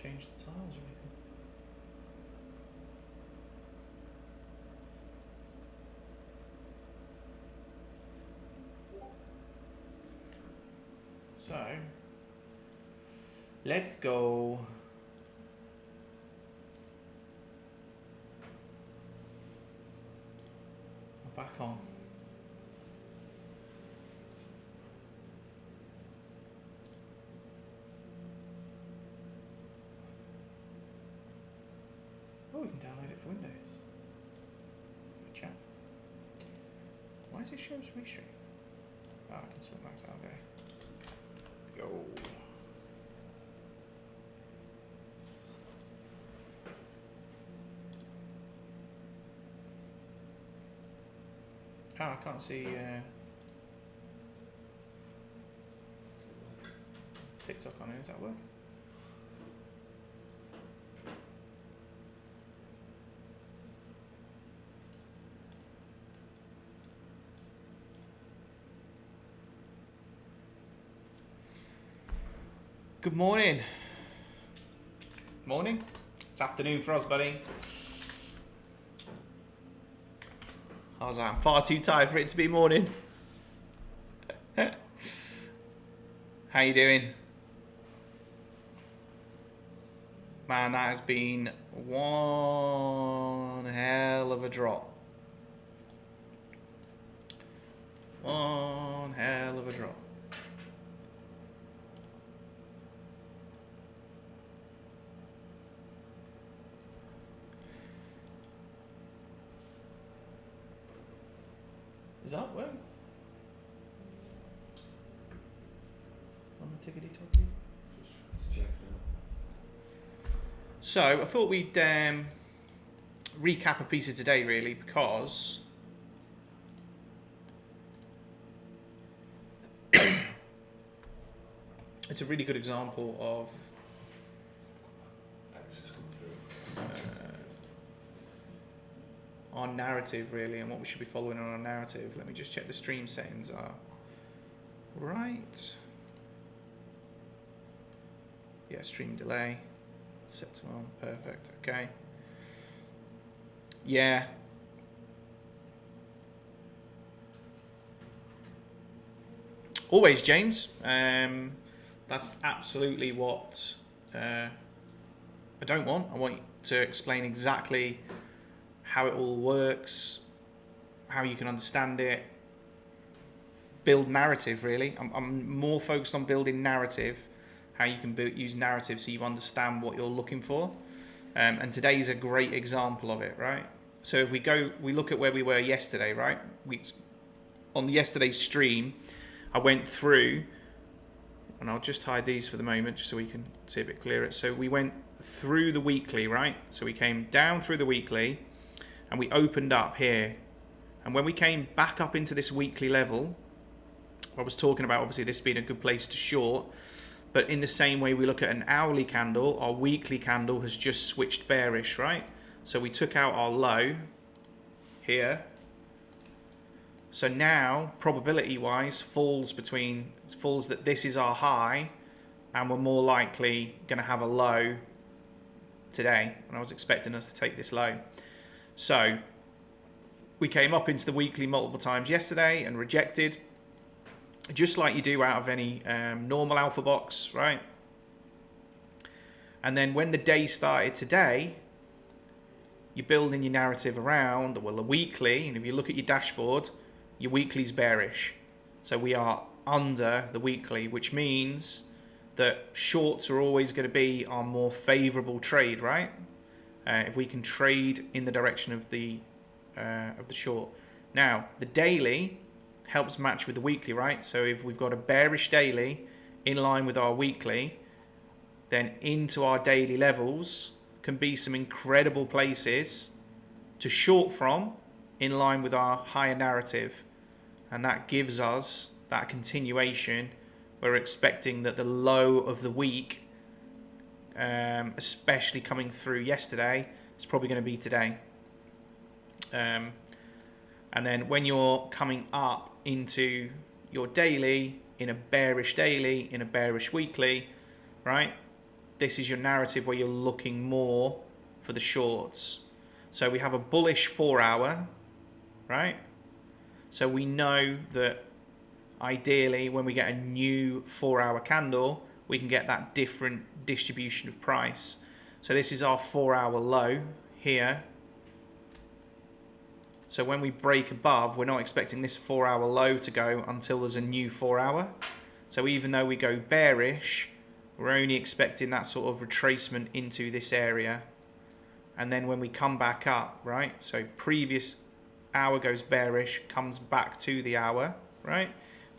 change the tiles or anything. So, let's go. We're back on. Oh, we can download it for Windows. Chat. Why does it show us restream? Oh, I can select MaxAlgo. Go. Oh, I can't see TikTok on it. Does that work? Good morning. Morning. It's afternoon for us, buddy. I was like, I'm far too tired for it to be morning. How you doing? Man, that has been one hell of a drop. One hell of a drop. Is that well? On the tickety tockety? So I thought we'd recap a piece of today, really, because it's a really good example of our narrative, really, and what we should be following on our narrative. Let me just check the stream settings are right. Yeah, stream delay set to on. Perfect. Okay. Yeah. Always, James. That's absolutely what I don't want. I want you to explain exactly how it all works, how you can understand it, build narrative, really. I'm more focused on building narrative, how you can use narrative so you understand what you're looking for. And today's a great example of it, right? So if we look at where we were yesterday, right? On yesterday's stream, I went through, and I'll just hide these for the moment just so we can see a bit clearer. So we went through the weekly, right? So we came down through the weekly, and we opened up here. And when we came back up into this weekly level, I was talking about obviously this being a good place to short, but in the same way we look at an hourly candle, our weekly candle has just switched bearish, right? So we took out our low here. So now, probability wise, falls that this is our high, and we're more likely going to have a low today. And I was expecting us to take this low. So we came up into the weekly multiple times yesterday and rejected, just like you do out of any normal alpha box, right? And then when the day started today, you're building your narrative around, well, the weekly, and if you look at your dashboard, your weekly's bearish. So we are under the weekly, which means that shorts are always going to be our more favorable trade, right? If we can trade in the direction of the short. Now, the daily helps match with the weekly, right? So if we've got a bearish daily in line with our weekly, then into our daily levels can be some incredible places to short from in line with our higher narrative. And that gives us that continuation. We're expecting that the low of the week, especially coming through yesterday, is probably going to be today. And then when you're coming up into your daily, in a bearish daily, in a bearish weekly, right? this is your narrative where you're looking more for the shorts. So we have a bullish 4 hour, right? So we know that ideally when we get a new 4 hour candle, we can get that different distribution of price. So this is our 4 hour low here. So when we break above, we're not expecting this 4 hour low to go until there's a new 4 hour. So even though we go bearish, we're only expecting that sort of retracement into this area. And then when we come back up, right? So previous hour goes bearish, comes back to the hour, right?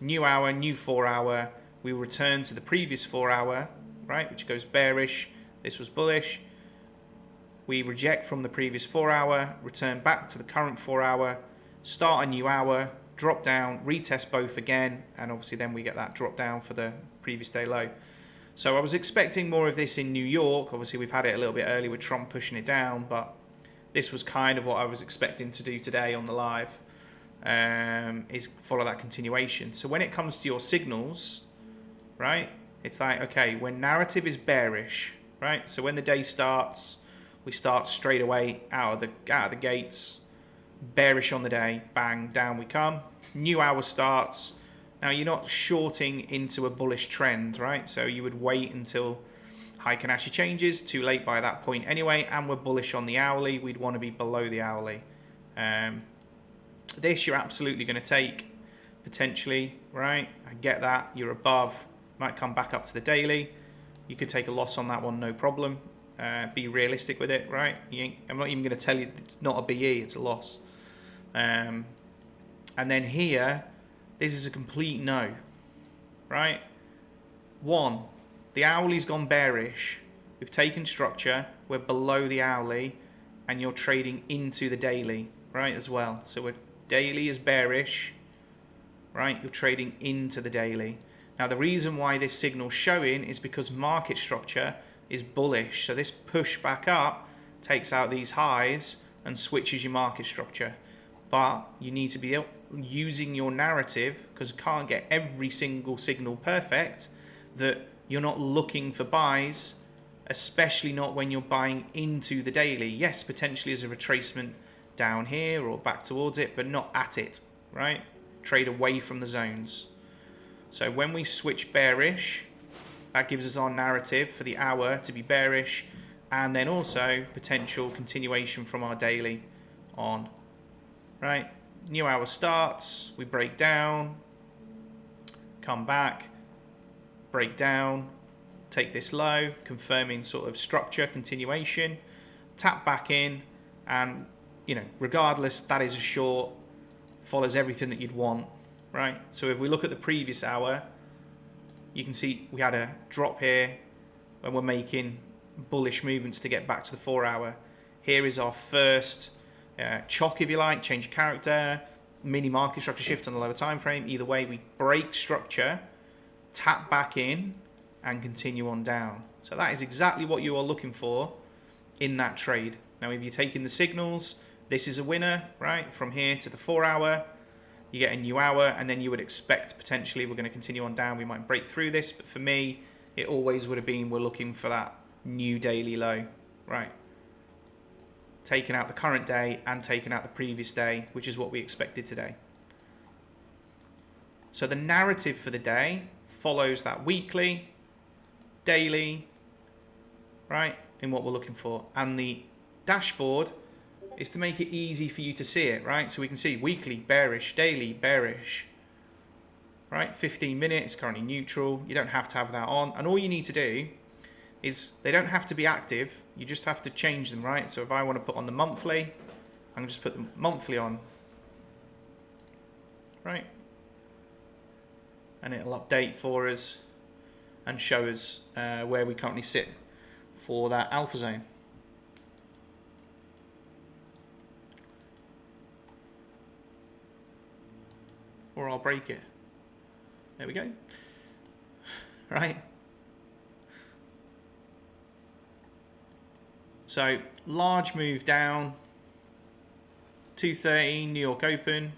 New hour, new 4 hour. We return to the previous 4 hour, right? Which goes bearish. This was bullish. We reject from the previous 4 hour, return back to the current 4 hour, start a new hour, drop down, retest both again, and obviously then we get that drop down for the previous day low. So I was expecting more of this in New York. Obviously we've had it a little bit early with Trump pushing it down, but this was kind of what I was expecting to do today on the live, is follow that continuation. So when it comes to your signals, right, it's like, okay, when narrative is bearish, right, so when the day starts, we start straight away out of the gates, bearish on the day, bang, down we come. New hour starts. Now you're not shorting into a bullish trend, right? So you would wait until Heikin-Ashi changes, too late by that point anyway, and we're bullish on the hourly. We'd want to be below the hourly. This you're absolutely going to take, potentially, right? I get that. You're above, might come back up to the daily. You could take a loss on that one, no problem. Be realistic with it, right? I'm not even going to tell you it's not a BE, it's a loss. And then here, this is a complete no, right? One, the hourly's gone bearish. We've taken structure, we're below the hourly, and you're trading into the daily, right, as well. So we're daily is bearish, right? You're trading into the daily. Now the reason why this signal's showing is because market structure is bullish. So this push back up takes out these highs and switches your market structure. But you need to be using your narrative, because you can't get every single signal perfect, that you're not looking for buys, especially not when you're buying into the daily. Yes, potentially as a retracement down here or back towards it, but not at it, right? Trade away from the zones. So when we switch bearish, that gives us our narrative for the hour to be bearish, and then also potential continuation from our daily on, right? New hour starts, we break down, come back, break down, take this low, confirming sort of structure, continuation, tap back in, and, you know, regardless, that is a short, follows everything that you'd want, right? So if we look at the previous hour, you can see we had a drop here when we're making bullish movements to get back to the 4 hour. Here is our first chock, if you like, change of character, mini market structure shift on the lower time frame. Either way, we break structure, tap back in, and continue on down. So that is exactly what you are looking for in that trade. Now, if you're taking the signals, this is a winner, right? From here to the 4 hour, you get a new hour, and then you would expect potentially we're going to continue on down. We might break through this, but for me, it always would have been we're looking for that new daily low, right? Taking out the current day and taking out the previous day, which is what we expected today. So the narrative for the day follows that weekly, daily, right, in what we're looking for. And the dashboard is to make it easy for you to see it, right? So we can see weekly, bearish, daily, bearish, right? 15 minutes, currently neutral. You don't have to have that on. And all you need to do is, they don't have to be active. You just have to change them, right? So if I want to put on the monthly, I'm going to just put the monthly on, right? And it'll update for us and show us where we currently sit for that alpha zone. Or I'll break it. There we go. Right? So, large move down. 213 New York Open.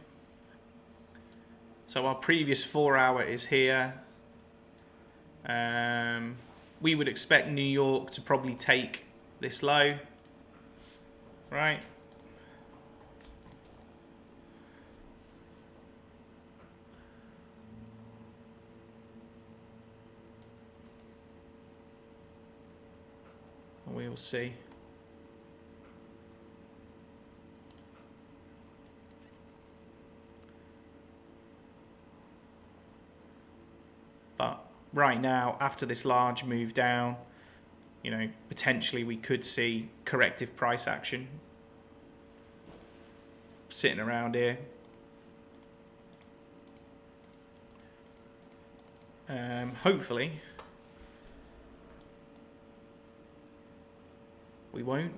So our previous 4 hour is here. we would expect New York to probably take this low, right? We will see. But right now, after this large move down, you know, potentially we could see corrective price action sitting around here. Hopefully we won't.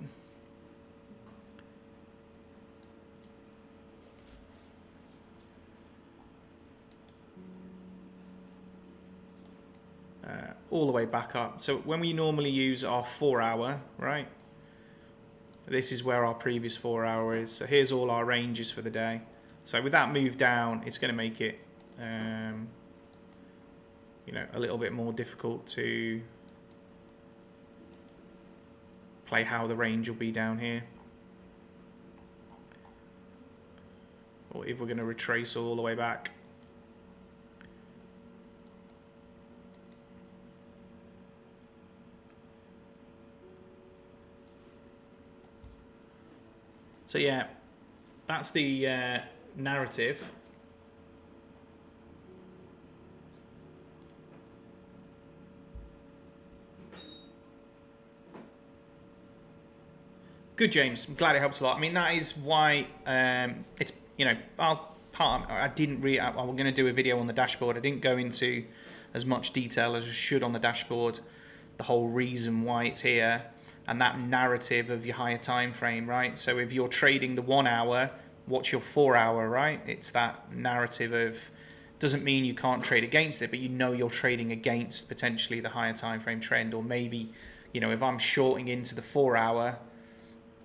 All the way back up. So when we normally use our 4 hour, right? This is where our previous 4 hour is. So here's all our ranges for the day. So with that move down, it's going to make it, you know, a little bit more difficult to play how the range will be down here. Or if we're going to retrace all the way back. So yeah, that's the narrative. Good, James. I'm glad it helps a lot. I mean, that is why it's, you know, I'm going to do a video on the dashboard. I didn't go into as much detail as I should on the dashboard, the whole reason why it's here. And that narrative of your higher time frame, right? So if you're trading the 1 hour, what's your 4 hour, right? It's that narrative of, doesn't mean you can't trade against it, but you know you're trading against potentially the higher time frame trend. Or maybe, you know, if I'm shorting into the 4 hour,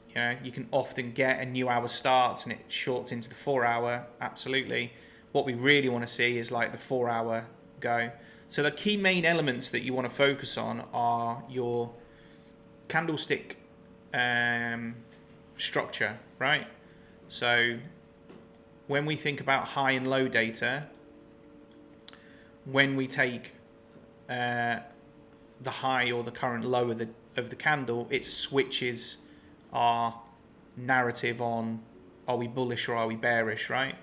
you know, you can often get a new hour starts and it shorts into the 4 hour. Absolutely. What we really want to see is like the 4 hour go. So the key main elements that you want to focus on are your candlestick structure, right? So when we think about high and low data, when we take the high or the current low of the candle, it switches our narrative on, are we bullish or are we bearish, right?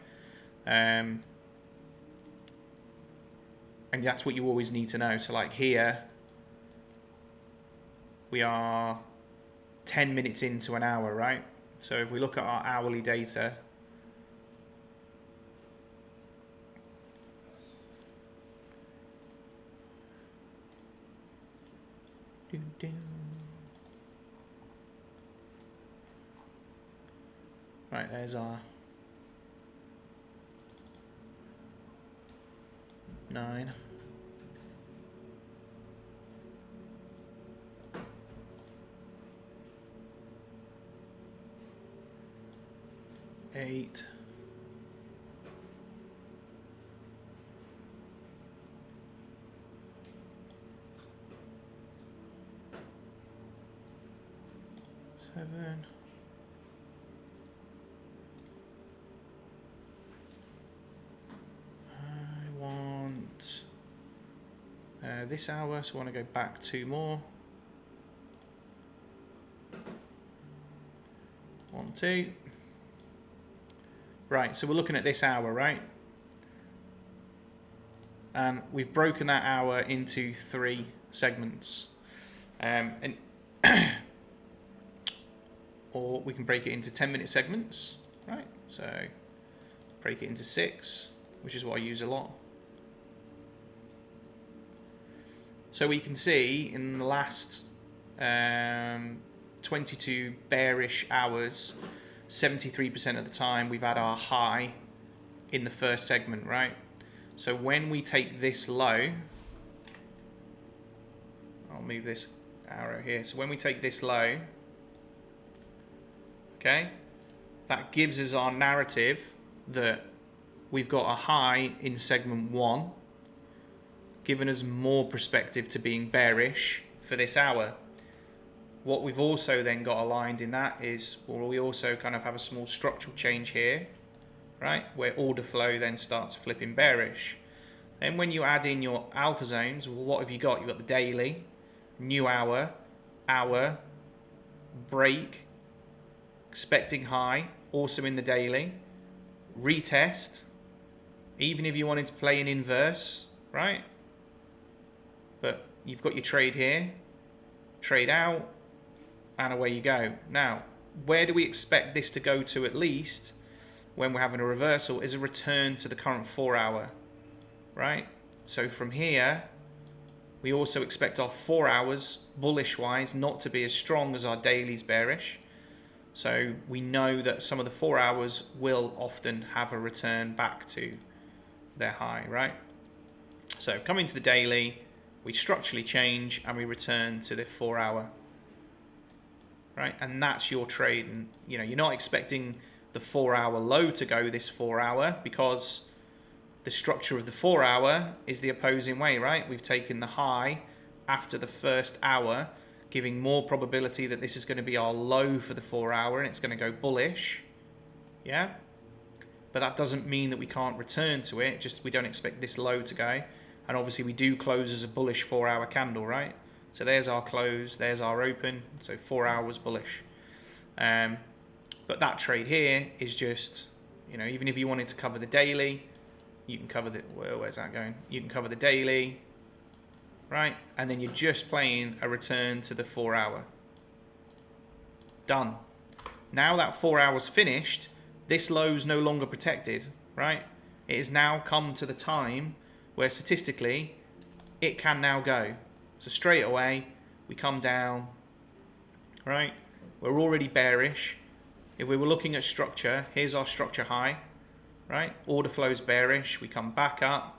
And that's what you always need to know. So like here, we are 10 minutes into an hour, right? So if we look at our hourly data, right, there's our 9. Eight. Seven. I want this hour, so I want to go back 2 more. 1, 2. Right, so we're looking at this hour, right? And we've broken that hour into 3 segments. And or we can break it into 10-minute segments, right? So break it into 6, which is what I use a lot. So we can see in the last 22 bearish hours, 73% of the time we've had our high in the first segment, right? So when we take this low, I'll move this arrow here. So when we take this low, okay, that gives us our narrative that we've got a high in segment 1, giving us more perspective to being bearish for this hour. What we've also then got aligned in that is, well, we also kind of have a small structural change here, right, where order flow then starts flipping bearish. Then when you add in your alpha zones, well, what have you got? You've got the daily, new hour, break, expecting high, also in the daily, retest, even if you wanted to play an inverse, right? But you've got your trade here, trade out, and away you go. Now, where do we expect this to go to at least when we're having a reversal is a return to the current 4 hour, right? So from here, we also expect our 4 hours, bullish wise, not to be as strong as our dailies bearish. So we know that some of the 4 hours will often have a return back to their high, right? So coming to the daily, we structurally change and we return to the 4 hour, right? And that's your trade. And you know, you're not expecting the 4 hour low to go this 4 hour because the structure of the 4 hour is the opposing way, right? We've taken the high after the first hour, giving more probability that this is going to be our low for the 4 hour and it's going to go bullish. Yeah. But that doesn't mean that we can't return to it. Just we don't expect this low to go. And obviously we do close as a bullish 4 hour candle, right? So there's our close, there's our open. So 4 hours bullish. But that trade here is just, you know, even if you wanted to cover the daily, you can cover the, well, where's that going? You can cover the daily, right? And then you're just playing a return to the 4 hour. Done. Now that 4 hours finished, this low's no longer protected, right? It has now come to the time where statistically it can now go. So straight away we come down, right? We're already bearish. If we were looking at structure, here's our structure high, right? Order flow's bearish, we come back up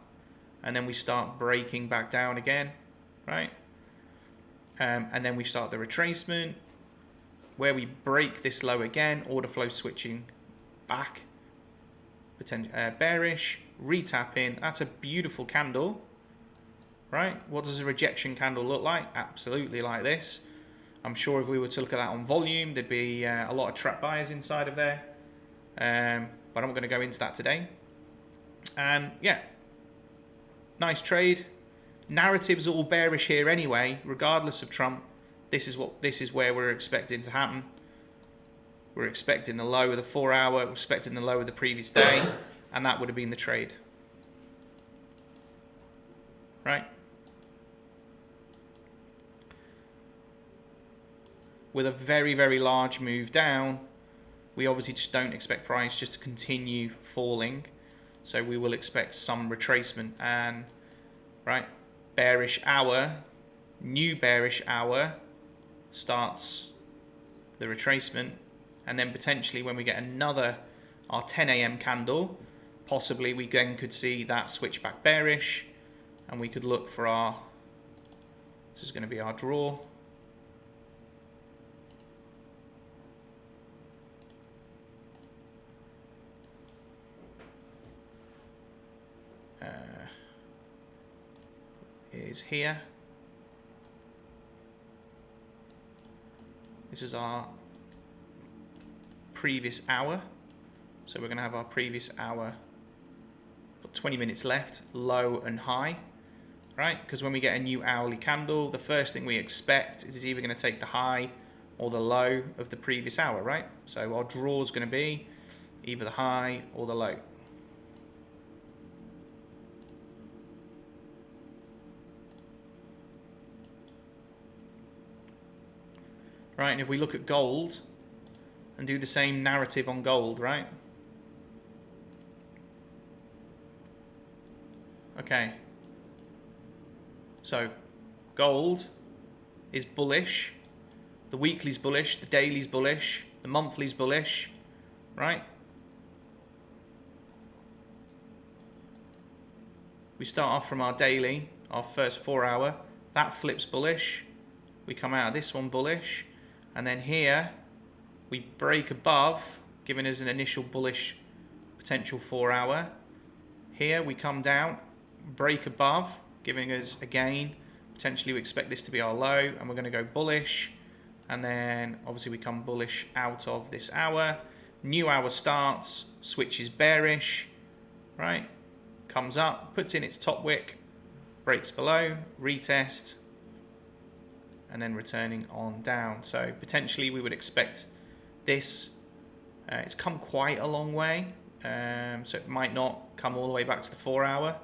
and then we start breaking back down again, right? And then we start the retracement where we break this low again, order flow switching back, bearish, retapping. That's a beautiful candle, right? What does a rejection candle look like? Absolutely like this. I'm sure if we were to look at that on volume, there'd be a lot of trap buyers inside of there. But I'm not going to go into that today. And yeah, nice trade. Narratives are all bearish here anyway, regardless of Trump. This is where we're expecting to happen. We're expecting the low of the 4 hour, we're expecting the low of the previous day, and that would have been the trade. Right? With a very, very large move down, we obviously just don't expect price just to continue falling. So we will expect some retracement and, right, bearish hour, new bearish hour starts the retracement. And then potentially when we get another, our 10 a.m. candle, possibly we then could see that switch back bearish and we could look for our, this is going to be our draw. Is here. This is our previous hour. So we're going to have our previous hour, got 20 minutes left, low and high, right? Because when we get a new hourly candle, the first thing we expect is it's either going to take the high or the low of the previous hour, right? So our draw is going to be either the high or the low. Right, and if we look at gold and do the same narrative on gold, right? Okay. So, gold is bullish. The weekly's bullish, the daily's bullish, the monthly's bullish, right? We start off from our daily, our first 4 hour. That flips bullish. We come out of this one bullish. And then here, we break above, giving us an initial bullish potential 4 hour. Here we come down, break above, giving us, again, potentially we expect this to be our low, and we're going to go bullish, and then obviously we come bullish out of this hour. New hour starts, switches bearish, right? Comes up, puts in its top wick, breaks below, retest, and then returning on down. So potentially we would expect this. It's come quite a long way, so it might not come all the way back to the 4 hour,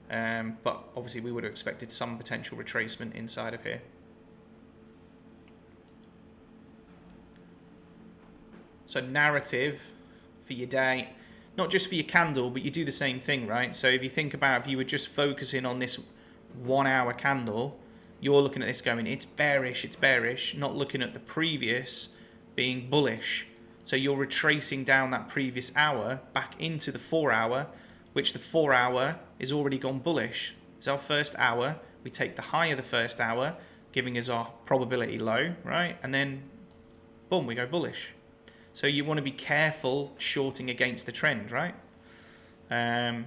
but obviously we would have expected some potential retracement inside of here. So narrative for your day, not just for your candle, but you do the same thing, right? So if you think about, if you were just focusing on this 1 hour candle, you're looking at this going, it's bearish, not looking at the previous being bullish. So you're retracing down that previous hour back into the 4 hour, which the 4 hour is already gone bullish. It's our first hour. We take the high of the first hour, giving us our probability low, right? And then, boom, we go bullish. So you want to be careful shorting against the trend, right? And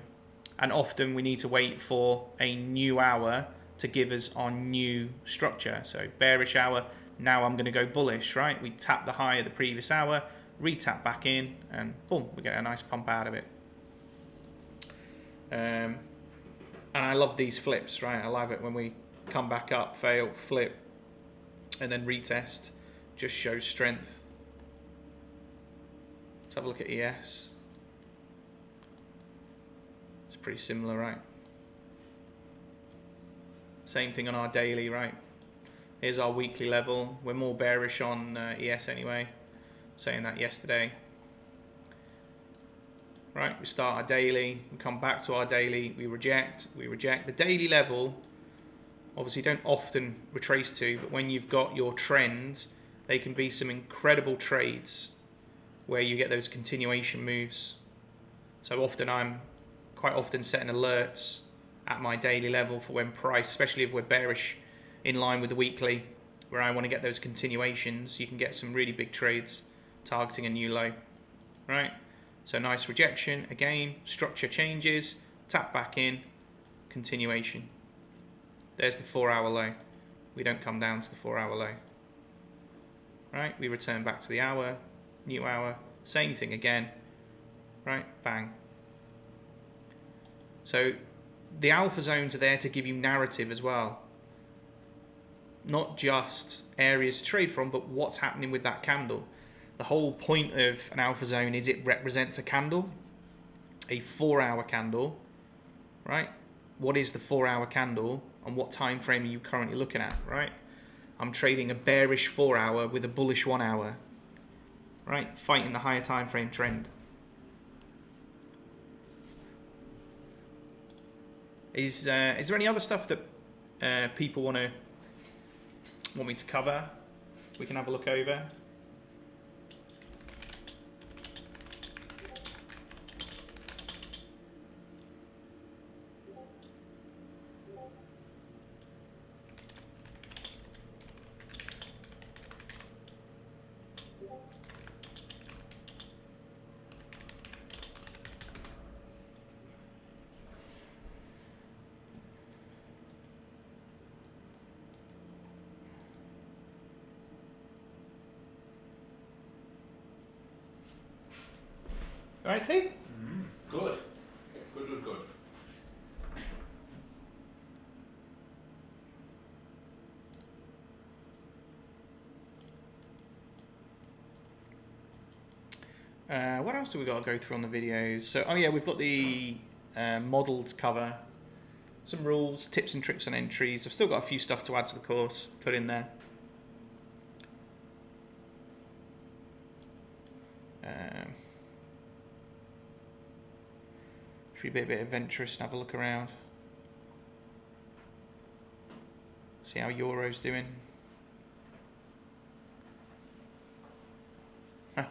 often we need to wait for a new hour to give us our new structure. So bearish hour, now I'm going to go bullish, right? We tap the high of the previous hour, retap back in, and boom, we get a nice pump out of it. And I love these flips, right? I love it when we come back up, fail, flip, and then retest. Just shows strength. Let's have a look at ES. It's pretty similar, right? Same thing on our daily, right? Here's our weekly level. We're more bearish on ES anyway. Saying that yesterday. Right, we start our daily, we come back to our daily, we reject. The daily level, obviously don't often retrace to, but when you've got your trends, they can be some incredible trades where you get those continuation moves. So often I'm quite often setting alerts at my daily level for when price, especially if we're bearish in line with the weekly, where I want to get those continuations. You can get some really big trades targeting a new low, right? So nice rejection, again, structure changes, tap back in, continuation. There's the 4 hour low. We don't come down to the 4 hour low, right? We return back to the hour, new hour, same thing again, right? Bang. So the alpha zones are there to give you narrative as well. Not just areas to trade from, but what's happening with that candle. The whole point of an alpha zone is it represents a candle, a 4 hour candle, right? What is the 4 hour candle and what time frame are you currently looking at, right? I'm trading a bearish 4 hour with a bullish 1 hour, right? Fighting the higher time frame trend. Is there any other stuff that people want me to cover? We can have a look over. All right, T? Good. Good. What else have we got to go through on the videos? So, oh yeah, we've got the model to cover. Some rules, tips and tricks on entries. I've still got a few stuff to add to the course, put in there. Should we be a bit adventurous and have a look around? See how Euro's doing. Huh.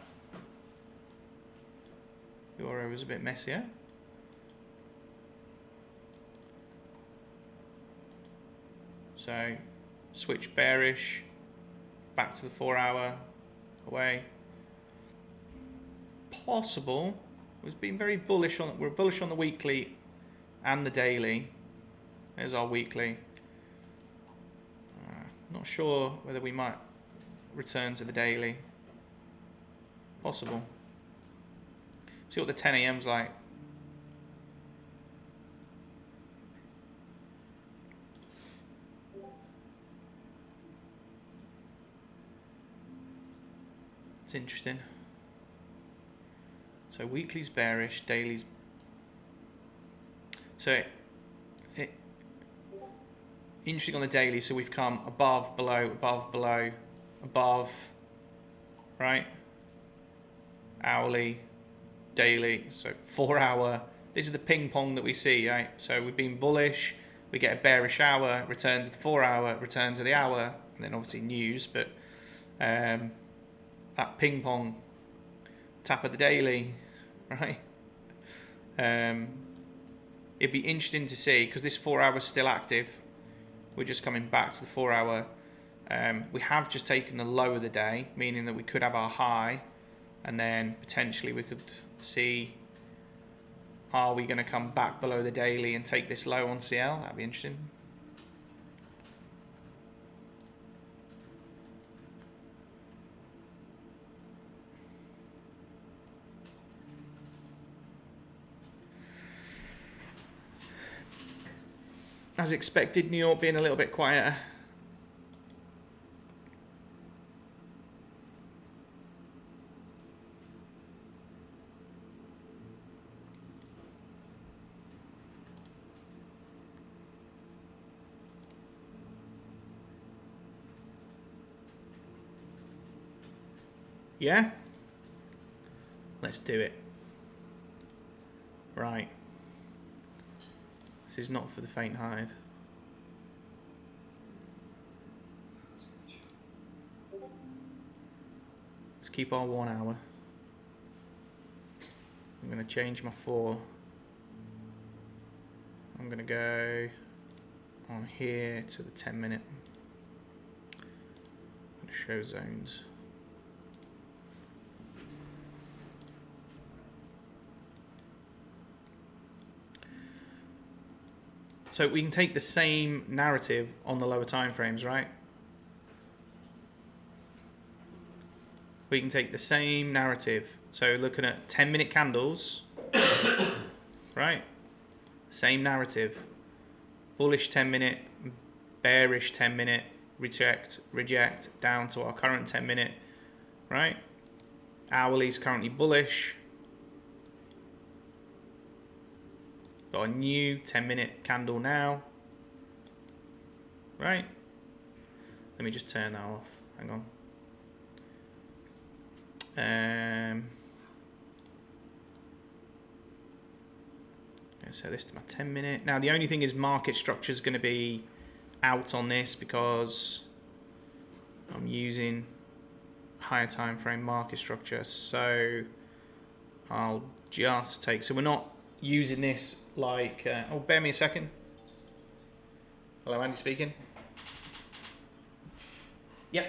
Euro was a bit messier. So, switch bearish, back to the 4 hour, away. Possible. We've been very bullish on. We're bullish on the weekly and the daily. There's our weekly. Not sure whether we might return to the daily. Possible. See what the 10 a.m.'s like. It's interesting. So weekly's bearish, daily's. So interesting on the daily. So we've come above, below, above, below, above, right? Hourly, daily. So 4 hour. This is the ping pong that we see, right? So we've been bullish. We get a bearish hour, return to the 4 hour, return to the hour, and then obviously news, but that ping pong, tap of the daily, right? It'd be interesting to see, because this 4 hour is still active. We're just coming back to the 4 hour. We have just taken the low of the day, meaning that we could have our high, and then potentially we could see, are we going to come back below the daily and take this low on CL? That'd be interesting. As expected, New York being a little bit quieter. Yeah? Let's do it. Right. This is not for the faint-hearted. Let's keep our 1 hour. I'm going to change my 4. I'm going to go on here to the 10 minute. I'm going to show zones. So we can take the same narrative on the lower time frames, right? We can take the same narrative. So looking at 10-minute candles, right? Same narrative. Bullish 10-minute, bearish 10-minute, reject, reject, down to our current 10-minute, right? Hourly is currently bullish. Got a new 10-minute candle now, right? Let me just turn that off. Hang on. So this is my 10-minute. Now the only thing is market structure is going to be out on this because I'm using higher time frame market structure. So I'll just take. So we're not using this like. Oh, bear me a second. Hello, Andy speaking. Yep.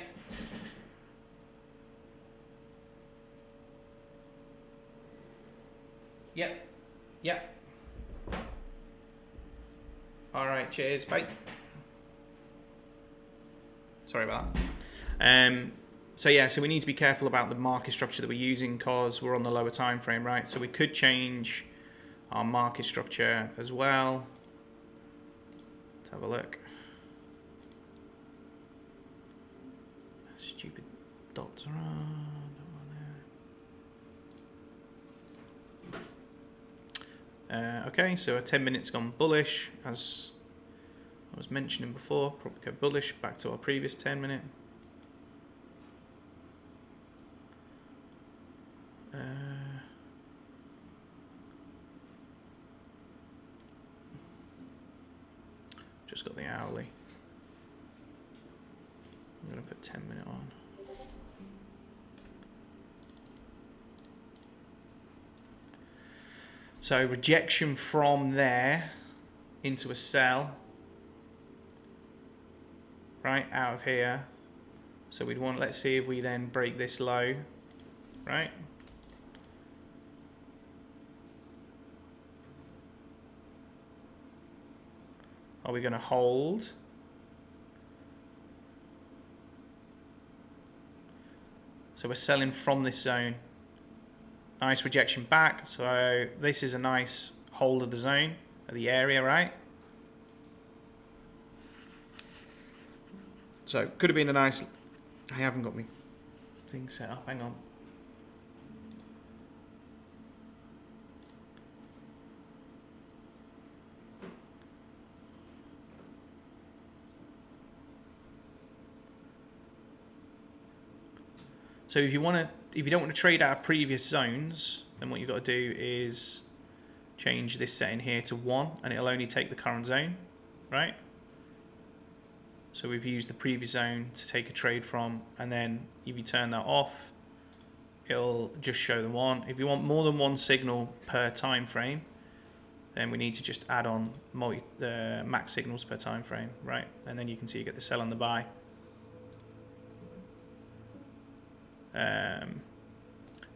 Yep. Yep. All right, cheers, bye. Sorry about that. So yeah, so we need to be careful about the market structure that we're using because we're on the lower time frame, right? So we could change our market structure as well. Let's have a look. Stupid dots are on. Okay, so a 10 minutes gone bullish, as I was mentioning before. Probably go bullish back to our previous 10 minute. Just got the hourly. I'm going to put 10 minute on. So rejection from there into a sell, right, out of here. So we'd want, let's see if we then break this low, right? are we going to hold? So we're selling from this zone. Nice rejection back. So this is a nice hold of the zone, of the area, right? So could have been a nice... I haven't got my thing set up. Hang on. So if you don't want to trade out of previous zones, then what you've got to do is change this setting here to 1, and it'll only take the current zone, right? So we've used the previous zone to take a trade from, and then if you turn that off, it'll just show the 1. If you want more than 1 signal per time frame, then we need to just add on the max signals per time frame, right? And then you can see you get the sell and the buy.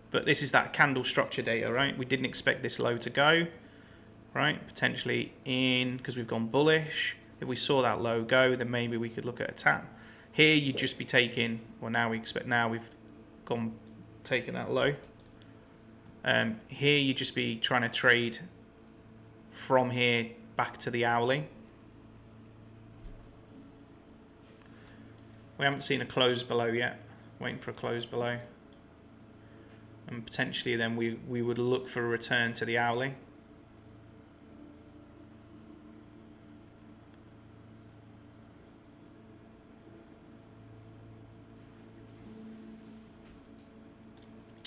But this is that candle structure data, right? We didn't expect this low to go, right? Potentially in, because we've gone bullish. If we saw that low go, then maybe we could look at a tap. Here you'd just be taking, well now we've taken that low. Here you'd just be trying to trade from here back to the hourly. We haven't seen a close below yet. Waiting for a close below, and potentially then we would look for a return to the hourly.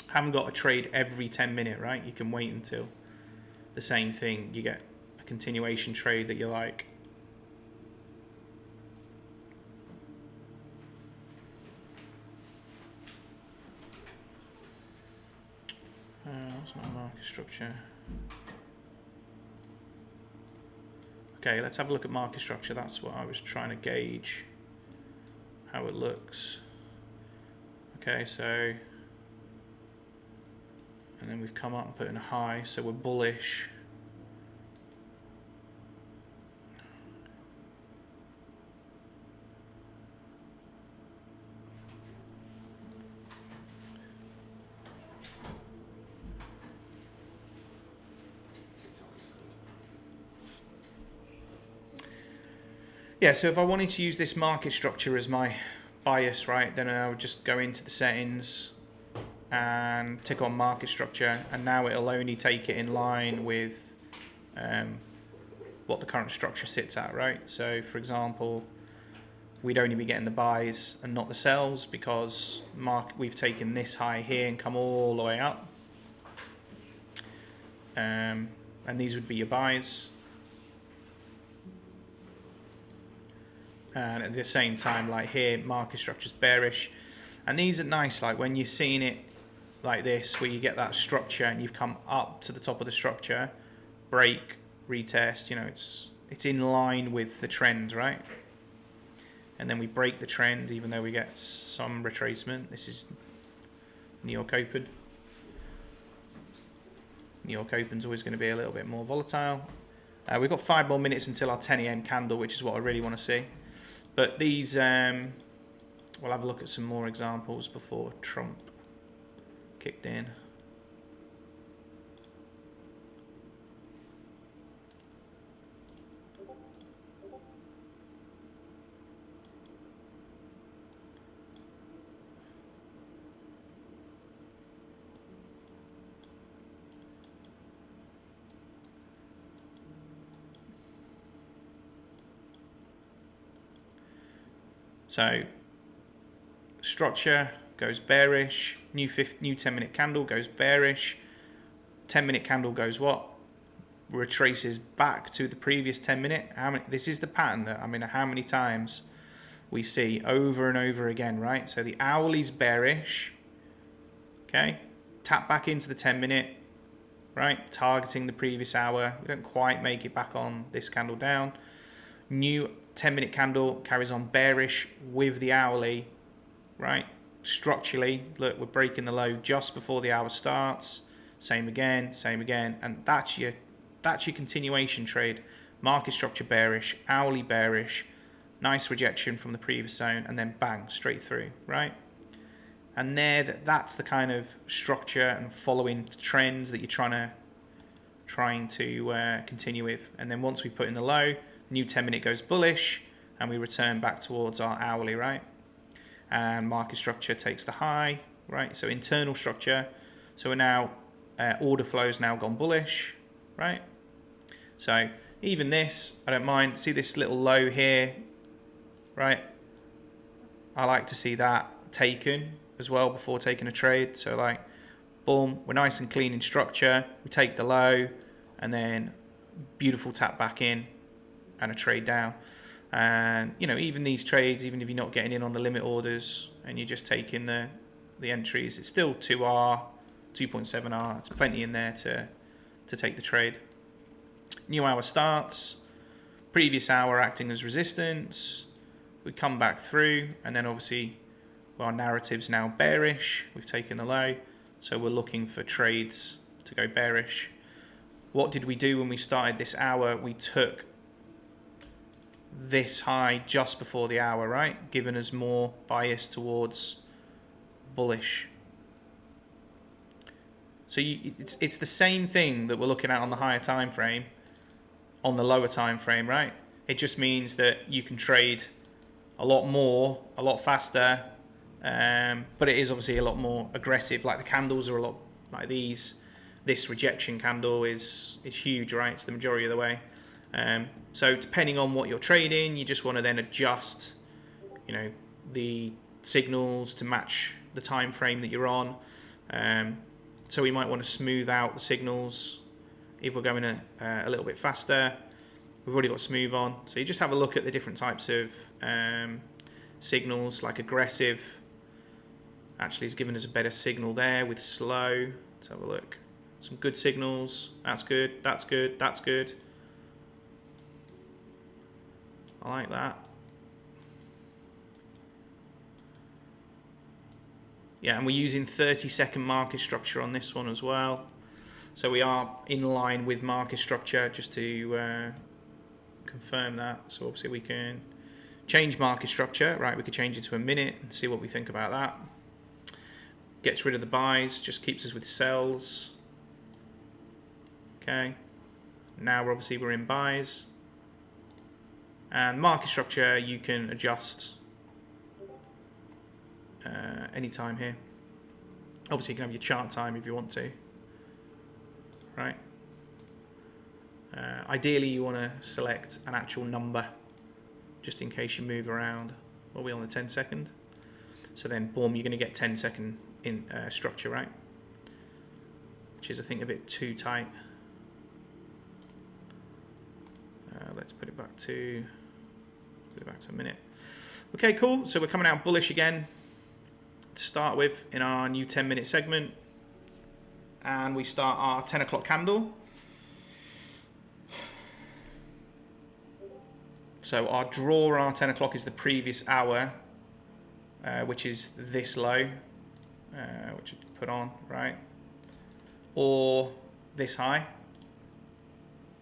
Haven't got to trade every 10-minute, right? You can wait until the same thing, you get a continuation trade that you like. What's my market structure? Okay, let's have a look at market structure. That's what I was trying to gauge, how it looks. Okay, so, and then we've come up and put in a high, so we're bullish. Yeah, so if I wanted to use this market structure as my bias, right, then I would just go into the settings and tick on market structure, and now it'll only take it in line with what the current structure sits at, right? So for example, we'd only be getting the buys and not the sells because we've taken this high here and come all the way up. And these would be your buys. And at the same time, like here, market structure's bearish. And these are nice, like when you're seeing it like this, where you get that structure and you've come up to the top of the structure, break, retest, you know, it's in line with the trend, right? And then we break the trend, even though we get some retracement. This is New York Open. New York Open's always going to be a little bit more volatile. We've got 5 more minutes until our 10 AM candle, which is what I really want to see. But these, we'll have a look at some more examples before Trump kicked in. So structure goes bearish, new 10-minute candle goes bearish, 10-minute candle goes what? Retraces back to the previous 10-minute. This is the pattern that, I mean, how many times we see over and over again, right? So the hourly's bearish, okay? Tap back into the 10-minute, right? Targeting the previous hour. We don't quite make it back on this candle down. New 10-minute candle carries on bearish with the hourly, right? Structurally, look, we're breaking the low just before the hour starts. Same again, and that's your continuation trade. market structure bearish, hourly bearish, nice rejection from the previous zone, and then bang, straight through, right? And that's the kind of structure and following trends that you're trying to continue with. And then once we put in the low, the new 10-minute goes bullish, and we return back towards our hourly, right? And market structure takes the high, right? So internal structure. So we're now, order flow's now gone bullish, right? So even this, I don't mind. See this little low here, right? I like to see that taken as well before taking a trade. So like, boom, we're nice and clean in structure. We take the low, and then beautiful tap back in, and a trade down. And you know, even these trades, even if you're not getting in on the limit orders and you're just taking the entries, it's still 2R, 2.7R. It's plenty in there to take the trade. New hour starts. Previous hour acting as resistance. We come back through, and then obviously, well, our narrative's now bearish. We've taken the low, so we're looking for trades to go bearish. What did we do when we started this hour? We took this high just before the hour, right? Giving us more bias towards bullish. So it's the same thing that we're looking at on the higher time frame, on the lower time frame, right? It just means that you can trade a lot more, a lot faster, but it is obviously a lot more aggressive. Like the candles are a lot like these. This rejection candle is huge, right? It's the majority of the way. So depending on what you're trading, you just want to then adjust, you know, the signals to match the time frame that you're on. So we might want to smooth out the signals if we're going a little bit faster. We've already got smooth on, so you just have a look at the different types of signals. Like aggressive actually is giving us a better signal there with slow. Let's have a look. Some good signals. That's good. That's good. That's good. I like that. Yeah, and we're using 30-second market structure on this one as well. So we are in line with market structure, just to confirm that. So obviously we can change market structure, right? We could change it to a minute and see what we think about that. Gets rid of the buys, just keeps us with sells. Okay. Now we're in buys. And market structure, you can adjust anytime here. Obviously you can have your chart time if you want to, right? Ideally you want to select an actual number just in case you move around. What are we on, the 10-second? So then boom, you're going to get 10-second in structure, right? Which is I think a bit too tight. Let's put it back to a minute. Okay, cool. So we're coming out bullish again to start with in our new 10-minute segment, and we start our 10 o'clock candle. So our draw on our 10 o'clock is the previous hour, which is this low, which I put on, right? Or this high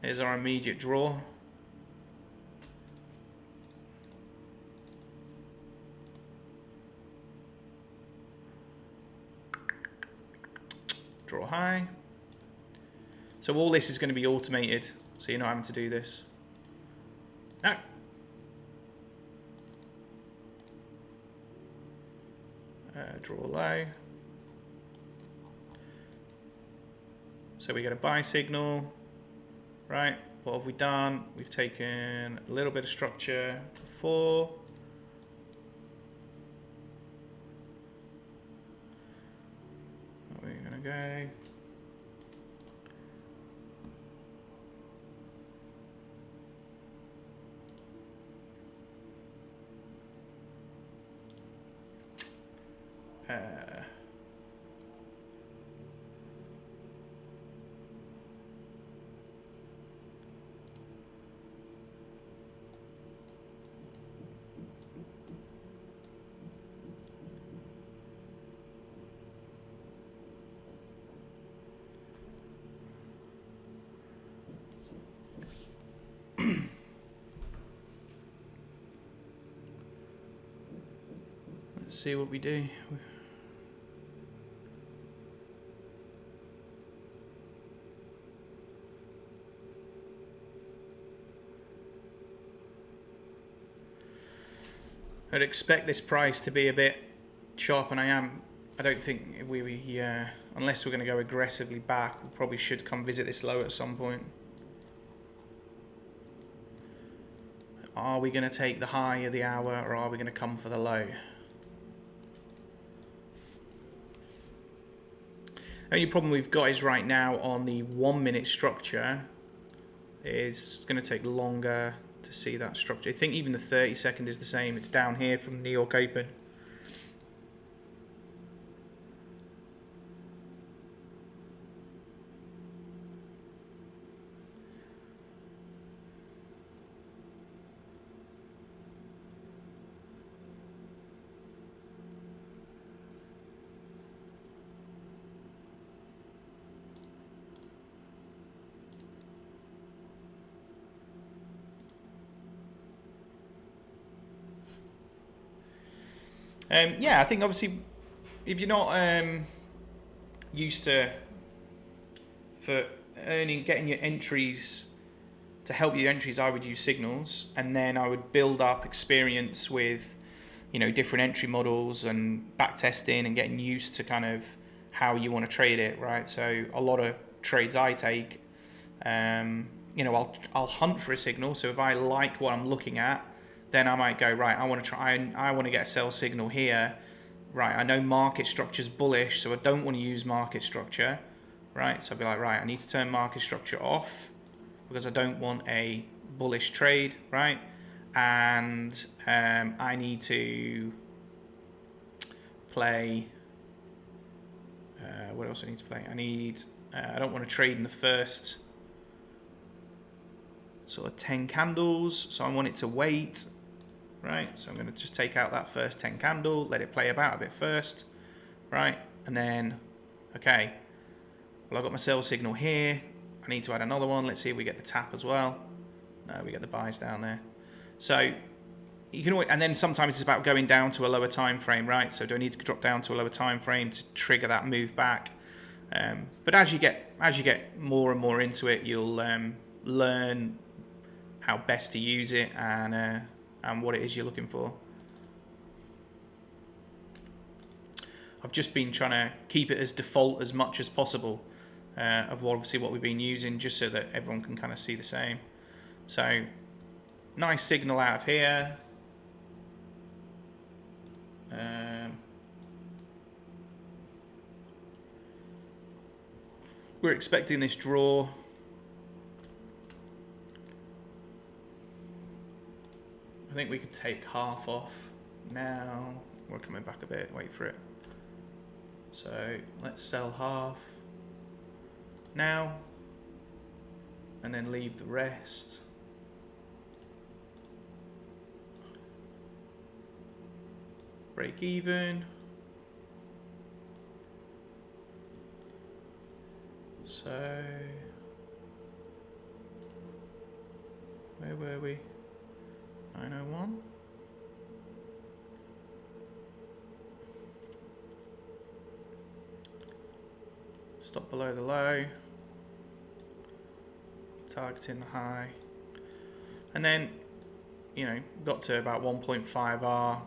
is our immediate draw. Draw high. So all this is going to be automated, so you're not having to do this. No. Draw low. So we get a buy signal, right? What have we done? We've taken a little bit of structure before. Where are we going to go? see what we do. I'd expect this price to be a bit sharp, and I don't think if we unless we're going to go aggressively back, we probably should come visit this low at some point. Are we going to take the high of the hour, or are we going to come for the low? The only problem we've got is right now on the 1 minute structure is it's going to take longer to see that structure. I think even the 30-second is the same. It's down here from New York Open. Yeah, I think obviously if you're not used to getting your entries, to help your entries, I would use signals, and then I would build up experience with, you know, different entry models and back testing and getting used to kind of how you want to trade it, right? So a lot of trades I take, you know, I'll hunt for a signal. So if I like what I'm looking at, then I might go, right, I want to get a sell signal here. Right, I know market structure's bullish, so I don't want to use market structure, right? So I'll be like, right, I need to turn market structure off because I don't want a bullish trade, right? And I need to play, what else I need to play? I don't want to trade in the first sort of 10 candles, so I want it to wait. Right, so I'm going to just take out that first 10 candle, let it play about a bit first, right, and then, okay, well, I've got my sell signal here, I need to add another one. Let's see if we get the tap as well. No, we get the buys down there. So you can always, and then sometimes it's about going down to a lower time frame, right? So do I need to drop down to a lower time frame to trigger that move back? But as you get more and more into it, you'll learn how best to use it and what it is you're looking for. I've just been trying to keep it as default as much as possible of obviously what we've been using, just so that everyone can kind of see the same. So nice signal out of here. We're expecting this draw. I think we could take half off now. We're coming back a bit, wait for it. So let's sell half now and then leave the rest. Break even. So where were we? 901. Stop below the low. Targeting the high. And then, you know, got to about 1.5R.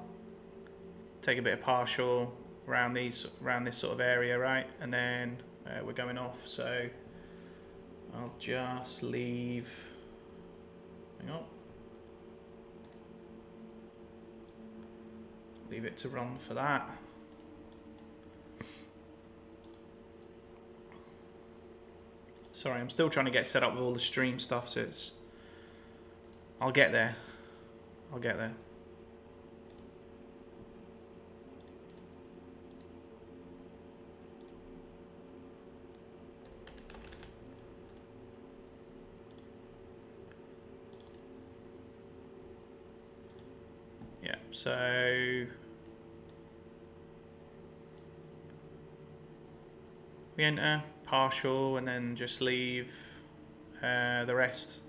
Take a bit of partial around this sort of area, right? And then we're going off. So I'll just leave. Hang on. Leave it to run for that. Sorry, I'm still trying to get set up with all the stream stuff, so it's... I'll get there. I'll get there. Yeah, so we enter partial and then just leave the rest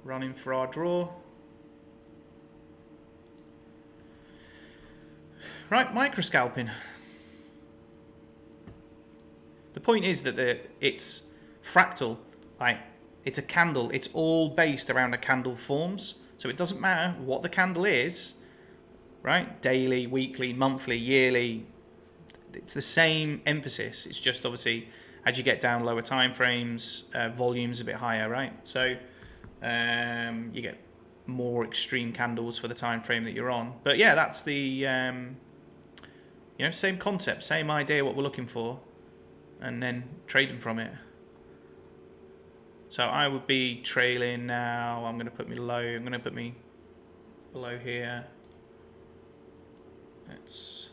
running for our draw. Right, microscalping. The point is that it's fractal. Like, it's a candle. It's all based around a candle forms. So it doesn't matter what the candle is, right? Daily, weekly, monthly, yearly. It's the same emphasis. It's just obviously as you get down lower time frames, volume's a bit higher, right? So you get more extreme candles for the time frame that you're on. But yeah, that's the same concept, same idea, what we're looking for, and then trading from it. So I would be trailing now. I'm going to put me low. I'm going to put me below here. Let's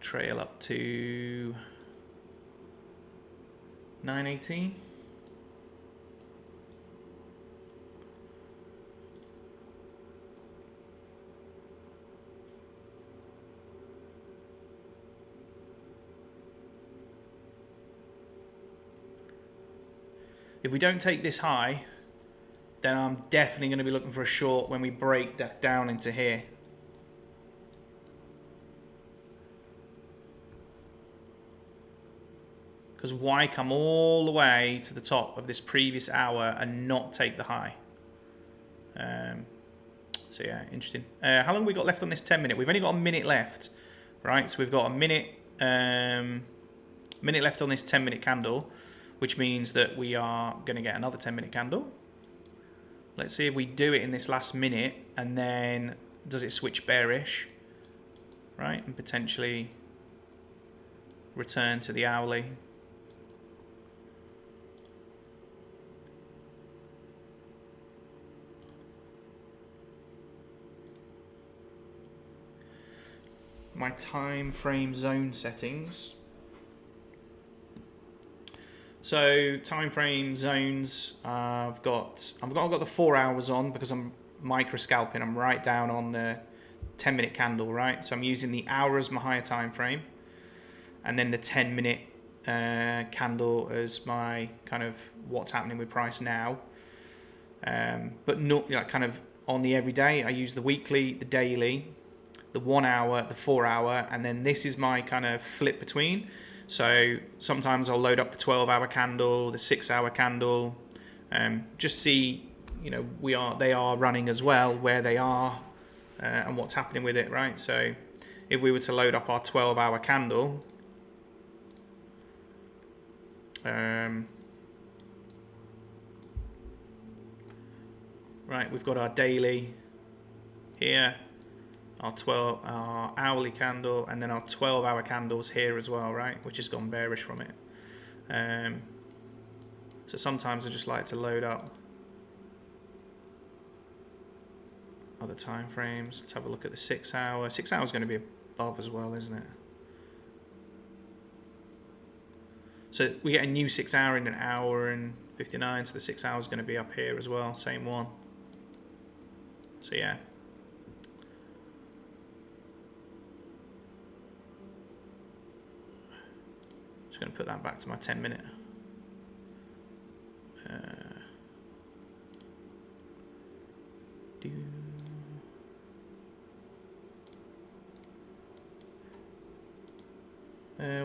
trail up to 918. If we don't take this high, then I'm definitely going to be looking for a short when we break that down into here. Because why come all the way to the top of this previous hour and not take the high? So yeah, interesting. How long have we got left on this 10-minute? We've only got a minute left, right? So we've got a minute left on this 10-minute candle, which means that we are going to get another 10-minute candle. Let's see if we do it in this last minute, and then does it switch bearish, right? And potentially return to the hourly. My time frame zone settings. So time frame zones, I've got the 4 hours on because I'm micro scalping. I'm right down on the 10-minute candle, right? So I'm using the hour as my higher time frame, and then the 10-minute candle as my kind of what's happening with price now. But not like kind of on the everyday. I use the weekly, the daily, the 1 hour, the 4 hour, and then this is my kind of flip between. So sometimes I'll load up the 12-hour candle, the 6-hour candle, just see, they are running as well, where they are and what's happening with it, right? So if we were to load up our 12-hour candle, right, we've got our daily here, our hourly candle, and then our 12-hour candles here as well, right, which has gone bearish from it. So sometimes I just like to load up other time frames. Let's have a look at the 6 hour. 6 hour is going to be above as well, isn't it? So we get a new 6 hour in an hour and 59, so the 6 hour is going to be up here as well, same one. So yeah. Just going to put that back to my 10-minute.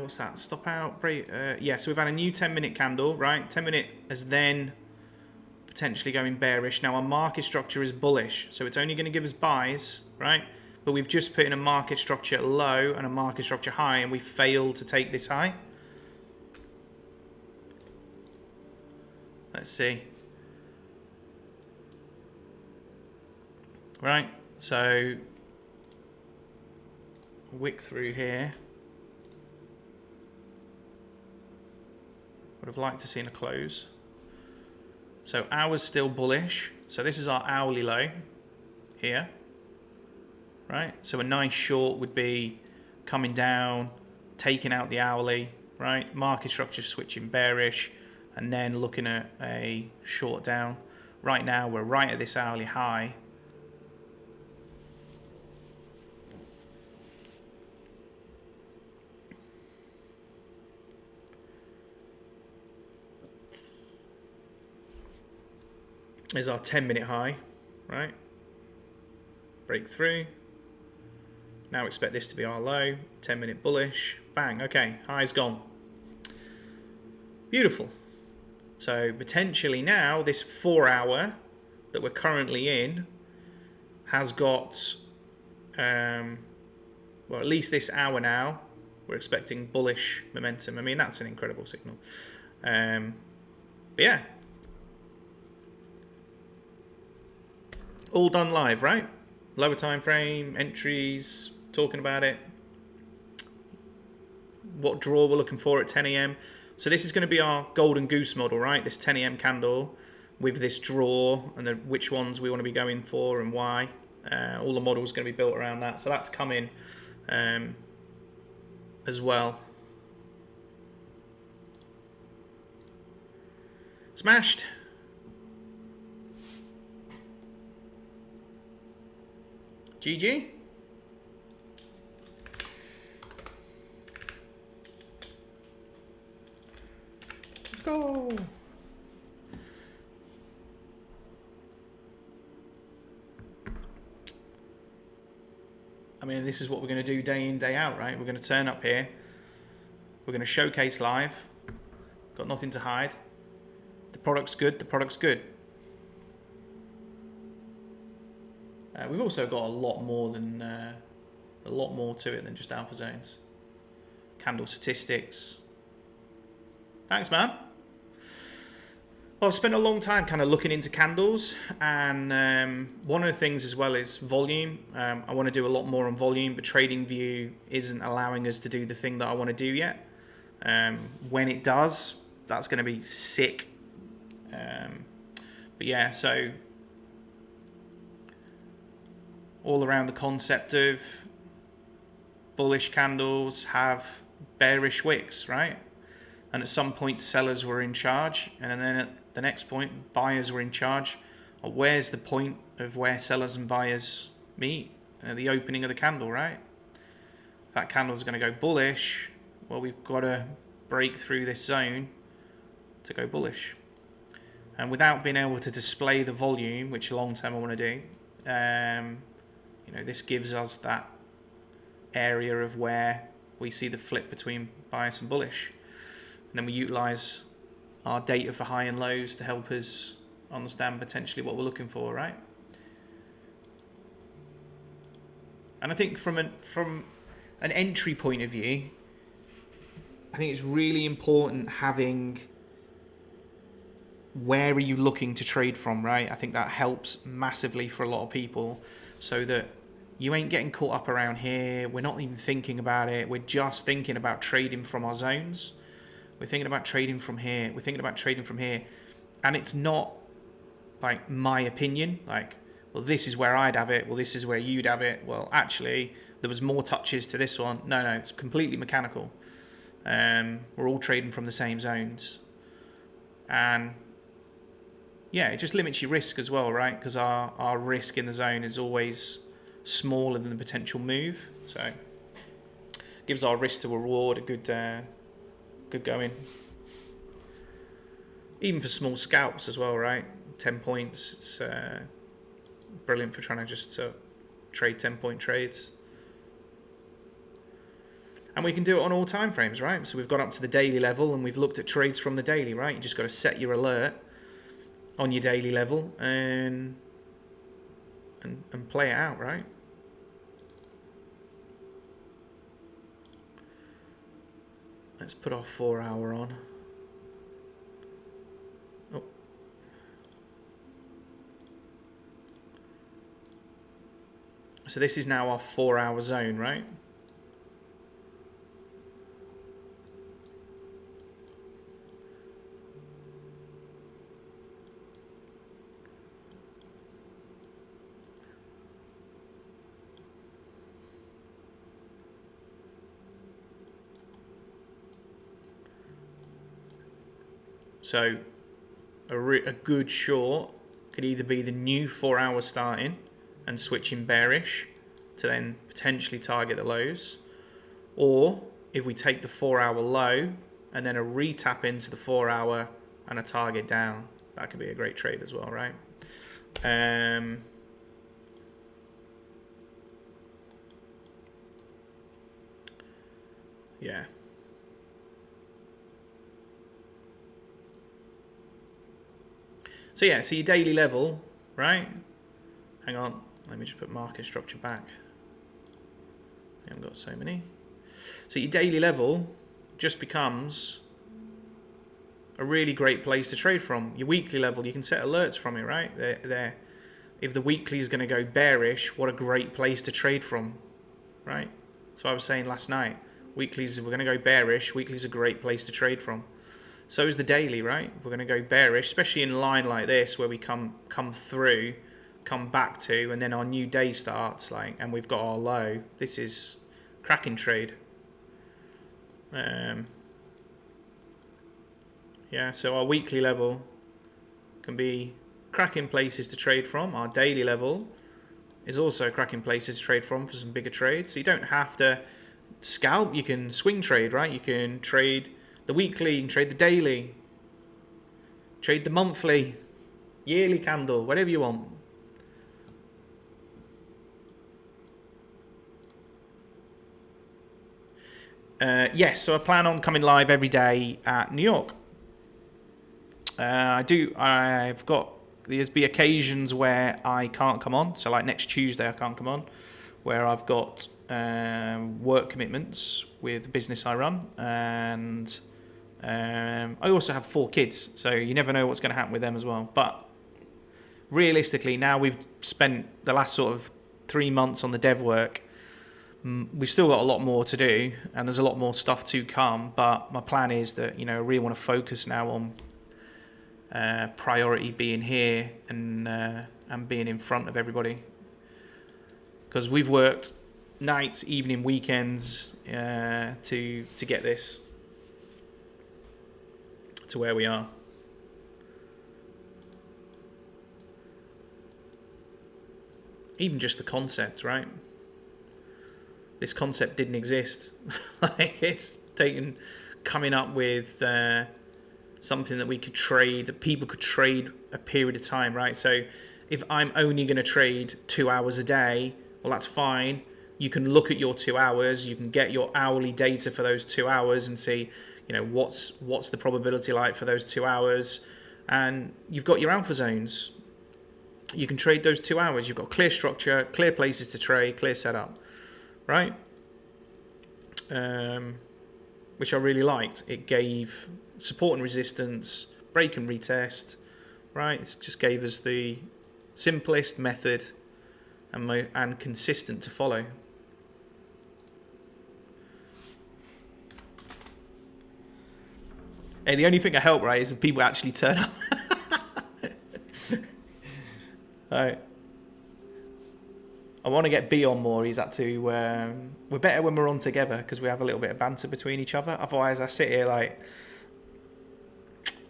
What's that? Stop out, break. Yeah, so we've had a new 10-minute candle, right? 10-minute is then potentially going bearish. Now our market structure is bullish, so it's only going to give us buys, right? But we've just put in a market structure low and a market structure high, and we failed to take this high. Let's see. Right, so wick through here. Would have liked to seen a close. So hours still bullish. So this is our hourly low here. Right, so a nice short would be coming down, taking out the hourly, right? Market structure switching bearish, and then looking at a short down. Right now we're right at this hourly high. There's our 10-minute high, right? Break through. Now expect this to be our low. 10-minute bullish. Bang. Okay, high's gone. Beautiful. So potentially now this 4 hour that we're currently in has got, well, at least this hour now, we're expecting bullish momentum. I mean, that's an incredible signal. But yeah. All done live, right? Lower time frame, entries, talking about it. What draw we're looking for at 10 a.m. So this is going to be our golden goose model, right? This 10 a.m. candle with this draw and then which ones we want to be going for and why. All the models going to be built around that. So that's coming as well. Smashed. GG. Let's go. I mean, this is what we're going to do day in, day out, right? We're going to turn up here. We're going to showcase live. Got nothing to hide. The product's good. The product's good. We've also got a lot more to it than just alpha zones. Candle statistics. Thanks, man. Well, I've spent a long time kind of looking into candles, and one of the things as well is volume. I want to do a lot more on volume, but TradingView isn't allowing us to do the thing that I want to do yet. When it does, that's going to be sick. But yeah, so all around the concept of bullish candles have bearish wicks, right? And at some point sellers were in charge, and then at the next point buyers were in charge. Or where's the point of where sellers and buyers meet? The opening of the candle, right? If that candle is going to go bullish, well, we've got to break through this zone to go bullish. And without being able to display the volume, which long term I want to do, you know, this gives us that area of where we see the flip between bias and bullish. And then we utilize our data for high and lows to help us understand potentially what we're looking for, right? And I think from an entry point of view, I think it's really important having where are you looking to trade from, right? I think that helps massively for a lot of people, so that you ain't getting caught up around here. We're not even thinking about it. We're just thinking about trading from our zones. We're thinking about trading from here. We're thinking about trading from here. And it's not like my opinion, like, well, this is where I'd have it. Well, this is where you'd have it. Well, actually, there was more touches to this one. No, it's completely mechanical. We're all trading from the same zones. And yeah, it just limits your risk as well, right? Because our risk in the zone is always smaller than the potential move. So gives our risk to reward a good going. Even for small scalps as well, right? 10 points. It's brilliant for trying to just trade 10-point trades. And we can do it on all time frames, right? So we've got up to the daily level and we've looked at trades from the daily, right? You just got to set your alert on your daily level and play it out, right? Let's put our 4 hour on. Oh. So this is now our 4 hour zone, right? So a good short could either be the new 4 hours starting and switching bearish to then potentially target the lows, or if we take the 4 hour low and then a retap into the 4 hour and a target down, that could be a great trade as well, right? Yeah. So yeah, so your daily level, right? Hang on, let me just put market structure back. I haven't got so many. So your daily level just becomes a really great place to trade from. Your weekly level, you can set alerts from it, right? There. If the weekly is going to go bearish, what a great place to trade from, right? So I was saying last night, weeklies, if we're going to go bearish, weekly's a great place to trade from. So is the daily, right? If we're going to go bearish, especially in a line like this where we come through, come back to, and then our new day starts, like, and we've got our low. This is cracking trade. Yeah, so our weekly level can be cracking places to trade from. Our daily level is also cracking places to trade from for some bigger trades. So you don't have to scalp. You can swing trade, right? You can trade the weekly, you can trade the daily, trade the monthly, yearly candle, whatever you want. Yes, so I plan on coming live every day at New York. I've got, there's be occasions where I can't come on. So like next Tuesday I can't come on, where I've got work commitments with the business I run, and I also have 4 kids, so you never know what's going to happen with them as well. But realistically, now we've spent the last sort of 3 months on the dev work, we've still got a lot more to do, and there's a lot more stuff to come. But my plan is that, you know, I really want to focus now on priority being here and being in front of everybody, because we've worked nights, evening, weekends to get this to where we are. Even just the concept, right? This concept didn't exist. Like, it's taken coming up with something that we could trade, that people could trade a period of time, right? So if I'm only going to trade 2 hours a day, well, that's fine. You can look at your 2 hours, you can get your hourly data for those 2 hours and see, you know, what's the probability like for those 2 hours, and you've got your alpha zones. You can trade those 2 hours. You've got clear structure, clear places to trade, clear setup, right? Which I really liked. It gave support and resistance, break and retest, right? It just gave us the simplest method and consistent to follow. Hey, the only thing I help, right, is if people actually turn up. Right. I want to get B on more. He's had to. We're better when we're on together because we have a little bit of banter between each other. Otherwise, I sit here like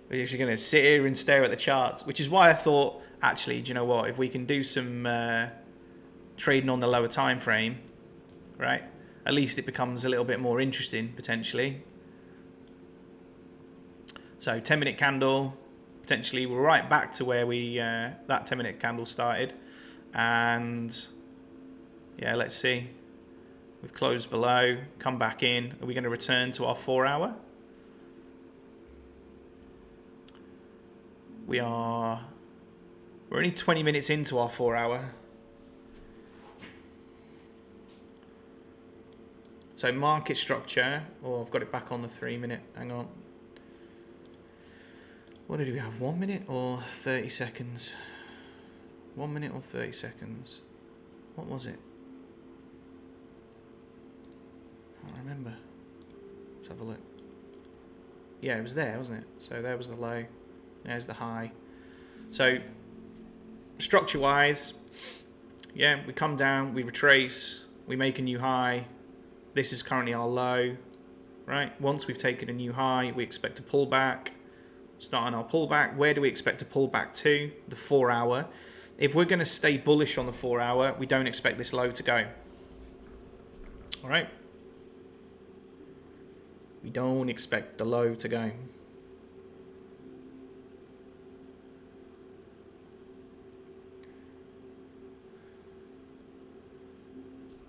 we're just going to sit here and stare at the charts, which is why I thought, actually, do you know what? If we can do some trading on the lower time frame, right? At least it becomes a little bit more interesting potentially. So 10-minute candle, potentially we're right back to where we that 10-minute candle started, and yeah, let's see. We've closed below, come back in. Are we going to return to our 4 hour? We're only 20 minutes into our 4 hour. So market structure, I've got it back on the 3 minute, hang on. What did we have, 1 minute or 30 seconds? 1 minute or 30 seconds? What was it? I can't remember. Let's have a look. Yeah, it was there, wasn't it? So there was the low. There's the high. So structure-wise, yeah, we come down, we retrace, we make a new high. This is currently our low, right? Once we've taken a new high, we expect to pull back. Starting our pullback, where do we expect to pull back to? The 4 hour. If we're going to stay bullish on the 4 hour, we don't expect this low to go. All right? We don't expect the low to go.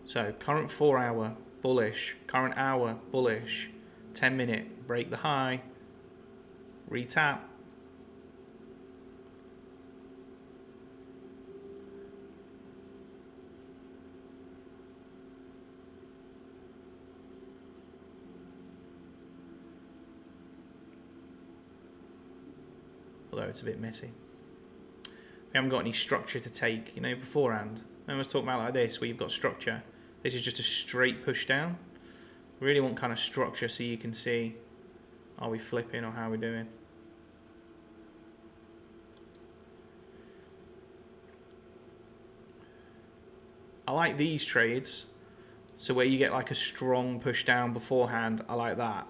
So current 4 hour, bullish. Current hour, bullish. 10 minute, break the high, retap. Although it's a bit messy. We haven't got any structure to take, you know, beforehand. I was talking about like this, where you've got structure. This is just a straight push down. We really want kind of structure so you can see, are we flipping or how are we doing? I like these trades. So where you get like a strong push down beforehand, I like that.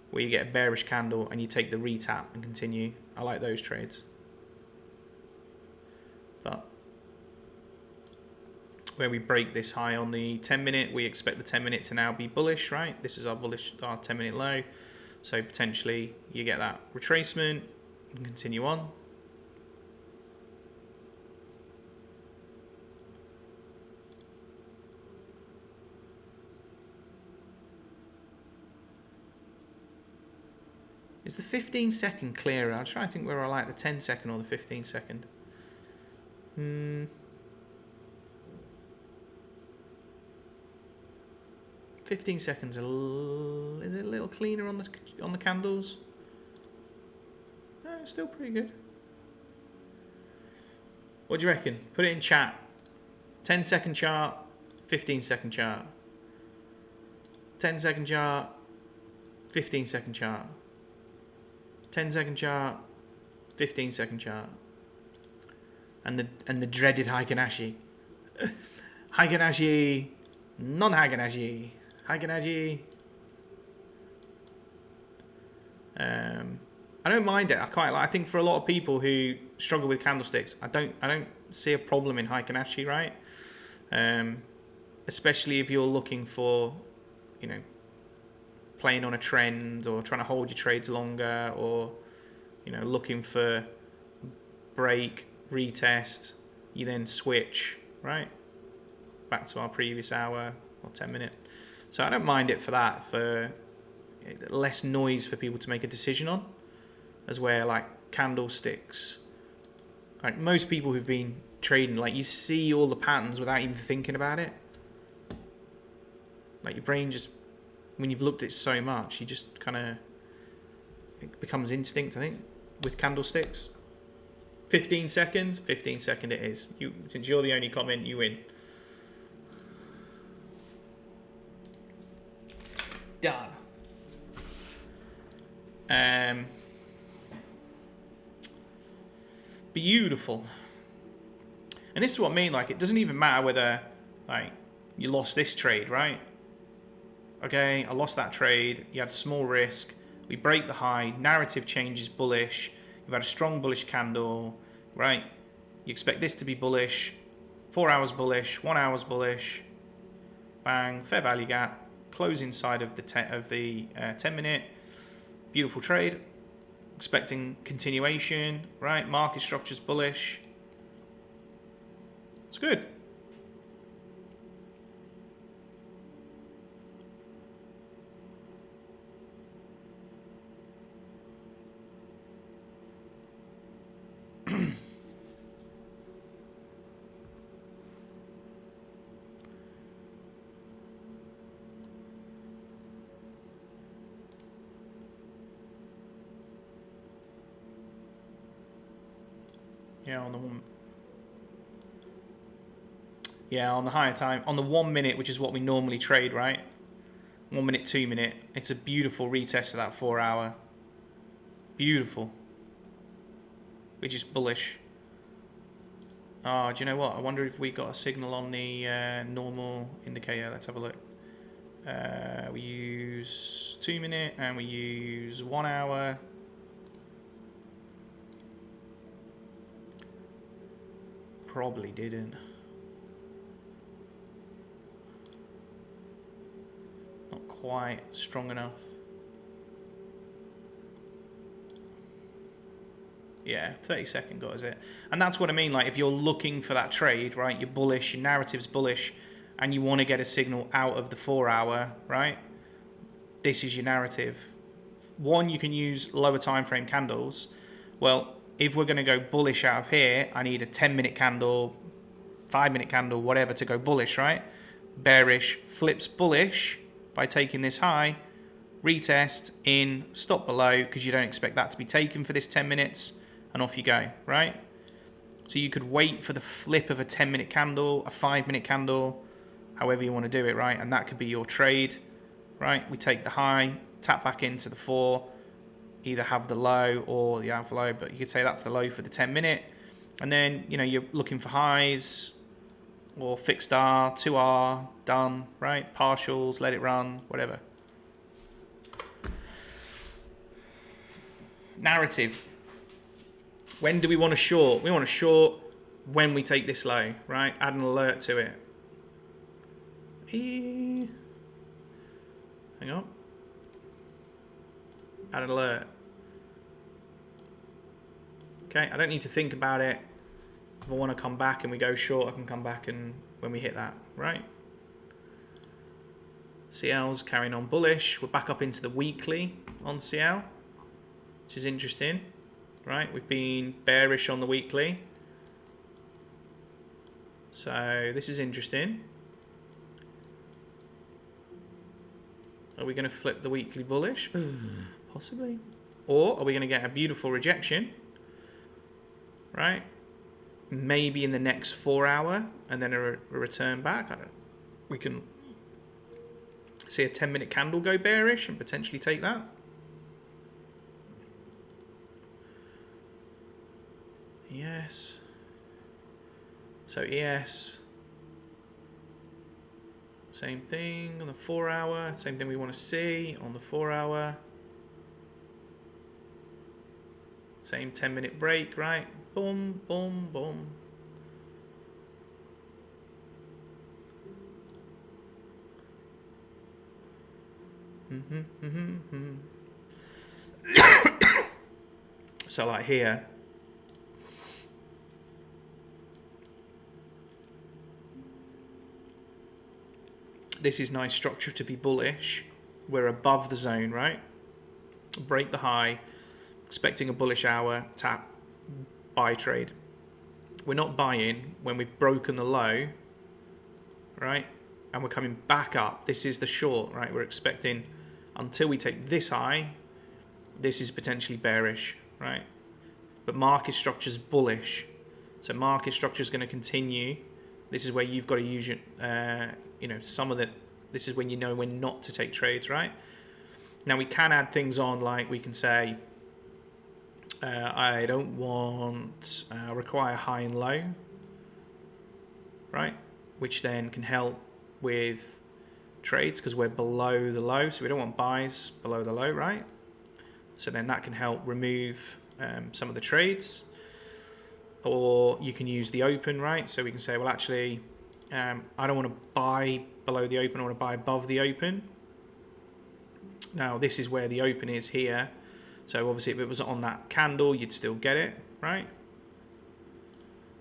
Where you get a bearish candle and you take the retap and continue. I like those trades. But where we break this high on the 10 minute, we expect the 10 minute to now be bullish, right? This is our 10 minute low. So potentially you get that retracement and continue on. Is the 15-second clearer? I'm trying to think where I like the 10-second or the 15-second. 15 seconds. Is it a little cleaner on the candles? It's still pretty good. What do you reckon? Put it in chat. 10-second chart, 15-second chart. 10-second chart, 15-second chart. 10-second chart, 15-second chart. And the dreaded Heiken-Ashi. Heiken-Ashi, non-Heiken-Ashi. Heiken-Ashi. I don't mind it. I quite like. I think for a lot of people who struggle with candlesticks, I don't see a problem in Heiken-Ashi, right? Especially if you're looking for, you know, playing on a trend or trying to hold your trades longer, or, you know, looking for break, retest, you then switch, right? Back to our previous hour or 10 minute. So I don't mind it for that, for less noise for people to make a decision on, as where like candlesticks, like most people who've been trading, like you see all the patterns without even thinking about it. Like your brain just, when you've looked at it so much, you just kind of, it becomes instinct, I think, with candlesticks. 15 seconds, 15 second it is. Since you're the only comment, you win. Done. Beautiful. And this is what I mean, like, it doesn't even matter whether, like, you lost this trade, right? Okay, I lost that trade. You had small risk. We break the high. Narrative changes bullish. You've had a strong bullish candle, right? You expect this to be bullish. 4 hours bullish. 1 hour's bullish. Bang. Fair value gap. Close inside of the 10 minute. Beautiful trade. Expecting continuation, right? Market structure's bullish. It's good. Yeah, on the higher time, on the 1 minute, which is what we normally trade, right? 1 minute, 2 minute. It's a beautiful retest of that 4 hour. Beautiful. Which is bullish. Oh, do you know what? I wonder if we got a signal on the normal indicator. Let's have a look. We use 2 minute and we use 1 hour. Probably didn't. Not quite strong enough. Yeah, 30-second got us it. And that's what I mean, like if you're looking for that trade, right, you're bullish, your narrative's bullish, and you want to get a signal out of the 4 hour, right? This is your narrative. One, you can use lower time frame candles. Well, if we're going to go bullish out of here, I need a 10-minute candle, 5-minute candle, whatever, to go bullish, right? Bearish flips bullish by taking this high, retest in, stop below, because you don't expect that to be taken for this 10 minutes, and off you go, right? So you could wait for the flip of a 10-minute candle, a 5-minute candle, however you want to do it, right? And that could be your trade, right? We take the high, tap back into the 4, either have the low or the alpha low, but you could say that's the low for the 10-minute. And then, you know, you're looking for highs or fixed R, 2R, done, right? Partials, let it run, whatever. Narrative. When do we want to short? We want to short when we take this low, right? Add an alert to it. Hang on. Add an alert. Okay, I don't need to think about it. If I want to come back and we go short, I can come back and when we hit that, right? CL's carrying on bullish. We're back up into the weekly on CL, which is interesting, right? We've been bearish on the weekly. So this is interesting. Are we going to flip the weekly bullish? Possibly. Or are we going to get a beautiful rejection? Right? Maybe in the next 4 hour and then a return back. We can see a 10-minute candle go bearish and potentially take that. Yes. So ES. Same thing on the 4 hour. Same thing we want to see on the 4 hour. Same 10-minute break, right? Boom, boom, boom. So like here, this is nice structure to be bullish. We're above the zone, right? Break the high, expecting a bullish hour, tap, buy trade. We're not buying when we've broken the low, right? And we're coming back up. This is the short, right? We're expecting until we take this high, this is potentially bearish, right? But market structure's bullish. So market structure is going to continue. This is where you've got to use your, you know, some of the, this is when you know when not to take trades, right? Now we can add things on, like we can say, I don't want, require high and low, right? Which then can help with trades because we're below the low. So we don't want buys below the low, right? So then that can help remove some of the trades. Or you can use the open, right? So we can say, well, actually, I don't want to buy below the open. I want to buy above the open. Now, this is where the open is here. So obviously, if it was on that candle, you'd still get it, right?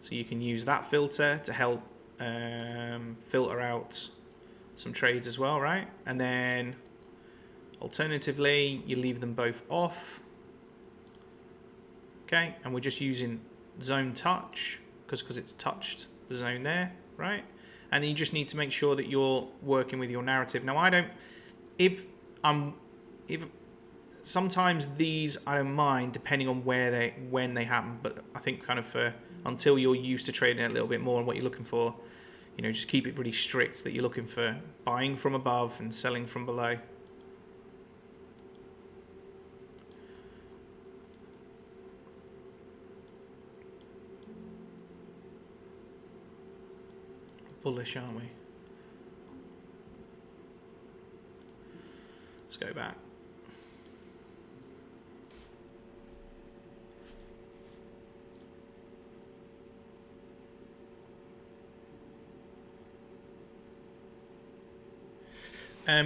So you can use that filter to help filter out some trades as well, right? And then alternatively, you leave them both off. Okay, and we're just using zone touch because it's touched the zone there, right? And then you just need to make sure that you're working with your narrative. Now, I don't, if sometimes these I don't mind depending on when they happen, but I think kind of until you're used to trading it a little bit more and what you're looking for, you know, just keep it really strict that you're looking for buying from above and selling from below. Bullish, aren't we? Let's go back.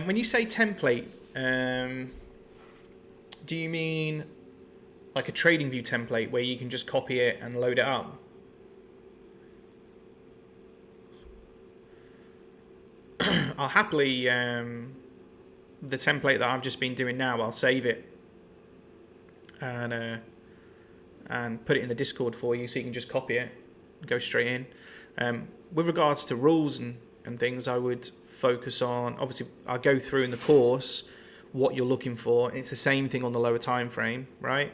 When you say template, do you mean like a TradingView template where you can just copy it and load it up? I'll happily the template that I've just been doing now, I'll save it and put it in the Discord for you, so you can just copy it and go straight in. With regards to rules and things, I would focus on, obviously I'll go through in the course what you're looking for. It's the same thing on the lower time frame, right?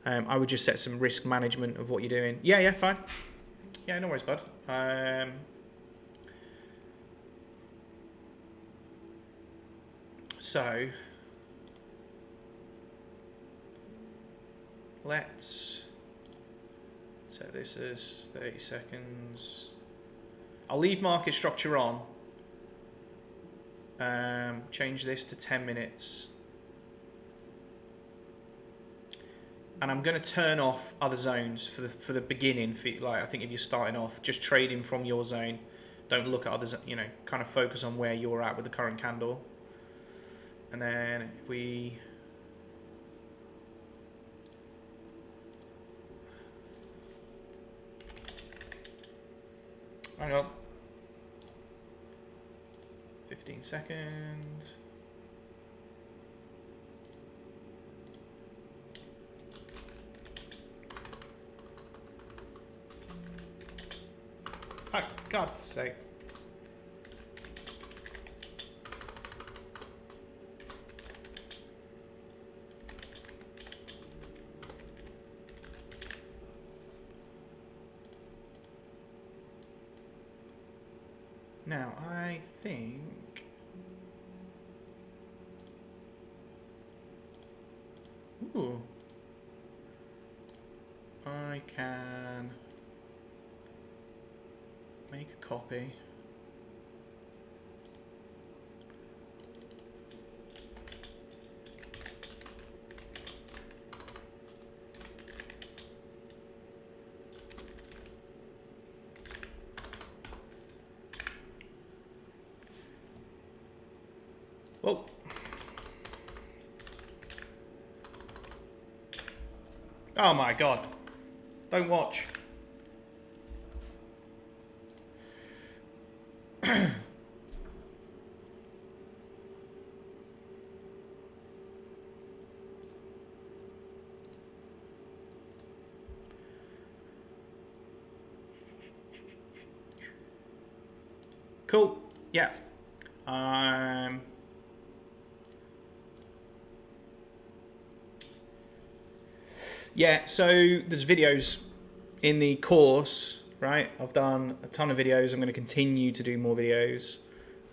I would just set some risk management of what you're doing. Yeah, fine. Yeah, no worries, bud. So let's set this as 30 seconds. I'll leave market structure on. Change this to 10 minutes. And I'm going to turn off other zones for the beginning. Like, I think if you're starting off, just trading from your zone. Don't look at others, kind of focus on where you're at with the current candle. And then if we... Hang on. 15 seconds. For God's sake. Now, I think... Ooh. I can make a copy. Oh. Oh my God. Don't watch. Cool. Yeah. Yeah, so there's videos in the course, right? I've done a ton of videos. I'm going to continue to do more videos.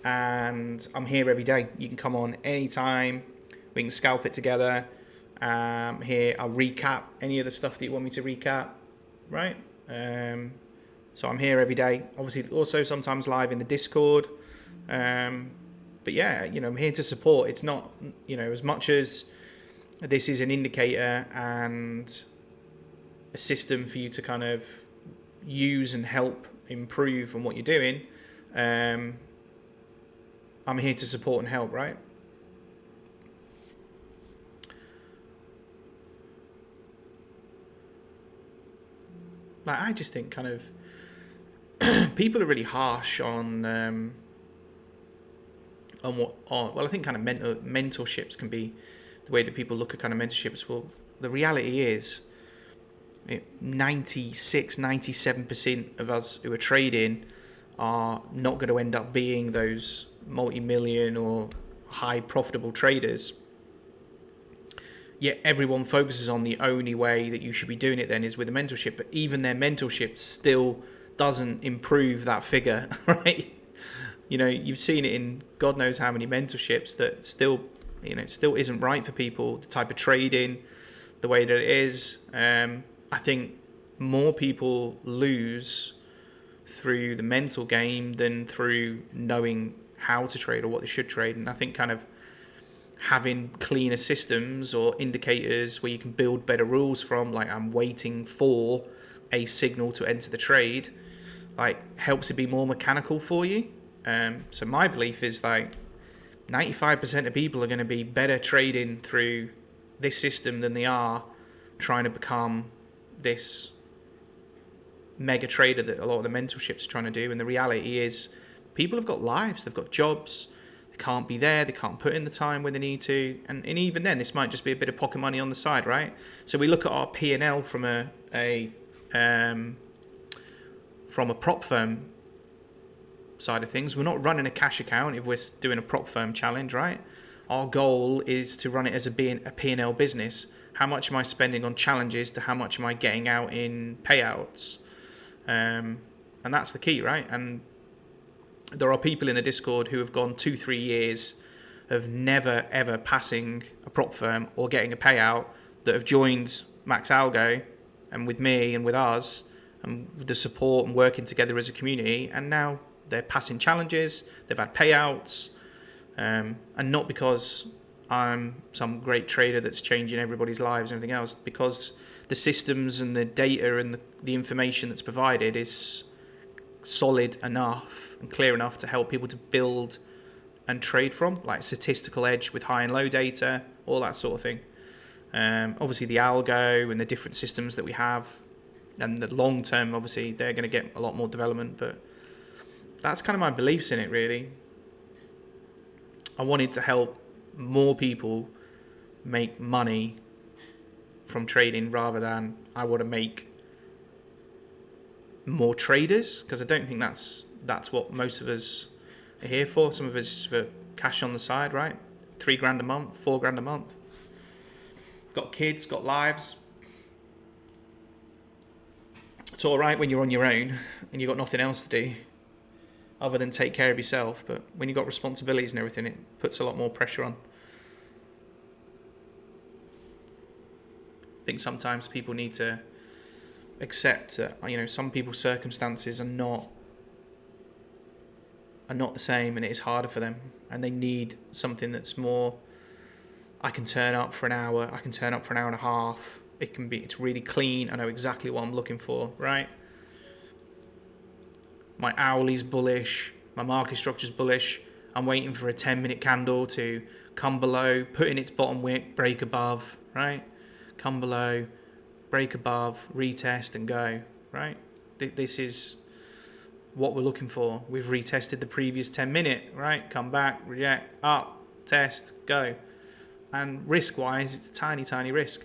And I'm here every day. You can come on anytime. We can scalp it together. Here, I'll recap any of the stuff that you want me to recap, right? So I'm here every day. Obviously, also sometimes live in the Discord. But yeah, I'm here to support. It's not, as much as this is an indicator and a system for you to kind of use and help improve on what you're doing. I'm here to support and help, right? Like, I just think kind of people are really harsh on well, I think kind of mentorships can be the way that people look at kind of mentorships. Well, the reality is 96, 97% of us who are trading are not going to end up being those multi-million or high profitable traders. Yet everyone focuses on the only way that you should be doing it then is with a mentorship. But even their mentorship still doesn't improve that figure, right? You've seen it in God knows how many mentorships that still, it still isn't right for people, the type of trading, the way that it is. I think more people lose through the mental game than through knowing how to trade or what they should trade. And I think kind of having cleaner systems or indicators where you can build better rules from, like I'm waiting for a signal to enter the trade, like helps it be more mechanical for you. So my belief is like 95% of people are going to be better trading through this system than they are trying to become this mega trader that a lot of the mentorships are trying to do. And the reality is people have got lives, they've got jobs, they can't be there, they can't put in the time when they need to, and even then, this might just be a bit of pocket money on the side, right? So we look at our P&L from a prop firm side of things. We're not running a cash account if we're doing a prop firm challenge, right? Our goal is to run it as a P&L business. How much am I spending on challenges to how much am I getting out in payouts? And that's the key, right? And there are people in the Discord who have gone 2-3 years of never ever passing a prop firm or getting a payout that have joined MaxAlgo and with me and with us and with the support and working together as a community, and now they're passing challenges, they've had payouts, and not because I'm some great trader that's changing everybody's lives and everything else, because the systems and the data and the information that's provided is solid enough and clear enough to help people to build and trade from, like statistical edge with high and low data, all that sort of thing. Obviously the algo and the different systems that we have, and the long term, obviously they're going to get a lot more development, but that's kind of my beliefs in it, really. I wanted to help more people make money from trading rather than I want to make more traders, because I don't think that's what most of us are here for. Some of us is for cash on the side, right? $3,000 a month, $4,000 a month. Got kids, got lives. It's all right when you're on your own and you've got nothing else to do other than take care of yourself, but when you've got responsibilities and everything, it puts a lot more pressure on. I think sometimes people need to accept that, some people's circumstances are not the same, and it is harder for them, and they need something that's more, I can turn up for an hour, I can turn up for an hour and a half, it's really clean, I know exactly what I'm looking for, right? My hourly's bullish, my market structure's bullish, I'm waiting for a 10-minute candle to come below, put in its bottom wick, break above, right? Come below, break above, retest and go, right? This is what we're looking for. We've retested the previous 10-minute, right? Come back, reject, up, test, go. And risk-wise, it's a tiny, tiny risk.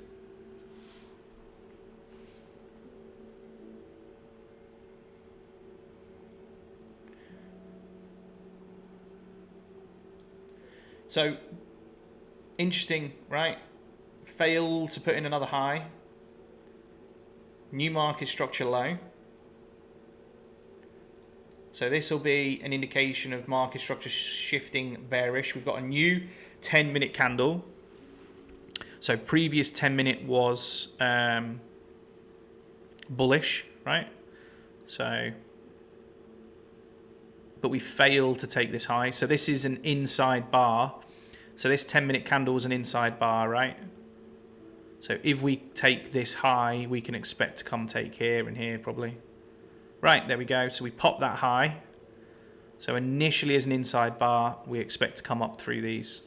So, interesting, right? Fail to put in another high. New market structure low. So this will be an indication of market structure shifting bearish. We've got a new 10-minute candle. So previous 10-minute was bullish, right? So, but we failed to take this high. So this is an inside bar. So this 10-minute candle is an inside bar, right? So if we take this high, we can expect to come take here and here probably. Right, there we go. So we pop that high. So initially as an inside bar, we expect to come up through these.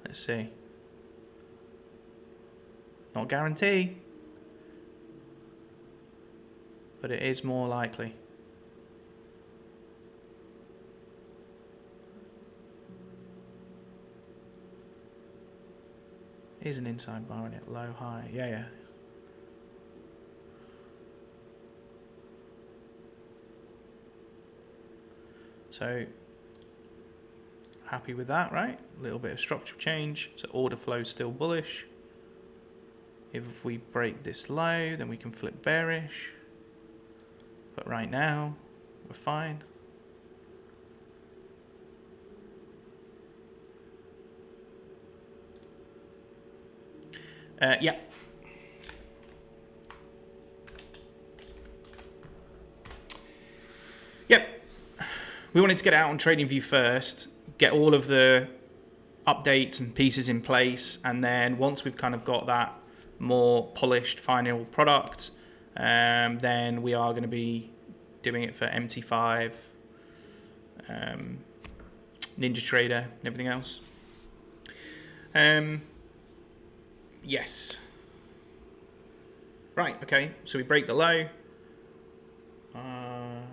Let's see. Not guarantee, but it is more likely. Is an inside bar in it, low, high, yeah. So happy with that, right? A little bit of structural change. So order flow is still bullish. If we break this low, then we can flip bearish. But right now, we're fine. Yeah. Yep. We wanted to get out on TradingView first, get all of the updates and pieces in place, and then once we've kind of got that more polished final product, then we are going to be doing it for MT5, NinjaTrader, and everything else. Yes. Right, okay, so we break the low. And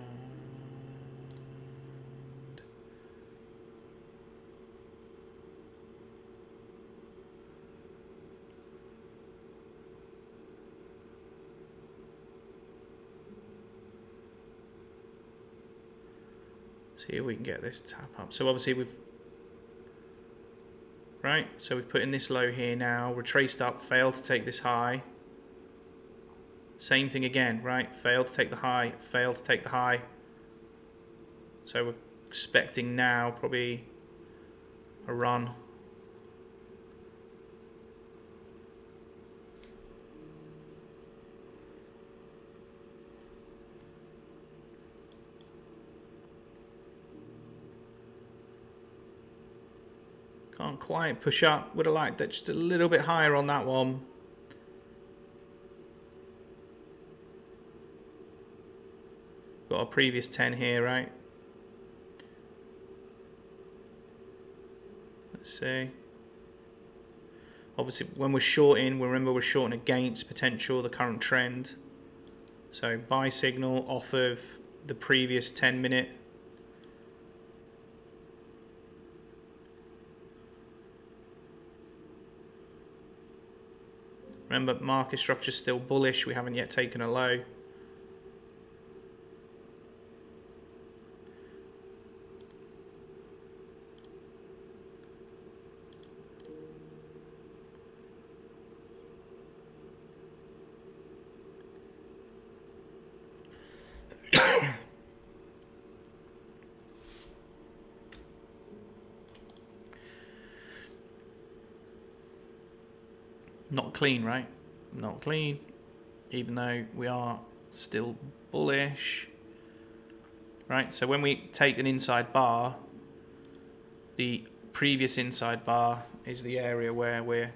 see if we can get this tap up. So obviously we've so we've put in this low here now, retraced up, failed to take this high. Same thing again, right? Failed to take the high, failed to take the high. So we're expecting now probably a run. Can't quite push up. Would have liked that just a little bit higher on that one. Got our previous 10 here, right? Let's see. Obviously, when we're shorting, remember we're shorting against potential, the current trend. So buy signal off of the previous 10-minute. Remember, market structure is still bullish. We haven't yet taken a low. Not clean, right? Not clean, even though we are still bullish. Right, so when we take an inside bar, the previous inside bar is the area where we're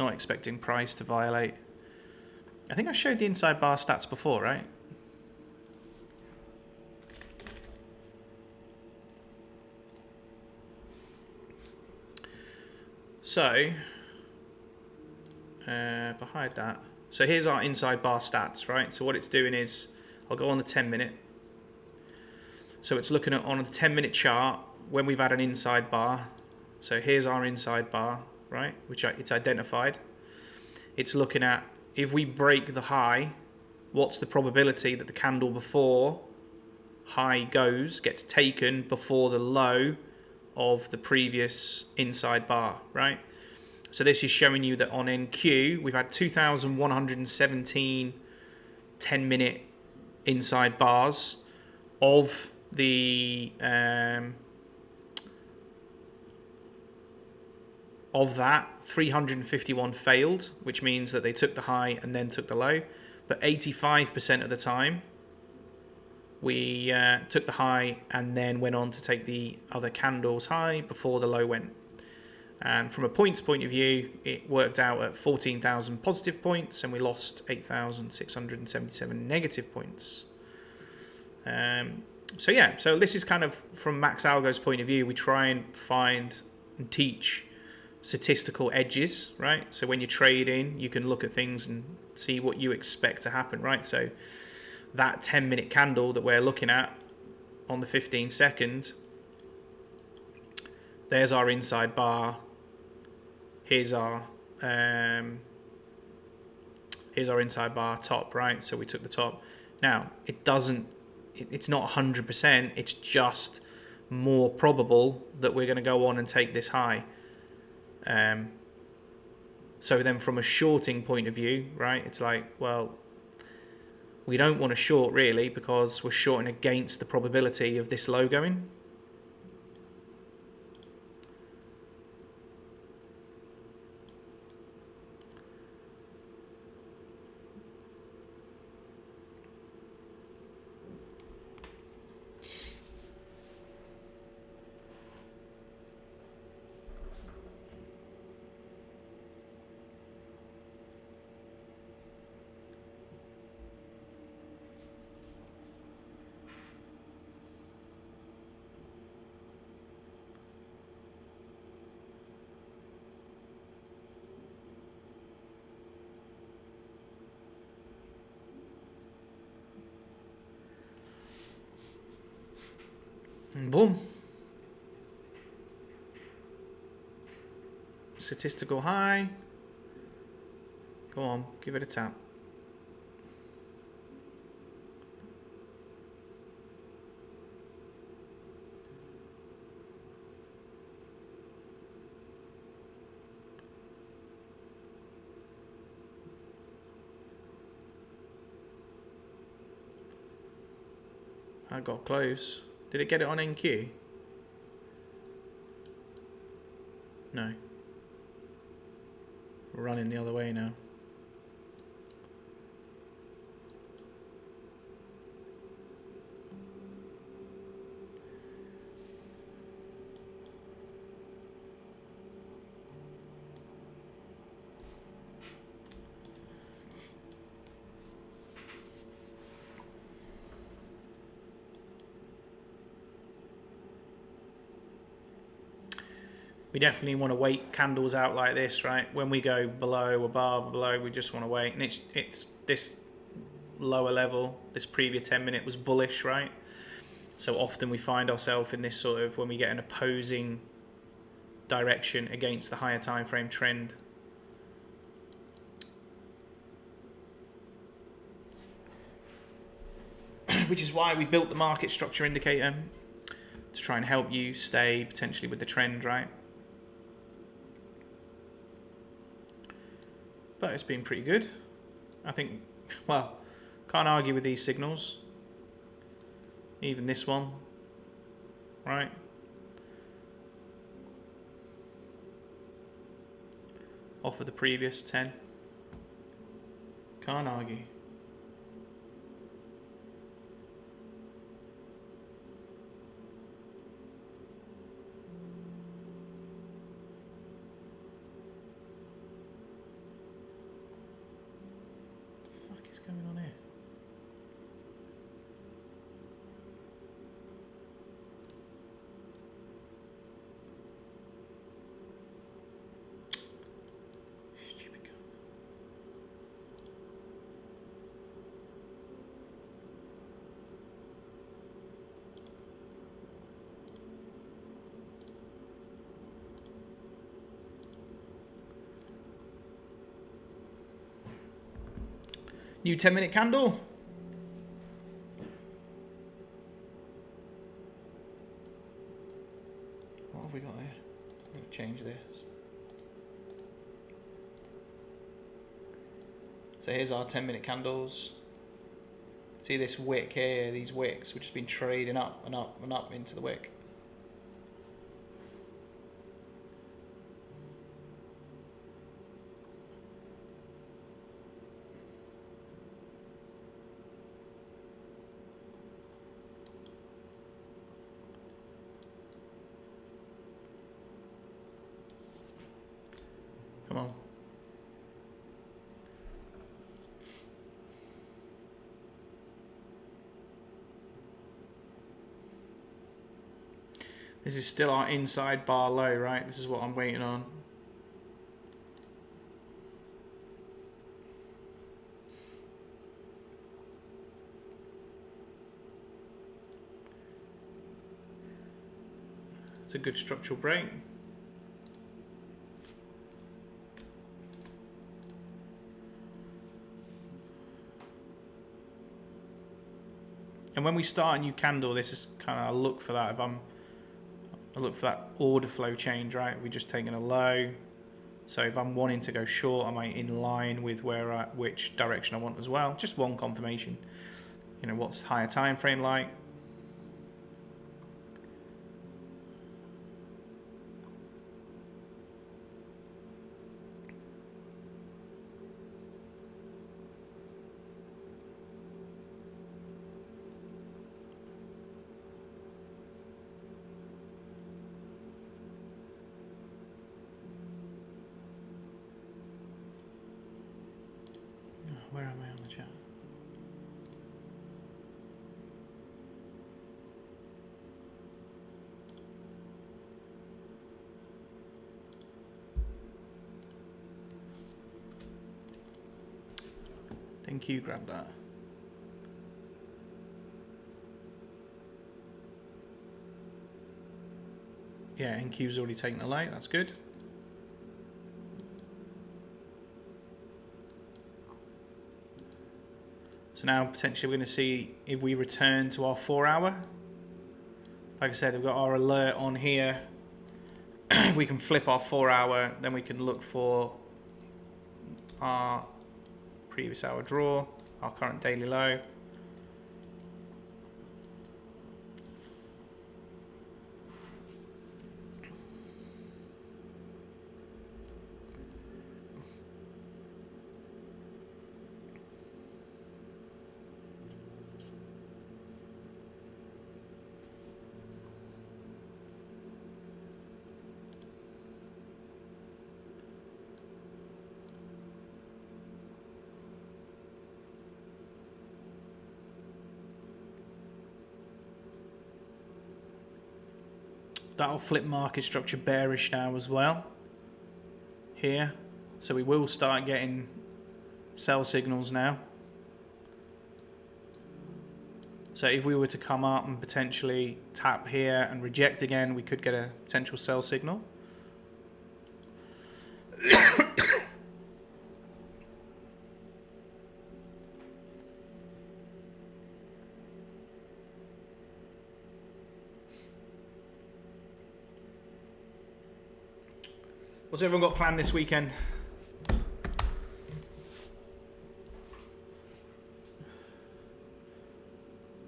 not expecting price to violate. I think I showed the inside bar stats before, right? So, if I hide that. So here's our inside bar stats, right? So what it's doing is, I'll go on the 10-minute. So it's looking at on the 10-minute chart when we've had an inside bar. So here's our inside bar, right? Which it's identified. It's looking at if we break the high, what's the probability that the candle before high gets taken before the low of the previous inside bar, right? So this is showing you that on NQ, we've had 2,117 10-minute inside bars. Of the of that, 351 failed, which means that they took the high and then took the low. But 85% of the time, we took the high and then went on to take the other candles high before the low went. And from a points point of view, it worked out at 14,000 positive points and we lost 8,677 negative points. So yeah, so this is kind of from MaxAlgo's point of view, we try and find and teach statistical edges, right? So when you're trading, you can look at things and see what you expect to happen, right? So that 10-minute candle that we're looking at on the 15-second, there's our inside bar. Here's our inside bar top, right? So we took the top. Now, it's not 100%, it's just more probable that we're going to go on and take this high. So then from a shorting point of view, right, it's like, well, we don't want to short really because we're shorting against the probability of this low going. And boom. Statistical high. Go on, give it a tap. I got close. Did it get it on NQ? No. We're running the other way now. We definitely want to wait candles out like this, right? When we go below, above, below, we just want to wait. And it's this lower level, this previous 10 minute was bullish, right? So often we find ourselves in this sort of, when we get an opposing direction against the higher time frame trend. Which is why we built the market structure indicator, to try and help you stay potentially with the trend, right? But it's been pretty good. I think, well, can't argue with these signals. Even this one, right? Off of the previous 10. Can't argue. Going on here? Stupid gun. New 10-minute candle. What have we got here? I'm going to change this. So here's our 10-minute candles. See this wick here, these wicks, which has been trading up and up and up into the wick. Come on. This is still our inside bar low, right? This is what I'm waiting on. It's a good structural break. And when we start a new candle, this is kind of, I look for that. I look for that order flow change, right? We're just taking a low. So if I'm wanting to go short, am I in line with which direction I want as well? Just one confirmation. You know, what's higher time frame like? Where am I on the chart? Thank you, grab that. Yeah, NQ's already taken the low. That's good. So now potentially we're going to see if we return to our 4 hour. Like I said, we've got our alert on here. We can flip our 4 hour, then we can look for our previous hour draw, our current daily low. That'll flip market structure bearish now as well. Here. So we will start getting sell signals now. So if we were to come up and potentially tap here and reject again, we could get a potential sell signal. What's everyone got planned this weekend?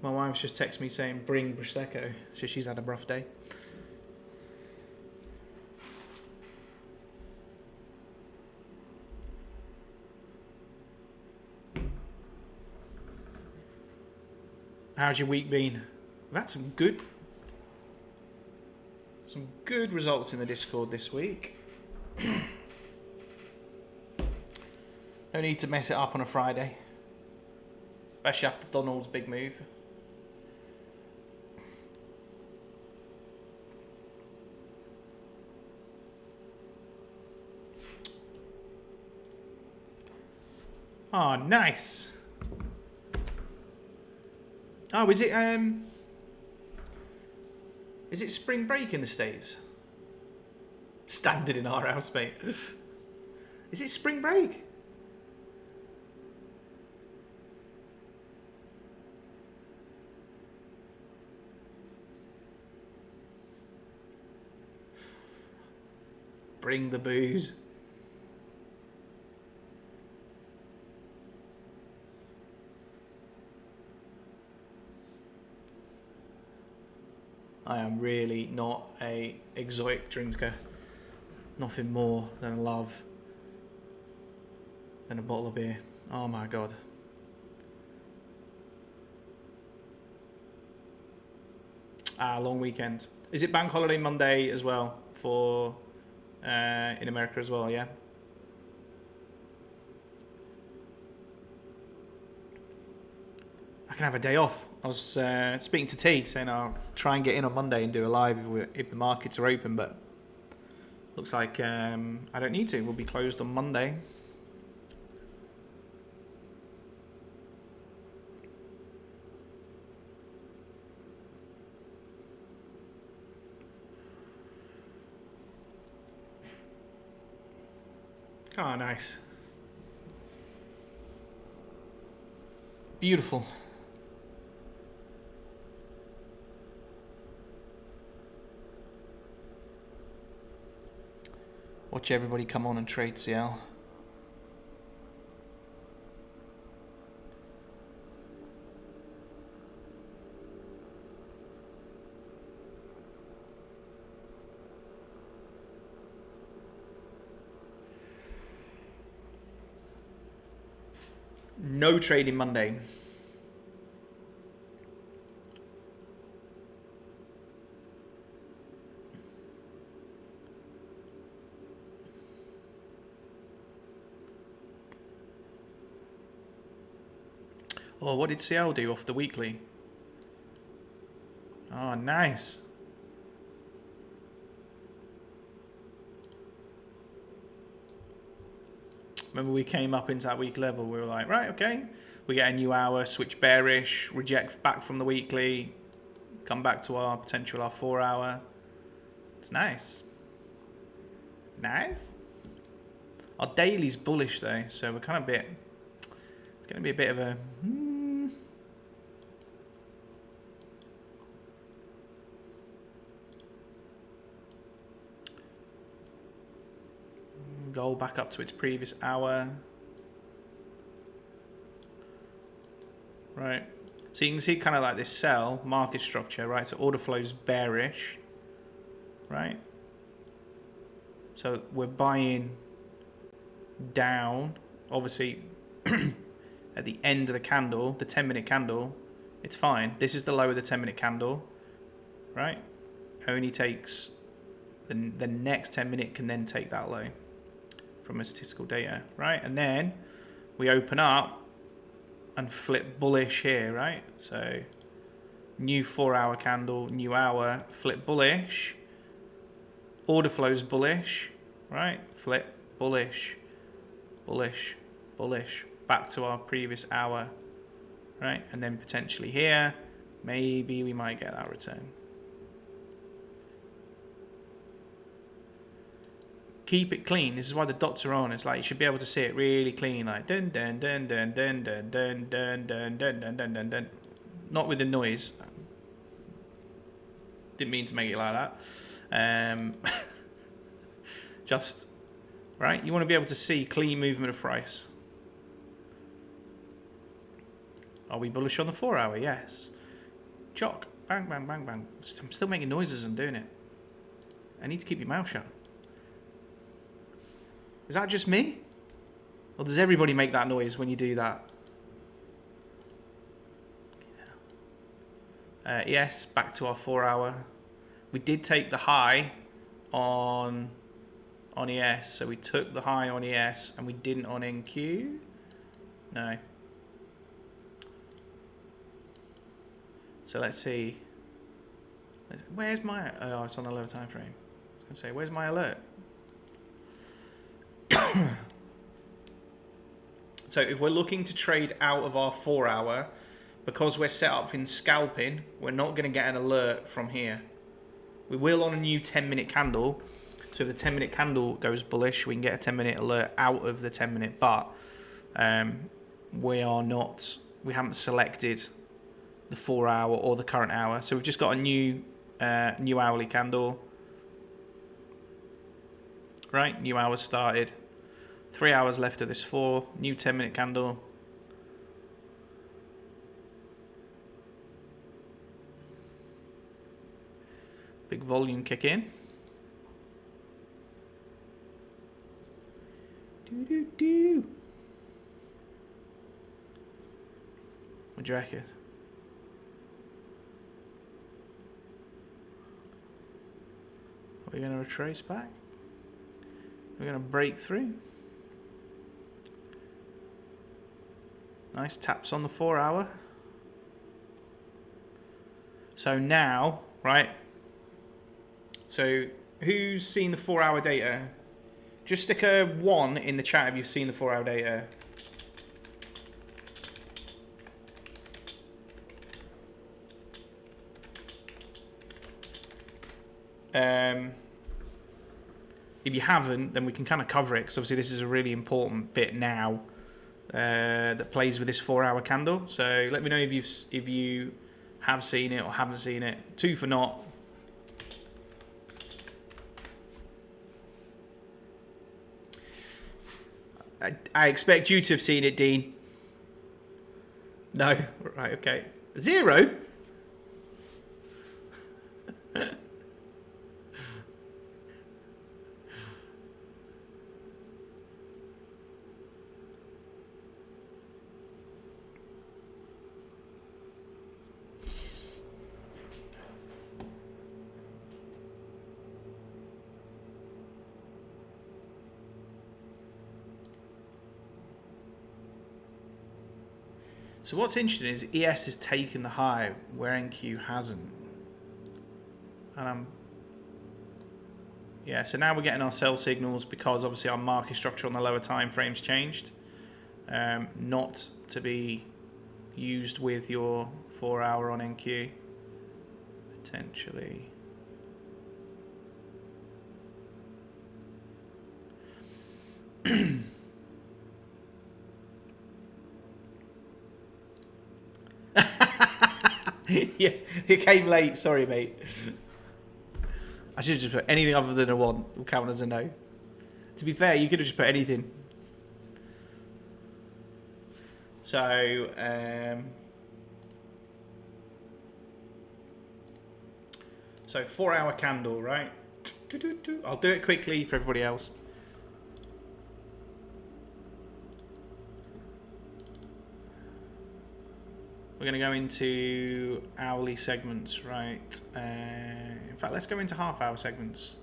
My wife's just texted me saying bring Prosecco, so she's had a rough day. How's your week been? We've had some good results in the Discord this week. No need to mess it up on a Friday, especially after Donald's big move. Oh, nice. Oh, is it spring break in the States? Standard in our house, mate. Is it spring break? Bring the booze. I am really not a exotic drinker. Nothing more than I love than a bottle of beer. Oh my God. Long weekend. Is it bank holiday Monday as well for in America as well? Yeah. I can have a day off. I was speaking to T saying I'll try and get in on Monday and do a live if the markets are open, but looks like I don't need to. We'll be closed on Monday. Oh, nice. Beautiful. Watch everybody come on and trade CL. No trading Monday. Oh, what did CL do off the weekly? Oh, nice. Remember we came up into that week level, we were like, right, okay. We get a new hour, switch bearish, reject back from the weekly, come back to our potential, our 4 hour. It's nice. Nice. Our daily's bullish though, so we're kind of it's going to be a bit of a... Gold back up to its previous hour. Right. So you can see kind of like this sell market structure, right? So order flow's bearish, right? So we're buying down, obviously at the end of the candle, the 10-minute candle, it's fine. This is the low of the 10-minute candle, right? Only takes the next 10-minute can then take that low from a statistical data, right? And then we open up and flip bullish here, right? So new 4-hour candle, new hour, flip bullish, order flows bullish, right? Flip bullish, bullish, bullish, back to our previous hour, right? And then potentially here, maybe we might get that return. Keep it clean. This is why the dots are on. It's like you should be able to see it really clean, like dun dun dun dun dun dun dun dun dun dun dun dun dun dun. Not with the noise. Didn't mean to make it like that. Just right. You want to be able to see clean movement of price. Are we bullish on the 4-hour? Yes. Chock. Bang bang bang bang. I'm still making noises as I'm doing it. I need to keep your mouth shut. Is that just me? Or does everybody make that noise when you do that? Yes, back to our 4-hour. We did take the high on ES. So we took the high on ES and we didn't on NQ. No. So let's see. Where's my... Oh, it's on the lower time frame. I was going to say, where's my alert? So if we're looking to trade out of our 4-hour, because we're set up in scalping, we're not going to get an alert from here. We will on a new 10-minute candle. So if the 10-minute candle goes bullish, we can get a 10-minute alert out of the 10-minute, but we haven't selected the 4-hour or the current hour. So we've just got a new hourly candle. Right, new hour started. 3 hours left of this 4. New 10-minute candle. Big volume kick in. Do do do. What do you reckon? Are we going to retrace back? We're going to break through. Nice taps on the 4-hour. So now, right? So who's seen the 4-hour data? Just stick a 1 in the chat if you've seen the 4-hour data. If you haven't, then we can kind of cover it, because obviously this is a really important bit now that plays with this 4-hour candle. So let me know if you have seen it or haven't seen it. 2 for not. I expect you to have seen it, Dean. No, right, okay. 0. So what's interesting is ES has taken the high where NQ hasn't. And yeah, so now we're getting our sell signals because obviously our market structure on the lower time frames changed. Not to be used with your 4-hour on NQ. Potentially. Yeah, it came late. Sorry, mate. I should have just put anything other than a 1. Will count as a no. To be fair, you could have just put anything. So, so 4-hour candle, right? I'll do it quickly for everybody else. We're going to go into hourly segments, right? In fact, let's go into half-hour segments.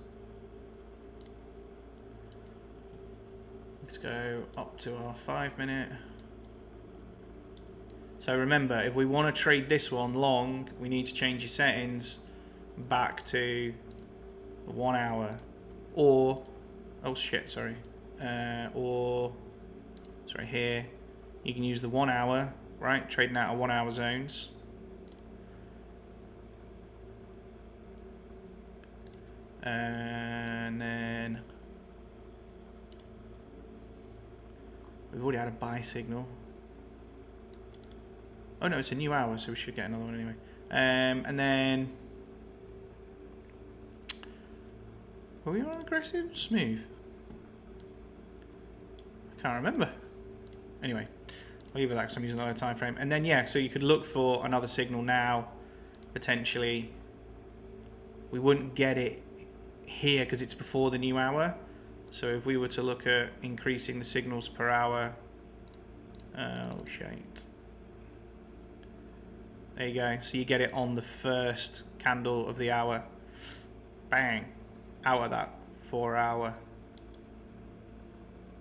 Let's go up to our 5-minute. So remember, if we want to trade this one long, we need to change your settings back to 1 hour, or oh shit, sorry, or sorry, here you can use the 1 hour, right? Trading out of 1 hour zones. And then we've already had a buy signal. Oh no, it's a new hour, so we should get another one anyway. And then, were we on aggressive? Smooth? I can't remember. Anyway, I'll leave it that because I'm using another time frame. And then yeah, so you could look for another signal now, potentially. We wouldn't get it here because it's before the new hour. So if we were to look at increasing the signals per hour, oh shit. There you go. So you get it on the first candle of the hour. Bang. Out of that 4 hour.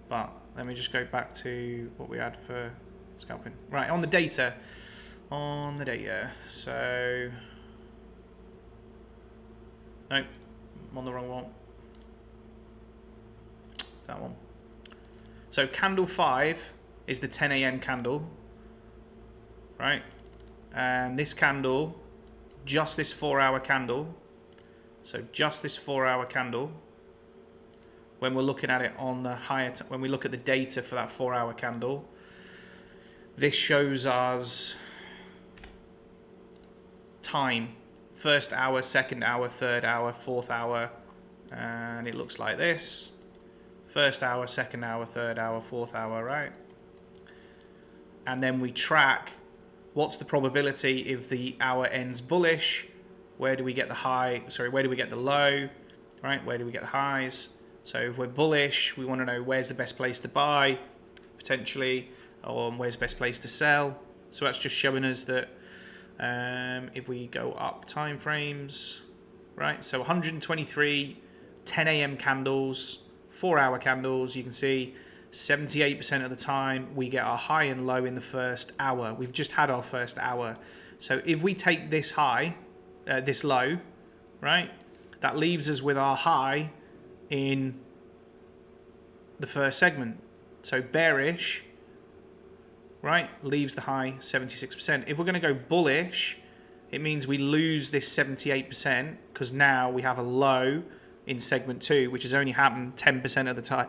But let me just go back to what we had for scalping. Right, on the data. On the data. So... nope. I'm on the wrong one. That one. So candle 5 is the 10 a.m. candle. Right? And this candle, just this 4 hour candle, so just this 4 hour candle, when we're looking at it on the higher, when we look at the data for that 4 hour candle, this shows us time, first hour, second hour, third hour, fourth hour, and it looks like this. First hour, second hour, third hour, fourth hour, right? And then we track what's the probability if the hour ends bullish, where do we get the high, sorry, where do we get the low, right? Where do we get the highs? So if we're bullish, we want to know where's the best place to buy, potentially, or where's the best place to sell. So that's just showing us that if we go up time frames, right? So 123 10 a.m. candles, 4 hour candles, you can see 78% of the time we get our high and low in the first hour. We've just had our first hour. So if we take this high, this low, right, that leaves us with our high in the first segment. So bearish, right, leaves the high 76%. If we're going to go bullish, it means we lose this 78% because now we have a low in segment 2, which has only happened 10% of the time.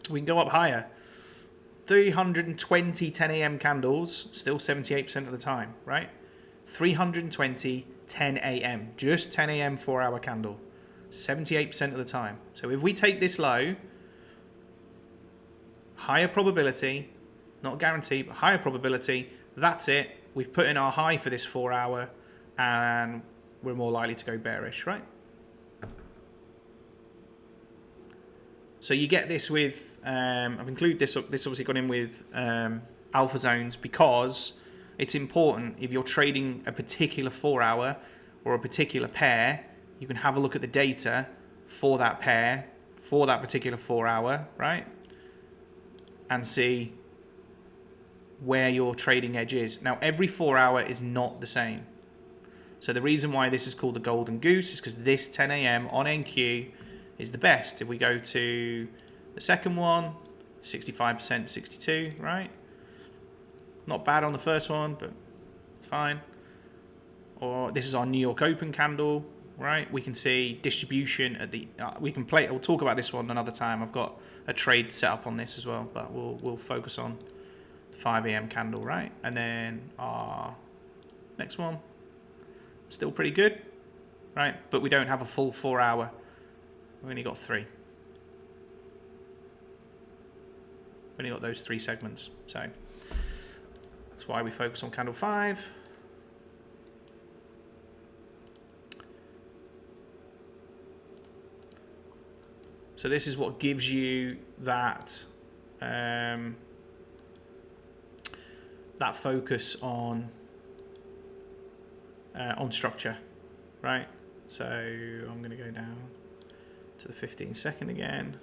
We can go up higher. 320 10 a.m. candles, still 78% of the time, right? 320 10 a.m. Just 10 a.m. 4 hour candle. 78% of the time. So if we take this low, higher probability, not guarantee, but higher probability, that's it. We've put in our high for this 4 hour and we're more likely to go bearish, right? So you get this with, I've included this obviously gone in with alpha zones because it's important if you're trading a particular 4 hour or a particular pair, you can have a look at the data for that pair, for that particular 4 hour, right? And see where your trading edge is. Now, every 4 hour is not the same. So the reason why this is called the golden goose is because this 10 a.m. on NQ is the best. If we go to the second one, 65%, 62, right? Not bad on the first one, but it's fine. Or this is our New York Open candle, right? We can see distribution at the, we can play, we'll talk about this one another time. I've got a trade set up on this as well, but we'll focus on the 5 a.m. candle, right? And then our next one. Still pretty good, right? But we don't have a full 4 hour. We've only got 3. We've only got those 3 segments. So that's why we focus on candle 5. So this is what gives you that that focus on structure, right? So I'm going to go down to the 15-second again.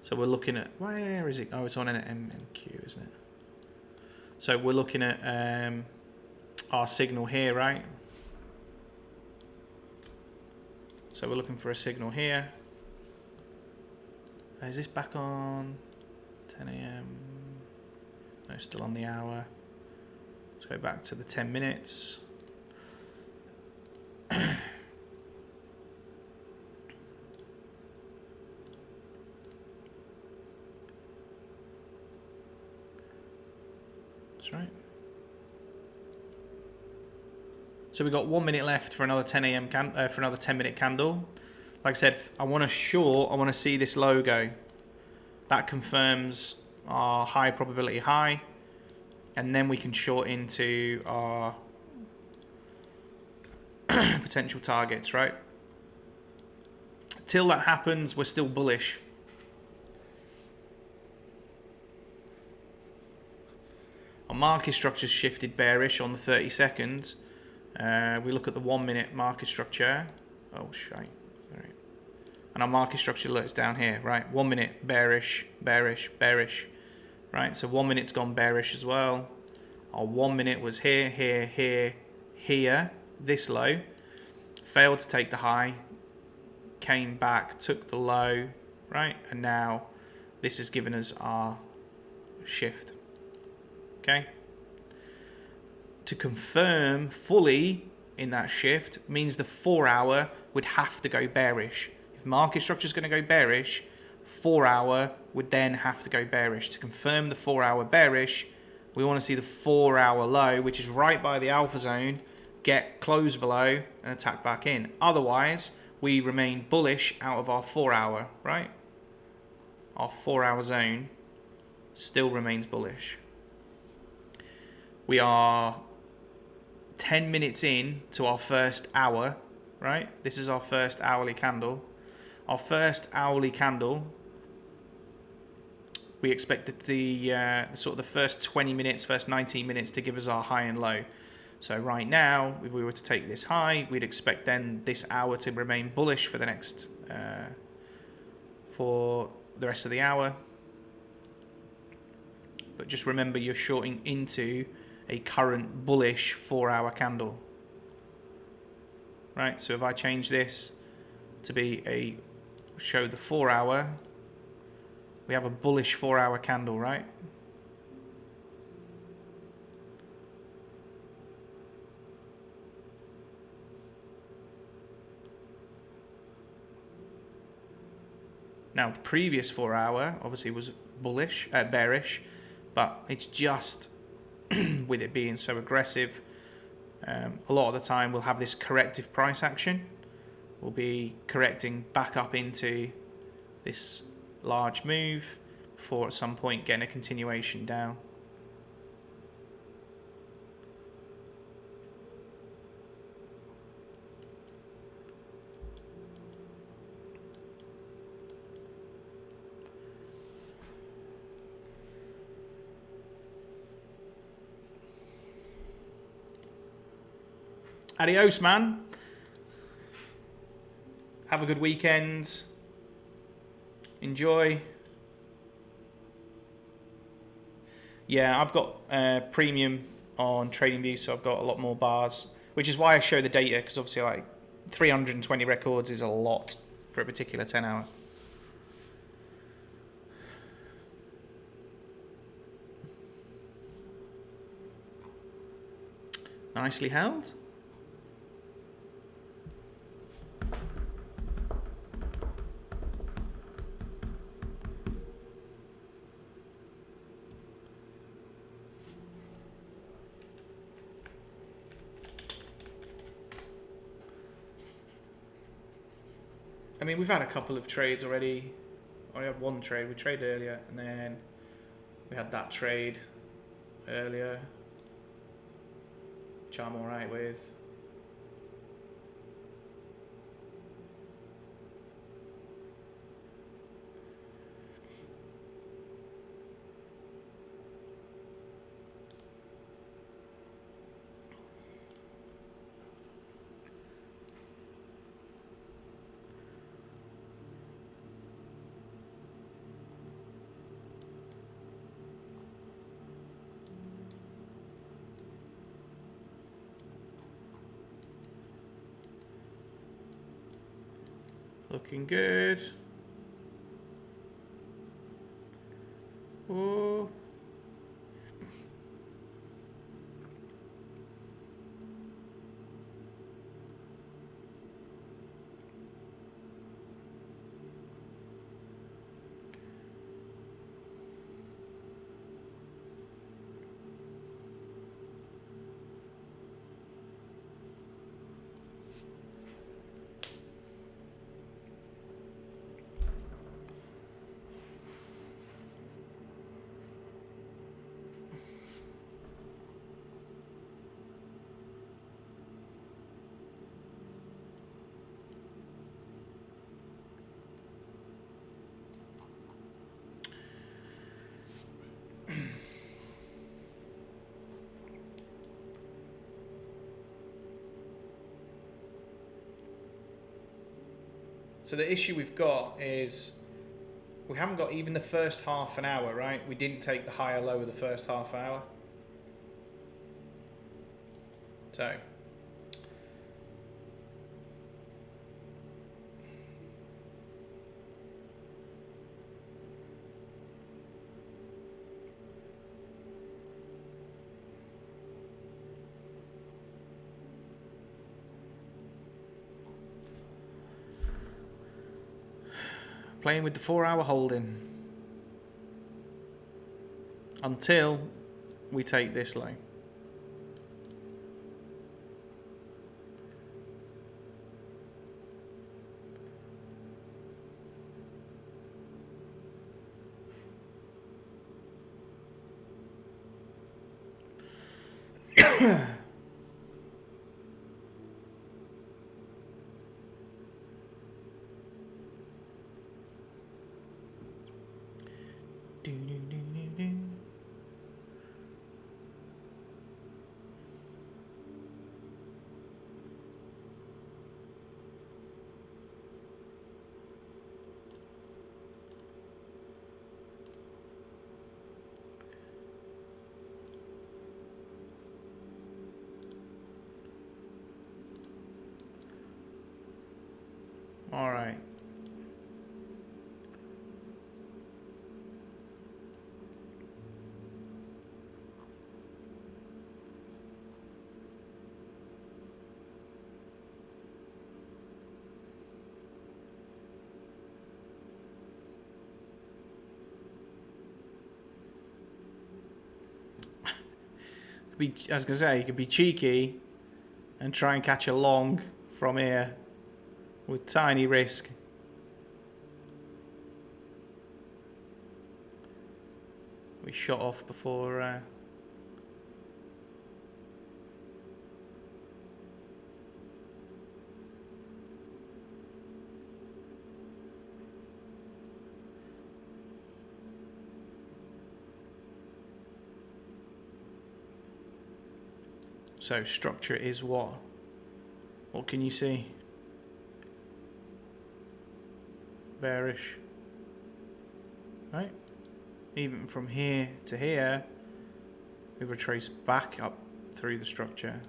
So we're looking at, where is it? Oh, it's on an MQ, isn't it? So we're looking at our signal here, right? So we're looking for a signal here. Is this back on 10 a.m.? No, still on the hour. Let's go back to the 10 minutes. That's right. So we've got 1 minute left for another 10 a.m. For another 10-minute candle. Like I said, I want to see this logo. That confirms our high probability high, and then we can short into our potential targets, right? Till that happens, we're still bullish. Our market structure's shifted bearish on the 30 seconds. We look at the 1 minute market structure. Oh, shite. Sorry. And our market structure looks down here, right? 1 minute bearish, bearish, bearish, right? So 1 minute's gone bearish as well. Our 1 minute was here, here, here, here, this low. Failed to take the high, came back, took the low, right? And now this has given us our shift, okay? To confirm fully in that shift means the 4 hour would have to go bearish. If market structure is going to go bearish, 4 hour would then have to go bearish. To confirm the 4 hour bearish, we want to see the 4 hour low, which is right by the alpha zone, get close below and attack back in. Otherwise, we remain bullish out of our 4 hour, right? Our 4 hour zone still remains bullish. We are 10 minutes in to our first hour, right? This is our first hourly candle. Our first hourly candle, we expected the sort of the first 20 minutes, first 19 minutes to give us our high and low. So right now, if we were to take this high, we'd expect then this hour to remain bullish for the next, for the rest of the hour. But just remember, you're shorting into a current bullish 4 hour candle, right? So if I change this to be show the 4 hour, we have a bullish 4 hour candle, right? Now the previous 4 hour obviously was bullish, bearish, but it's just with it being so aggressive, a lot of the time we'll have this corrective price action. We'll be correcting back up into this large move before at some point getting a continuation down. Adios, man. Have a good weekend. Enjoy. Yeah, I've got premium on TradingView, so I've got a lot more bars, which is why I show the data, because obviously like 320 records is a lot for a particular 10 hour. Nicely held. mean, we've had a couple of trades already. We had one trade. We traded earlier, and then we had that trade earlier, which I'm all right with. Looking good. Oh. So the issue we've got is we haven't got even the first half an hour, right? We didn't take the higher low of the first half hour. So playing with the 4-hour holding until we take this low. All right. I was going to say, you could be cheeky and try and catch a long from here with tiny risk. We shot off before... So structure is what? What can you see? Bearish. Right? Even from here to here, we've retraced back up through the structure.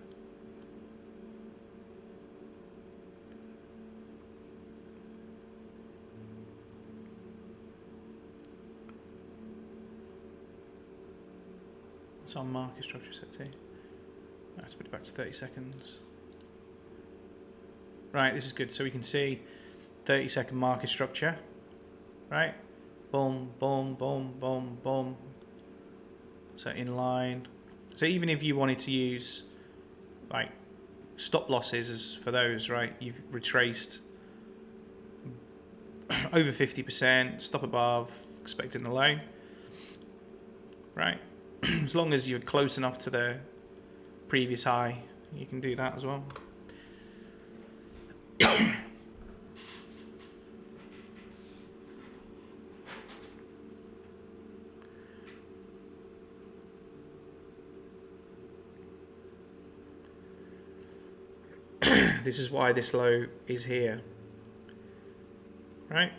What's our market structure set to? Let's put it back to 30 seconds. Right, this is good. So we can see 30-second market structure. Right? Boom, boom, boom, boom, boom. So in line. So even if you wanted to use like stop losses as for those, right? You've retraced over 50%, stop above, expecting the low. Right, as long as you're close enough to the previous high, you can do that as well. This is why this low is here, right?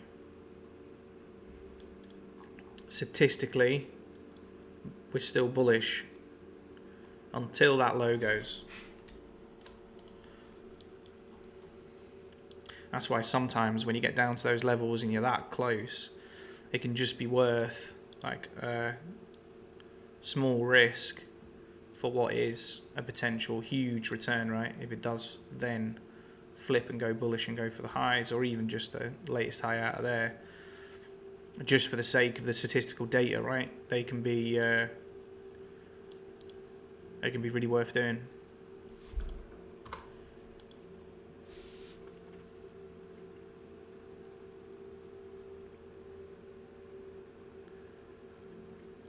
Statistically, we're still bullish until that low goes. That's why sometimes when you get down to those levels and you're that close, it can just be worth like a small risk for what is a potential huge return, right? If it does then flip and go bullish and go for the highs, or even just the latest high out of there, just for the sake of the statistical data, right? They can be really worth doing.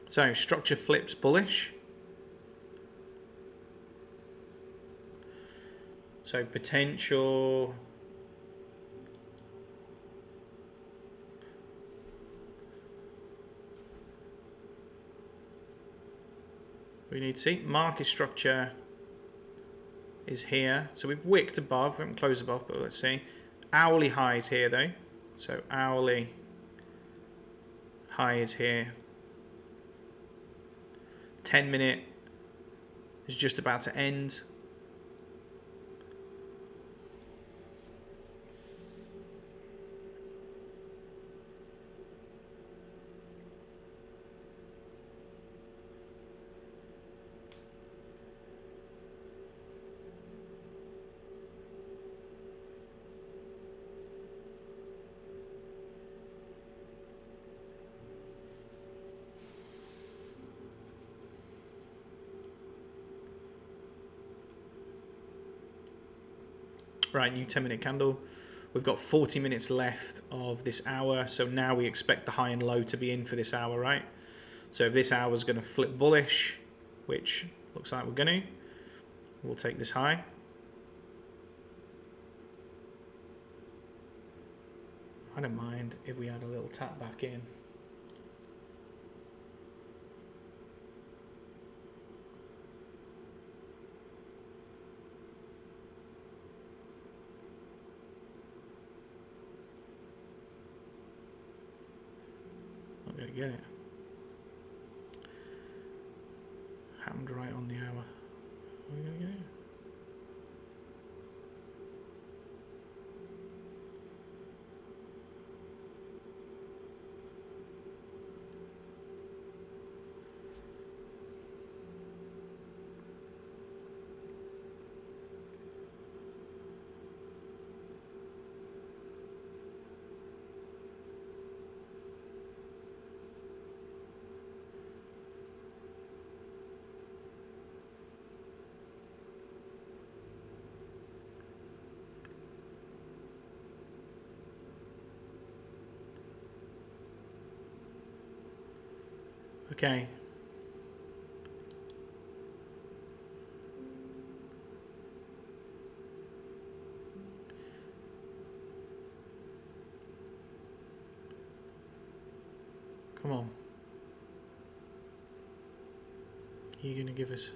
So structure flips bullish. So potential we need to see market structure is here. So we've wicked above, we haven't closed above, but let's see. Hourly high is here though. So hourly high is here. 10-minute is just about to end. Right, new 10-minute candle. We've got 40 minutes left of this hour, so now we expect the high and low to be in for this hour, right? So if this hour is going to flip bullish, which looks like we're going to, we'll take this high. I don't mind if we add a little tap back in. Get it. Happened right on the hour. Are we gonna get it? Okay. Come on. You're gonna give us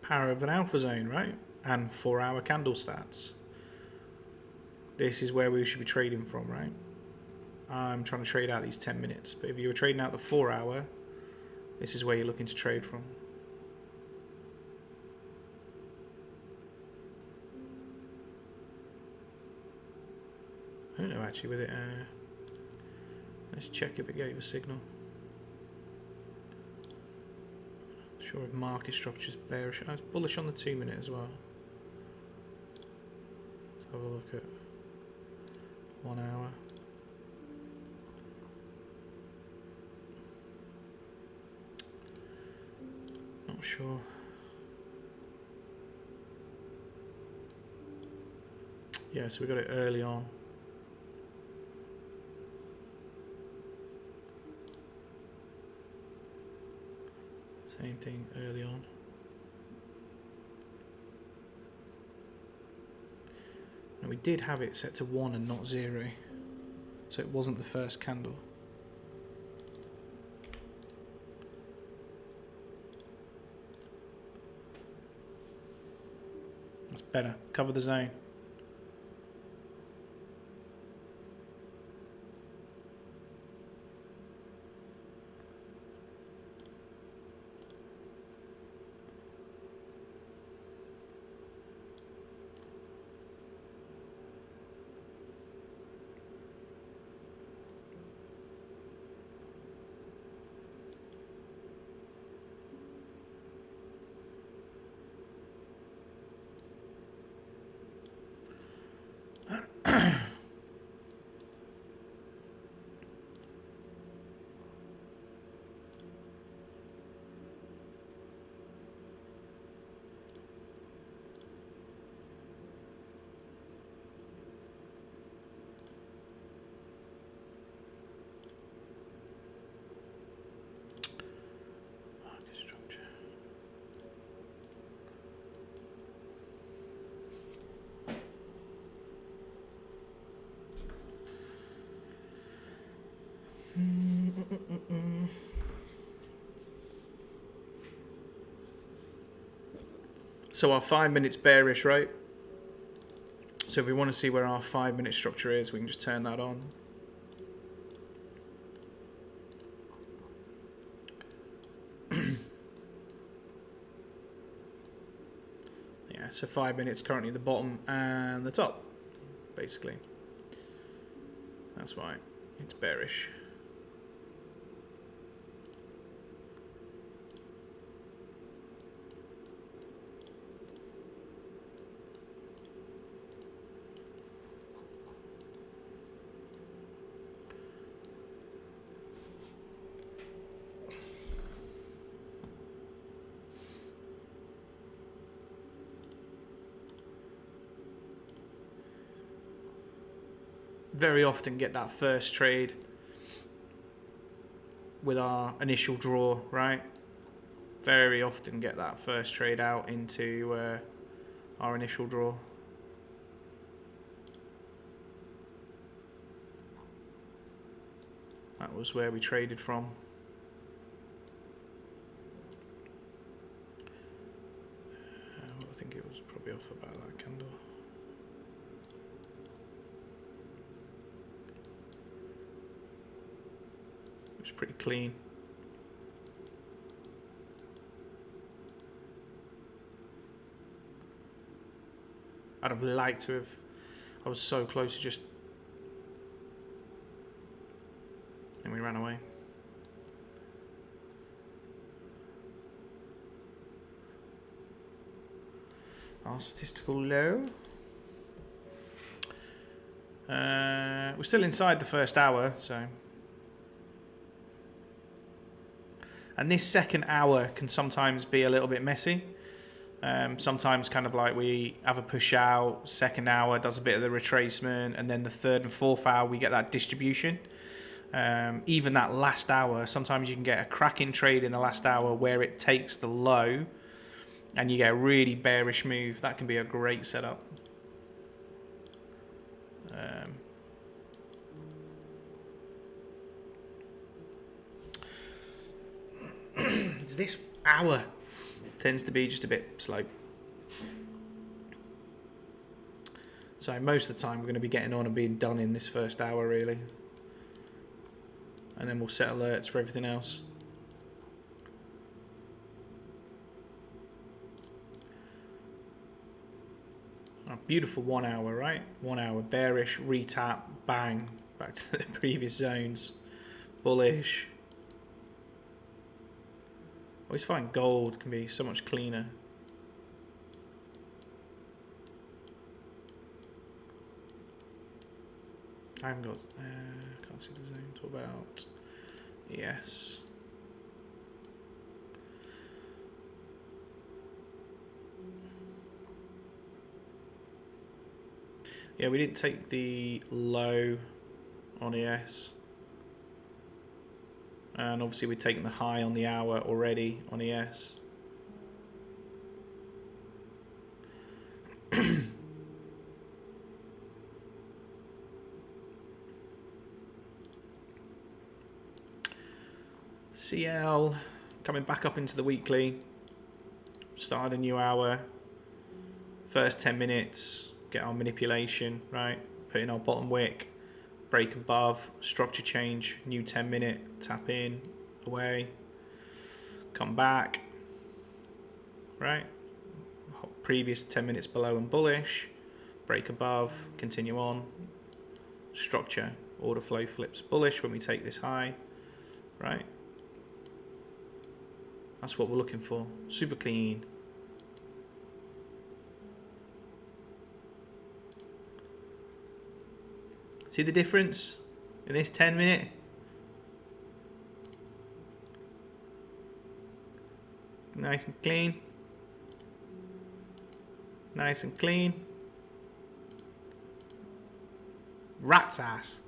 power of an alpha zone, right? And 4-hour candle stats. This is where we should be trading from, right? I'm trying to trade out these 10 minutes, but if you were trading out the 4-hour, this is where you're looking to trade from. I don't know actually with it. Let's check if it gave a signal. Sure if market structure's bearish. Oh, it's bullish on the 2 minute as well. Let's have a look at 1 hour. Not sure. Yeah, so we got it early on. Same thing early on. And we did have it set to 1 and not 0. So it wasn't the first candle. That's better. Cover the zone. Market structure. So our 5 minutes bearish, right? So if we want to see where our 5 minute structure is, we can just turn that on. Yeah, so 5 minutes currently the bottom and the top, basically. That's why it's bearish. Very often get that first trade with our initial draw, right? Very often get that first trade out into our initial draw. That was where we traded from. I think it was probably off about that candle. It's pretty clean. I'd have liked to have. I was so close to just. And we ran away. Our statistical low. We're still inside the first hour, so. And this second hour can sometimes be a little bit messy. Sometimes kind of like we have a push out, second hour does a bit of the retracement, and then the third and fourth hour we get that distribution. Even that last hour, sometimes you can get a cracking trade in the last hour where it takes the low and you get a really bearish move. That can be a great setup. It's this hour tends to be just a bit slow. So most of the time we're going to be getting on and being done in this first hour really. And then we'll set alerts for everything else. Oh, beautiful 1 hour, right? 1 hour bearish, retap, bang, back to the previous zones. Bullish. always find gold can be so much cleaner. I haven't got, can't see the zone. What about, yes. Yeah, we didn't take the low on ES. And obviously we've taken the high on the hour already on ES. CL coming back up into the weekly. Started a new hour. First 10 minutes, get our manipulation, right? Put in our bottom wick, break above, structure change, new 10 minute, tap in, away, come back, right? Previous 10 minutes below and bullish, break above, continue on, structure, order flow flips bullish when we take this high, right? That's what we're looking for, super clean. See the difference in this 10 minute? Nice and clean. Nice and clean. Rat's ass.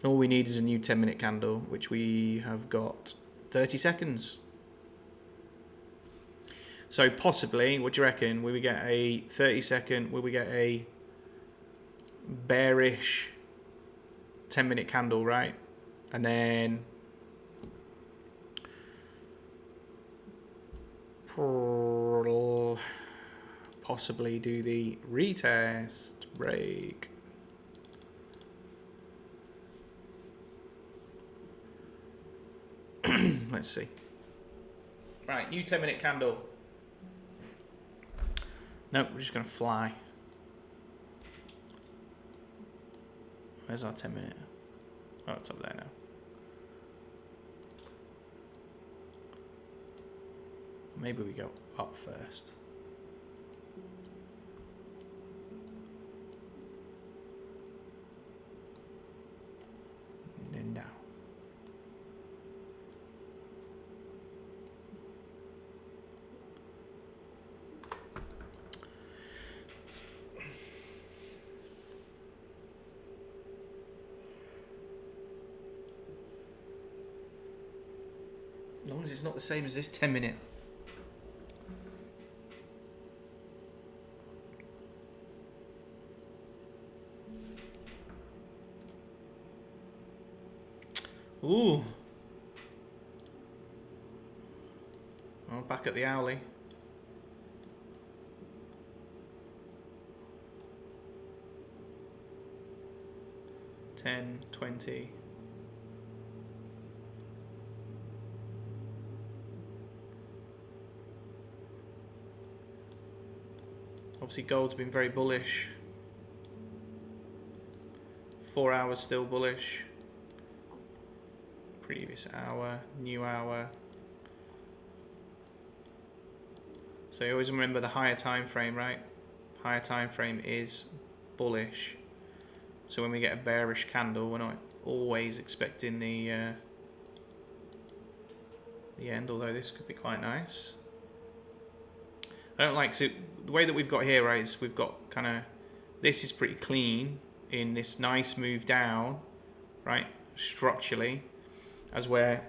All we need is a new 10-minute candle, which we have got 30 seconds. So possibly, what do you reckon? Will we get a 30-second, will we get a bearish 10-minute candle, right? And then possibly do the retest break. Let's see. Right, new 10-minute candle. Nope, we're just going to fly. Where's our 10-minute? Oh, it's up there now. Maybe we go up first. And then down. As long as it's not the same as this 10-minute. Ooh. Oh, back at the owlie. $10, $20. Obviously gold's been very bullish. 4 hours still bullish. Previous hour, new hour. So you always remember the higher time frame, right? Higher time frame is bullish. So when we get a bearish candle, we're not always expecting the end, although this could be quite nice. I don't like, so the way that we've got here, right, is we've got kind of, this is pretty clean in this nice move down, right, structurally, as where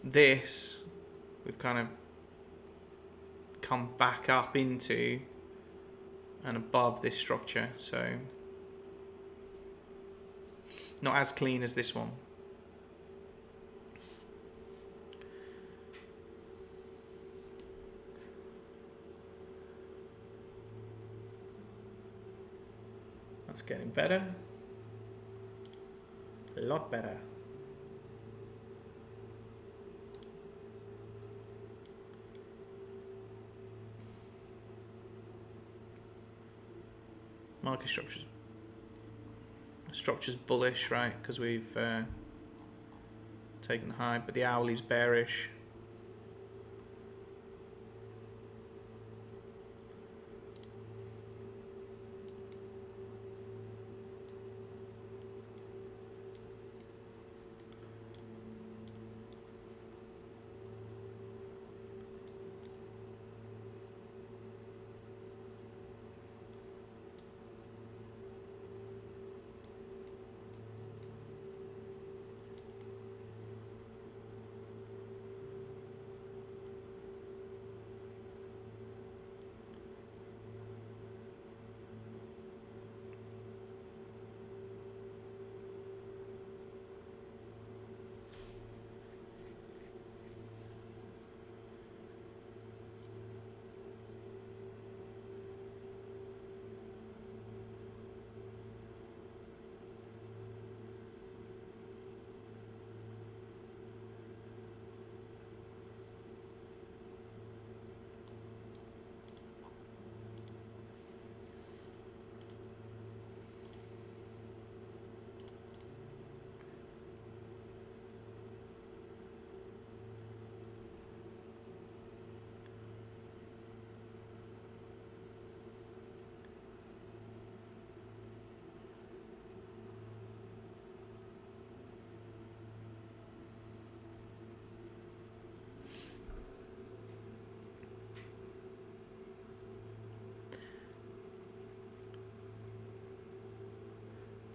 this, we've kind of come back up into and above this structure, so not as clean as this one. That's getting better. A lot better. Market structures. structure's bullish, right? Because we've taken the high, but the hourly's bearish.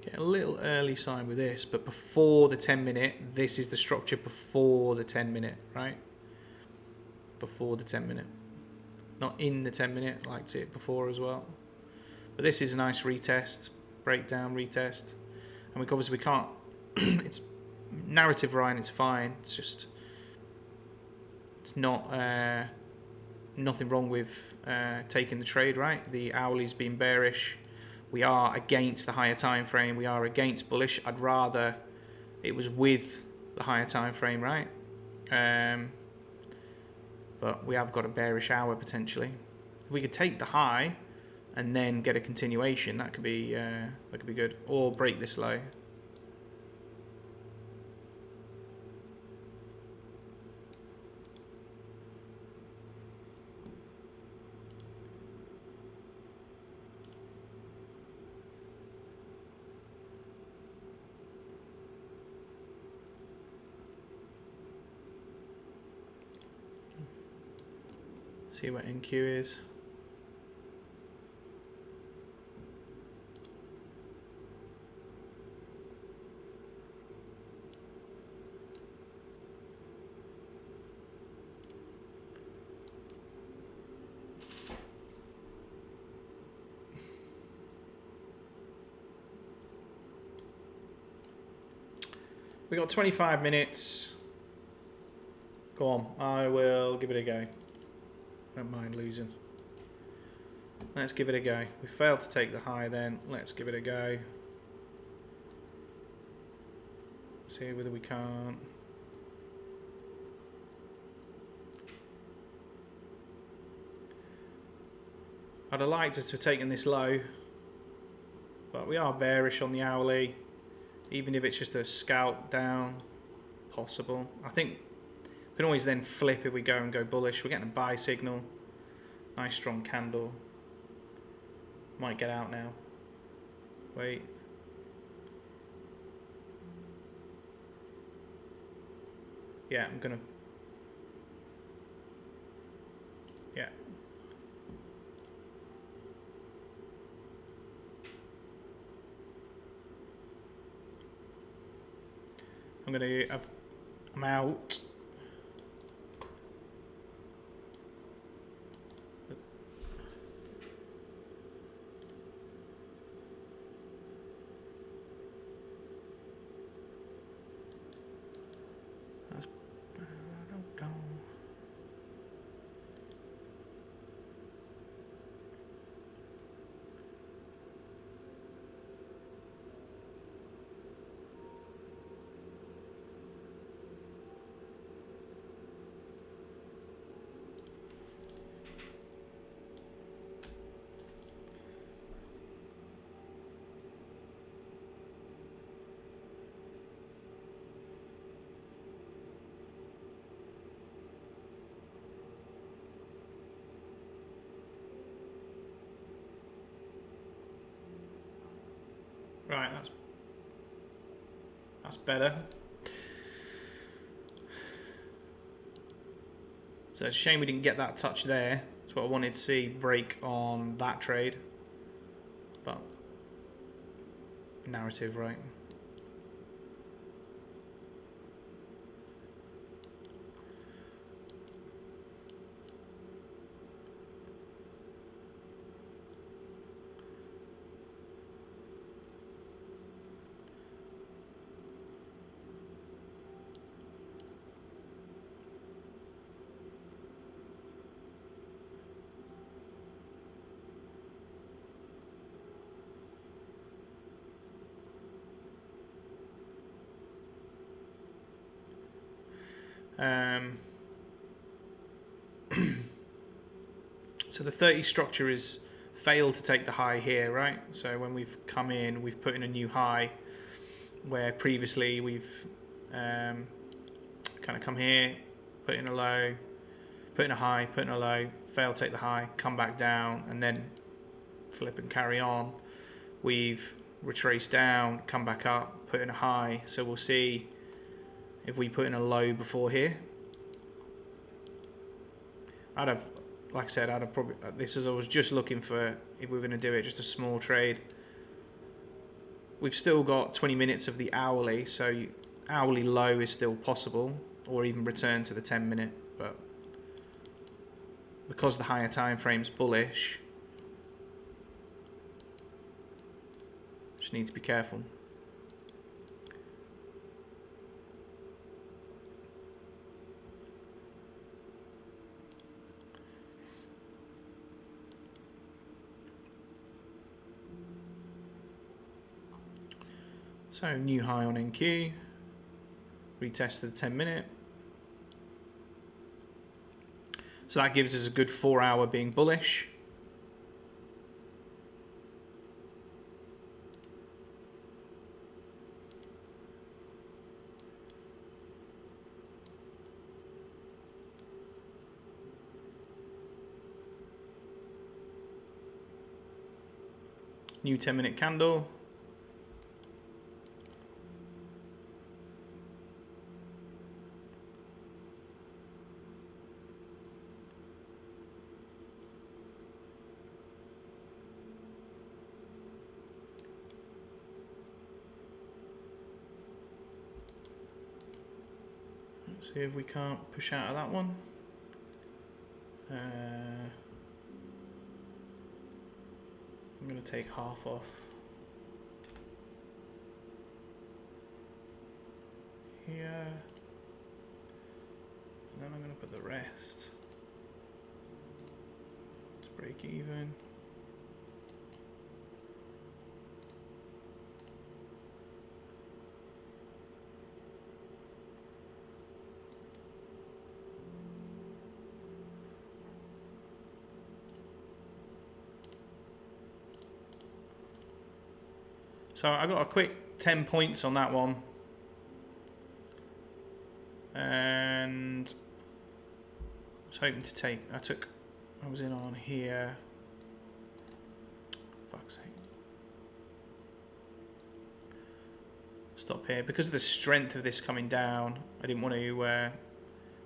Get a little early sign with this, but before the 10-minute, this is the structure before the 10-minute, right? Before the 10-minute. Not in the 10-minute, I liked it before as well. But this is a nice retest, breakdown, retest. And obviously we can't, it's narrative, Ryan, it's fine. It's just, it's not, nothing wrong with taking the trade, right? The hourly's been bearish. We are against the higher time frame. We are against bullish. I'd rather it was with the higher time frame, right? But we have got a bearish hour potentially. If we could take the high and then get a continuation, that could be good. Or break this low. See what NQ is. We got 25 minutes. Go on, I will give it a go. Don't mind losing. Let's give it a go. We failed to take the high then. Let's give it a go. See whether we can't. I'd have liked us to have taken this low, but we are bearish on the hourly. Even if it's just a scalp down, possible. I think we can always then flip if we go and go bullish. We're getting a buy signal. Nice strong candle. Might get out now. Wait. Yeah, I'm gonna. Yeah. I'm out. Right, that's better. So it's a shame we didn't get that touch there. That's what I wanted to see break on that trade. But narrative, right? So the 30 structure is failed to take the high here, right? So when we've come in, we've put in a new high, where previously we've kind of come here, put in a low, put in a high, put in a low, fail to take the high, come back down, and then flip and carry on. We've retraced down, come back up, put in a high. So we'll see if we put in a low before here. I'd have, like I said, I'd have probably, this is, I was just looking for, if we were going to do it, just a small trade. We've still got 20 minutes of the hourly, so hourly low is still possible, or even return to the 10 minute, but because the higher time frame's bullish, just need to be careful. So new high on NQ, retest to the 10 minute. So that gives us a good 4 hour being bullish. New 10 minute candle. Let's see if we can't push out of that one. I'm going to take half off. Here. And then I'm going to put the rest. Let's break even. So I got a quick 10 points on that one. And I was hoping to take, I was in on here. Fuck's sake. Stop here. Because of the strength of this coming down, I didn't want to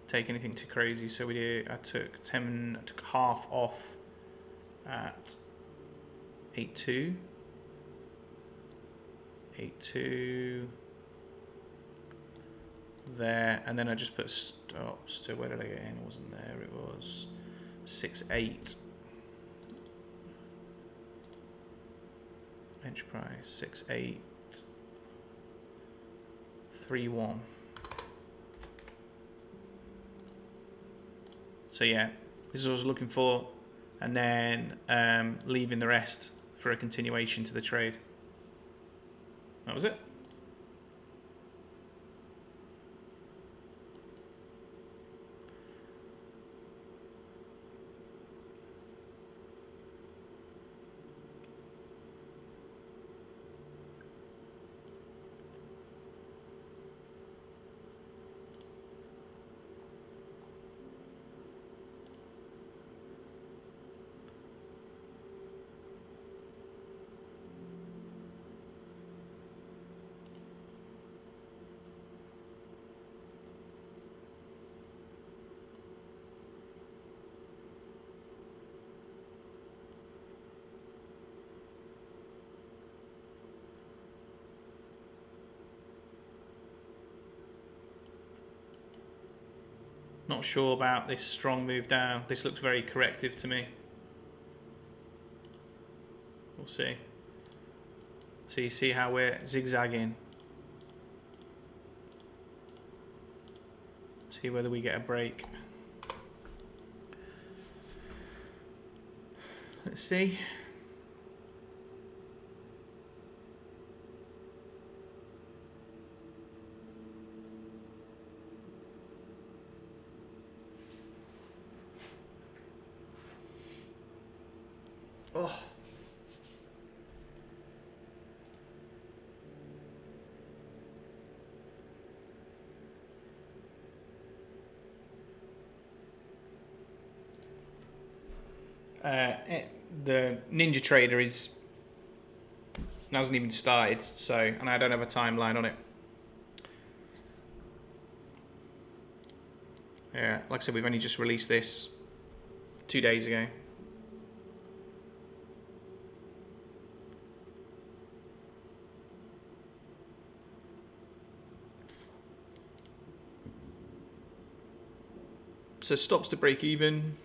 take anything too crazy. So I took half off at 8.2. 8.2 there, and then I just put stops to, where did I get in? It wasn't there, it was 6.8 enterprise, 6.8 3.1. So yeah, this is what I was looking for, and then leaving the rest for a continuation to the trade. That was it. Not sure about this strong move down. This looks very corrective to me. We'll see. So you see how we're zigzagging. See whether we get a break. Let's see. Oh. The Ninja Trader hasn't even started, so, and I don't have a timeline on it. Yeah, like I said, we've only just released this 2 days ago. So stops to break even.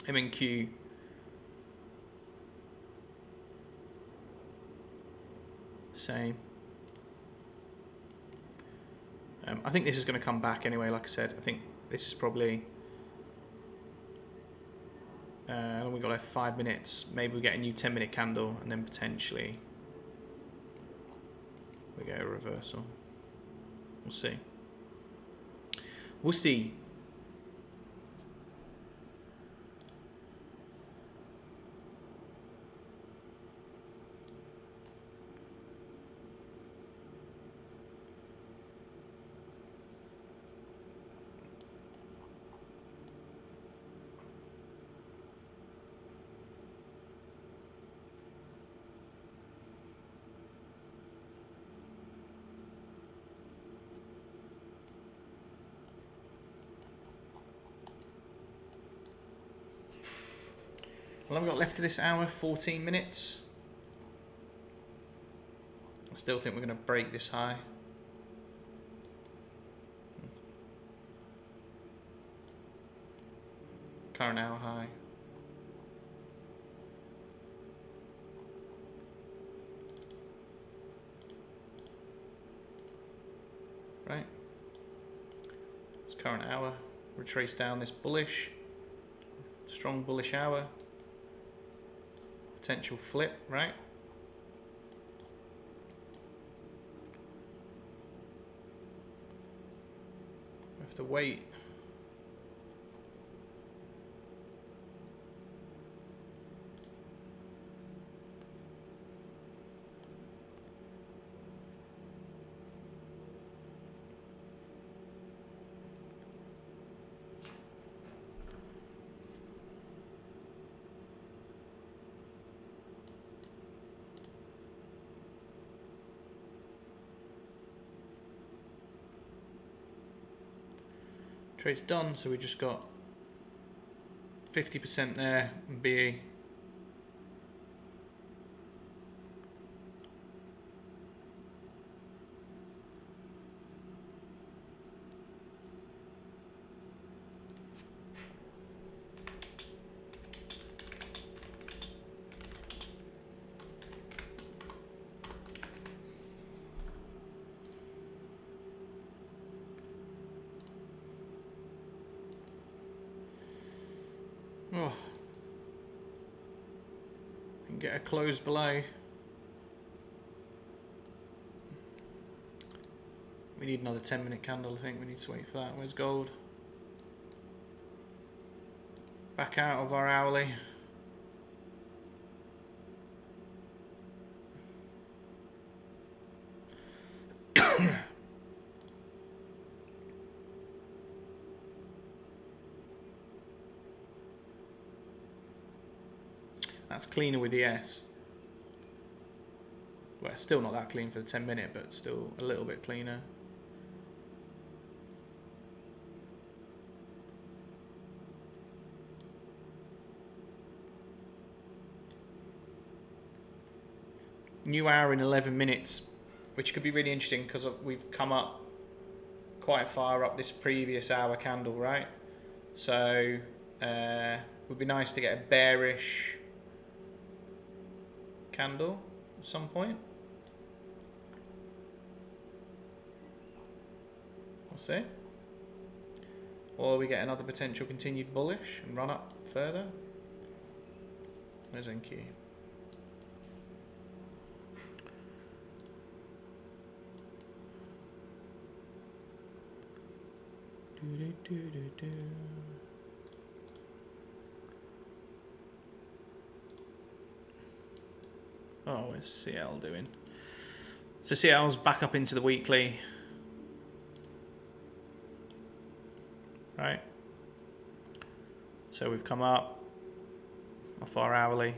M&Q. Same. I think this is going to come back anyway, like I said. I think this is probably... we've got like 5 minutes. Maybe we get a new 10-minute candle and then potentially we get a reversal. We'll see. We'll see. Well, I've got left of this hour, 14 minutes. I still think we're going to break this high. Current hour high. Right. It's current hour. Retrace down this bullish. Strong bullish hour. Potential flip, right? We have to wait. Trade's done, so we just got 50% there and BE. Oh. And get a close below. We need another 10-minute candle, I think. We need to wait for that. Where's gold? Back out of our hourly. That's cleaner with the S. Well, still not that clean for the 10-minute, but still a little bit cleaner. New hour in 11 minutes. which could be really interesting because we've come up quite far up this previous hour candle, right? So it would be nice to get a bearish candle at some point. We'll see. Or we get another potential continued bullish and run up further. Where's NQ? Oh, what's CL doing? So CL's back up into the weekly. Right. So we've come up off our hourly.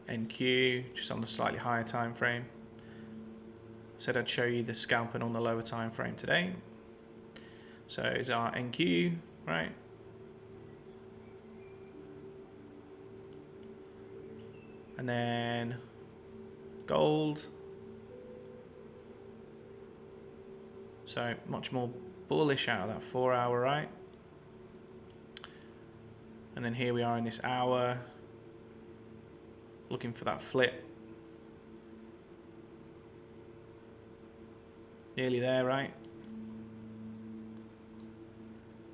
NQ just on the slightly higher time frame. Said I'd show you the scalping on the lower time frame today. So is our NQ, right? And then gold. So much more bullish out of that 4 hour, right? And then here we are in this hour, looking for that flip. Nearly there, right?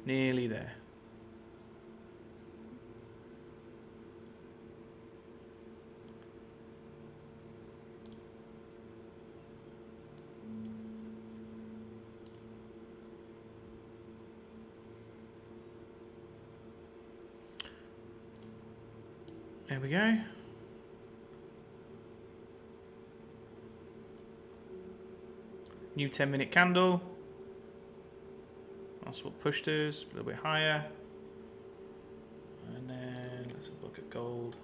Nearly there. There we go. New 10-minute candle. That's what pushed us a little bit higher. And then let's have a look at gold.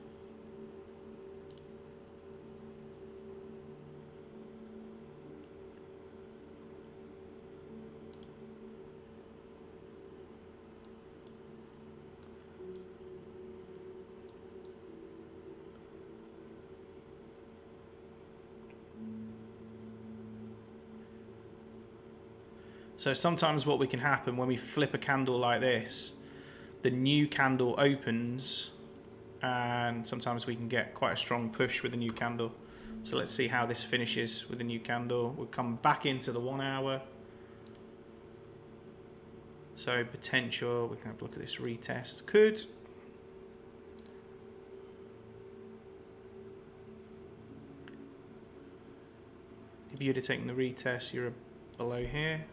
So sometimes what we can happen when we flip a candle like this, the new candle opens and sometimes we can get quite a strong push with the new candle. So let's see how this finishes with the new candle. We'll come back into the 1 hour. So potential, we can have a look at this retest. Could. If you'd have taken the retest, you're below here.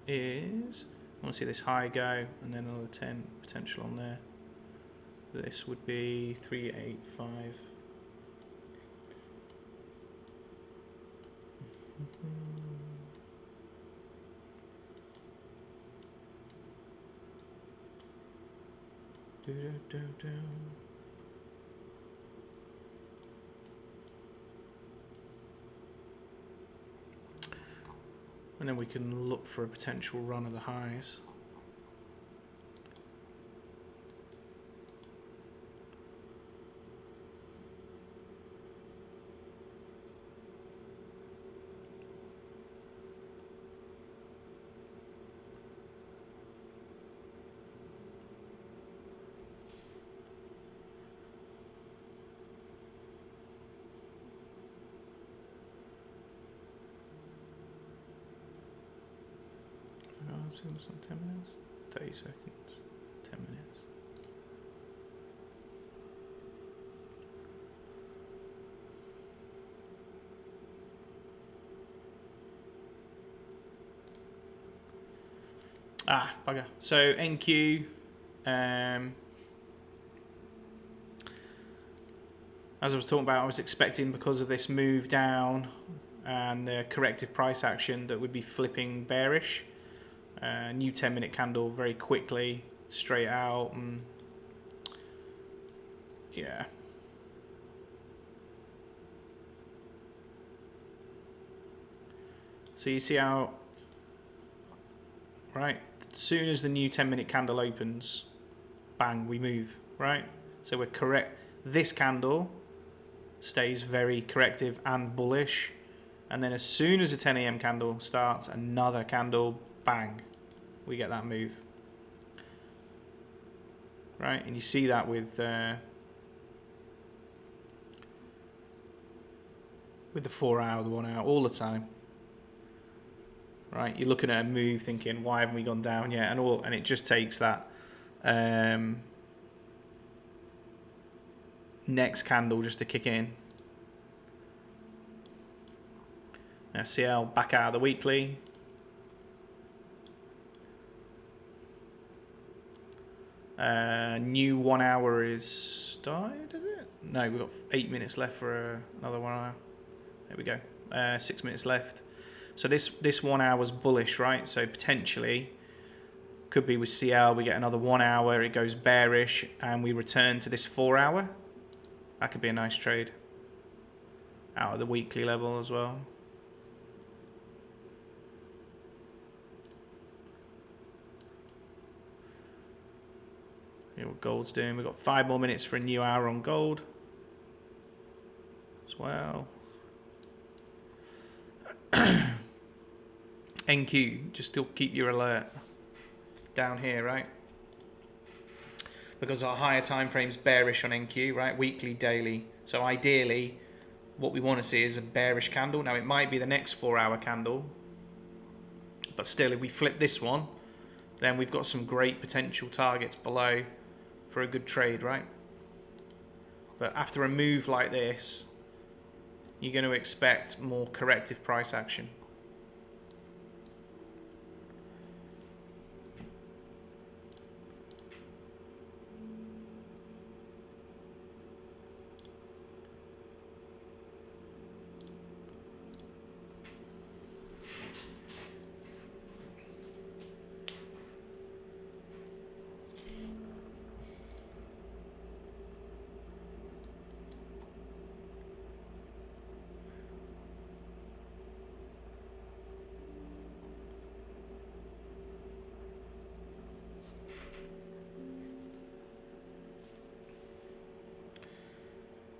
Is I want to see this high go and then another 10 potential on there. This would be 385. And then we can look for a potential run of the highs. Seems like 10 minutes, 30 seconds, 10 minutes. Ah, bugger. So NQ, as I was talking about, I was expecting because of this move down and the corrective price action that would be flipping bearish. New 10-minute candle very quickly, straight out, and yeah. So you see how, right, as soon as the new 10-minute candle opens, bang, we move, right? So we're correct. This candle stays very corrective and bullish. And then as soon as a 10 a.m. candle starts, another candle, bang, we get that move. Right, and you see that with the 4 hour, the 1 hour, all the time. Right, you're looking at a move thinking, why haven't we gone down yet? And it just takes that next candle just to kick in. Now CL back out of the weekly. New 1 hour is started, is it? No, we've got 8 minutes left for another 1 hour. There we go. 6 minutes left. So this 1 hour's bullish, right? So potentially could be with CL, we get another 1 hour, it goes bearish, and we return to this 4 hour. That could be a nice trade. Out of the weekly level as well. What gold's doing. We've got 5 more minutes for a new hour on gold as well. NQ, just still keep your alert down here, right? Because our higher time frame's bearish on NQ, right? Weekly, daily. So ideally, what we want to see is a bearish candle. Now it might be the next 4 hour candle, but still, if we flip this one, then we've got some great potential targets below for a good trade, right? But after a move like this, you're going to expect more corrective price action.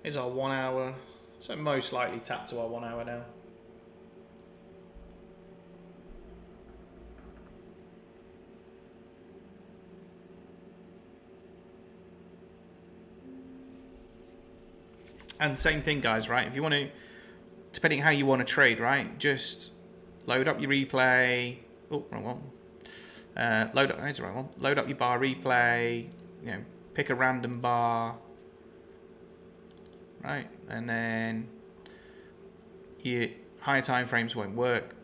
Here's our 1 hour. So most likely tap to our 1 hour now. And same thing, guys, right? If you want to, depending how you want to trade, right? Just load up your replay. Oh, wrong one. Load up, that's the right one. Load up your bar replay. You know, pick a random bar. Right, and then your higher time frames won't work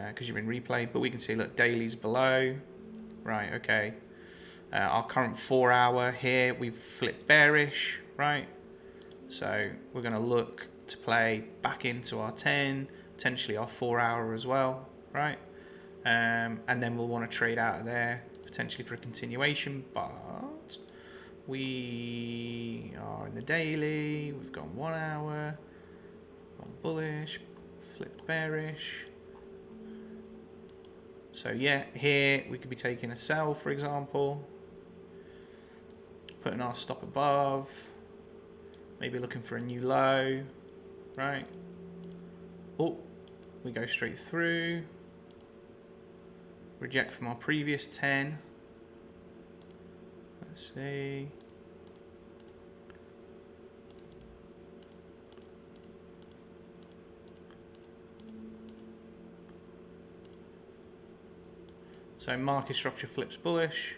because you're in replay, but we can see, look, daily's below. Right, okay. Our current 4 hour here, we've flipped bearish, right? So we're going to look to play back into our 10, potentially our 4 hour as well, right? And then we'll want to trade out of there, potentially for a continuation, but we are in the daily, we've gone 1 hour, gone bullish, flipped bearish. So yeah, here we could be taking a sell, for example, putting our stop above, maybe looking for a new low, right? Oh, we go straight through, reject from our previous 10. Let's see. So market structure flips bullish.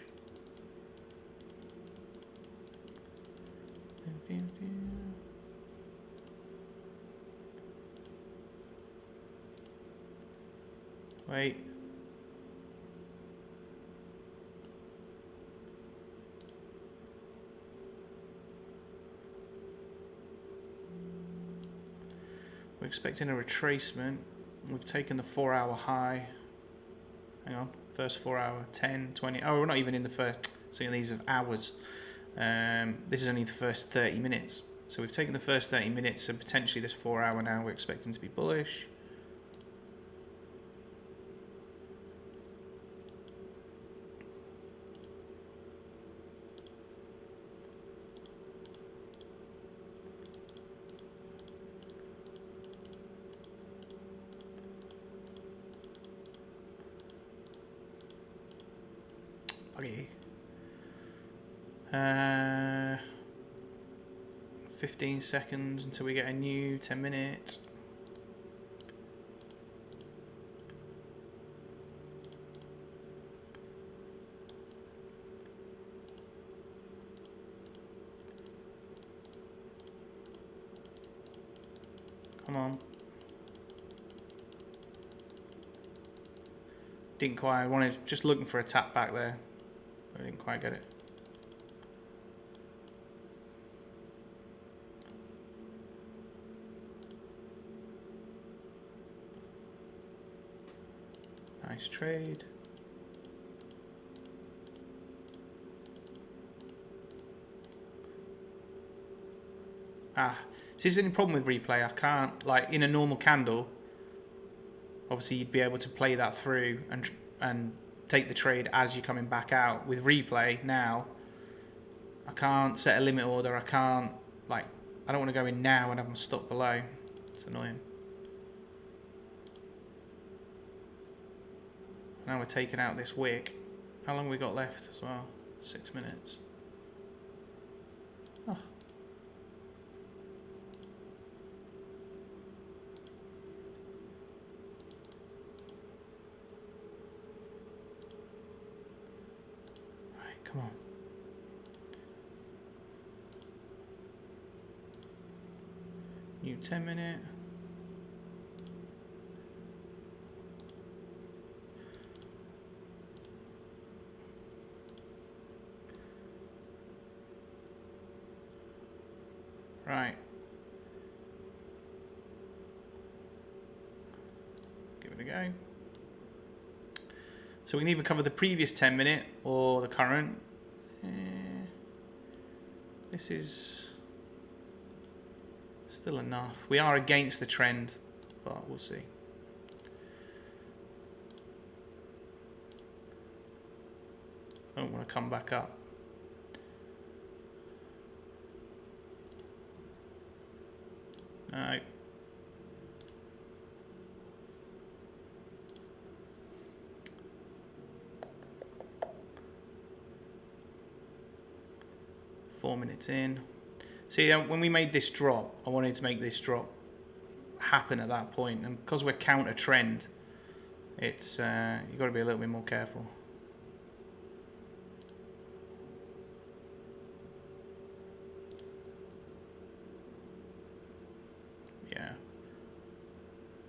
Wait. We're expecting a retracement. We've taken the 4 hour high. Hang on, first 4 hour, 10, 20. Oh, we're not even in the first. So these are hours. This is only the first 30 minutes. So we've taken the first 30 minutes, so potentially this 4 hour now we're expecting to be bullish. Okay. 15 seconds until we get a new 10 minutes. Come on. Didn't quite. I wanted just looking for a tap back there, but I didn't quite get it. Nice trade. This is the only problem with replay. I can't, like in a normal candle, obviously you'd be able to play that through and take the trade as you're coming back out. With replay now, I can't set a limit order. I can't, like, I don't want to go in now and have them stop below. It's annoying. Now we're taking out this wick. How long have we got left as well? 6 minutes. Oh. Right, come on. New 10-minute. Right. Give it a go. So we can either cover the previous 10-minute or the current. This is still enough. We are against the trend, but we'll see. I don't want to come back up. No. Four minutes in. See, when we made this drop, I wanted to make this drop happen at that point, and because we're counter trend, it's you've got to be a little bit more careful. Yeah.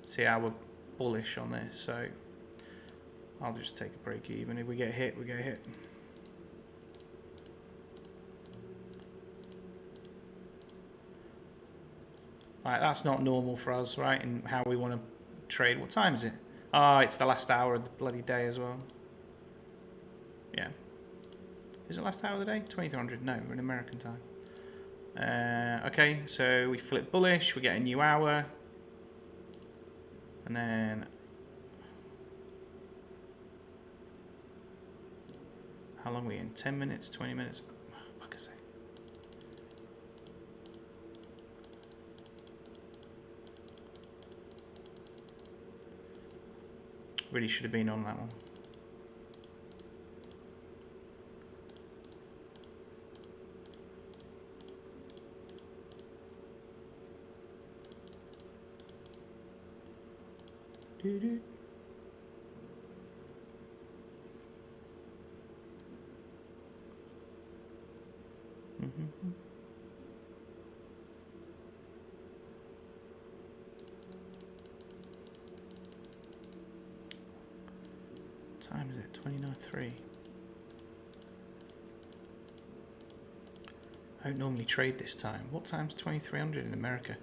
See how we're bullish on this, so I'll just take a break even. If we get hit, we get hit. Right, that's not normal for us, right? And how we want to trade. What time is it? Ah, it's the last hour of the bloody day as well. Yeah. Is it last hour of the day? 2300? No, we're in American time. Okay, so we flip bullish, we get a new hour. And then... how long are we in? 10 minutes? 20 minutes? Really should have been on that one. Doo-doo. Mm-hmm. Time is it? 29.3. I don't normally trade this time. What time's 2300 in America?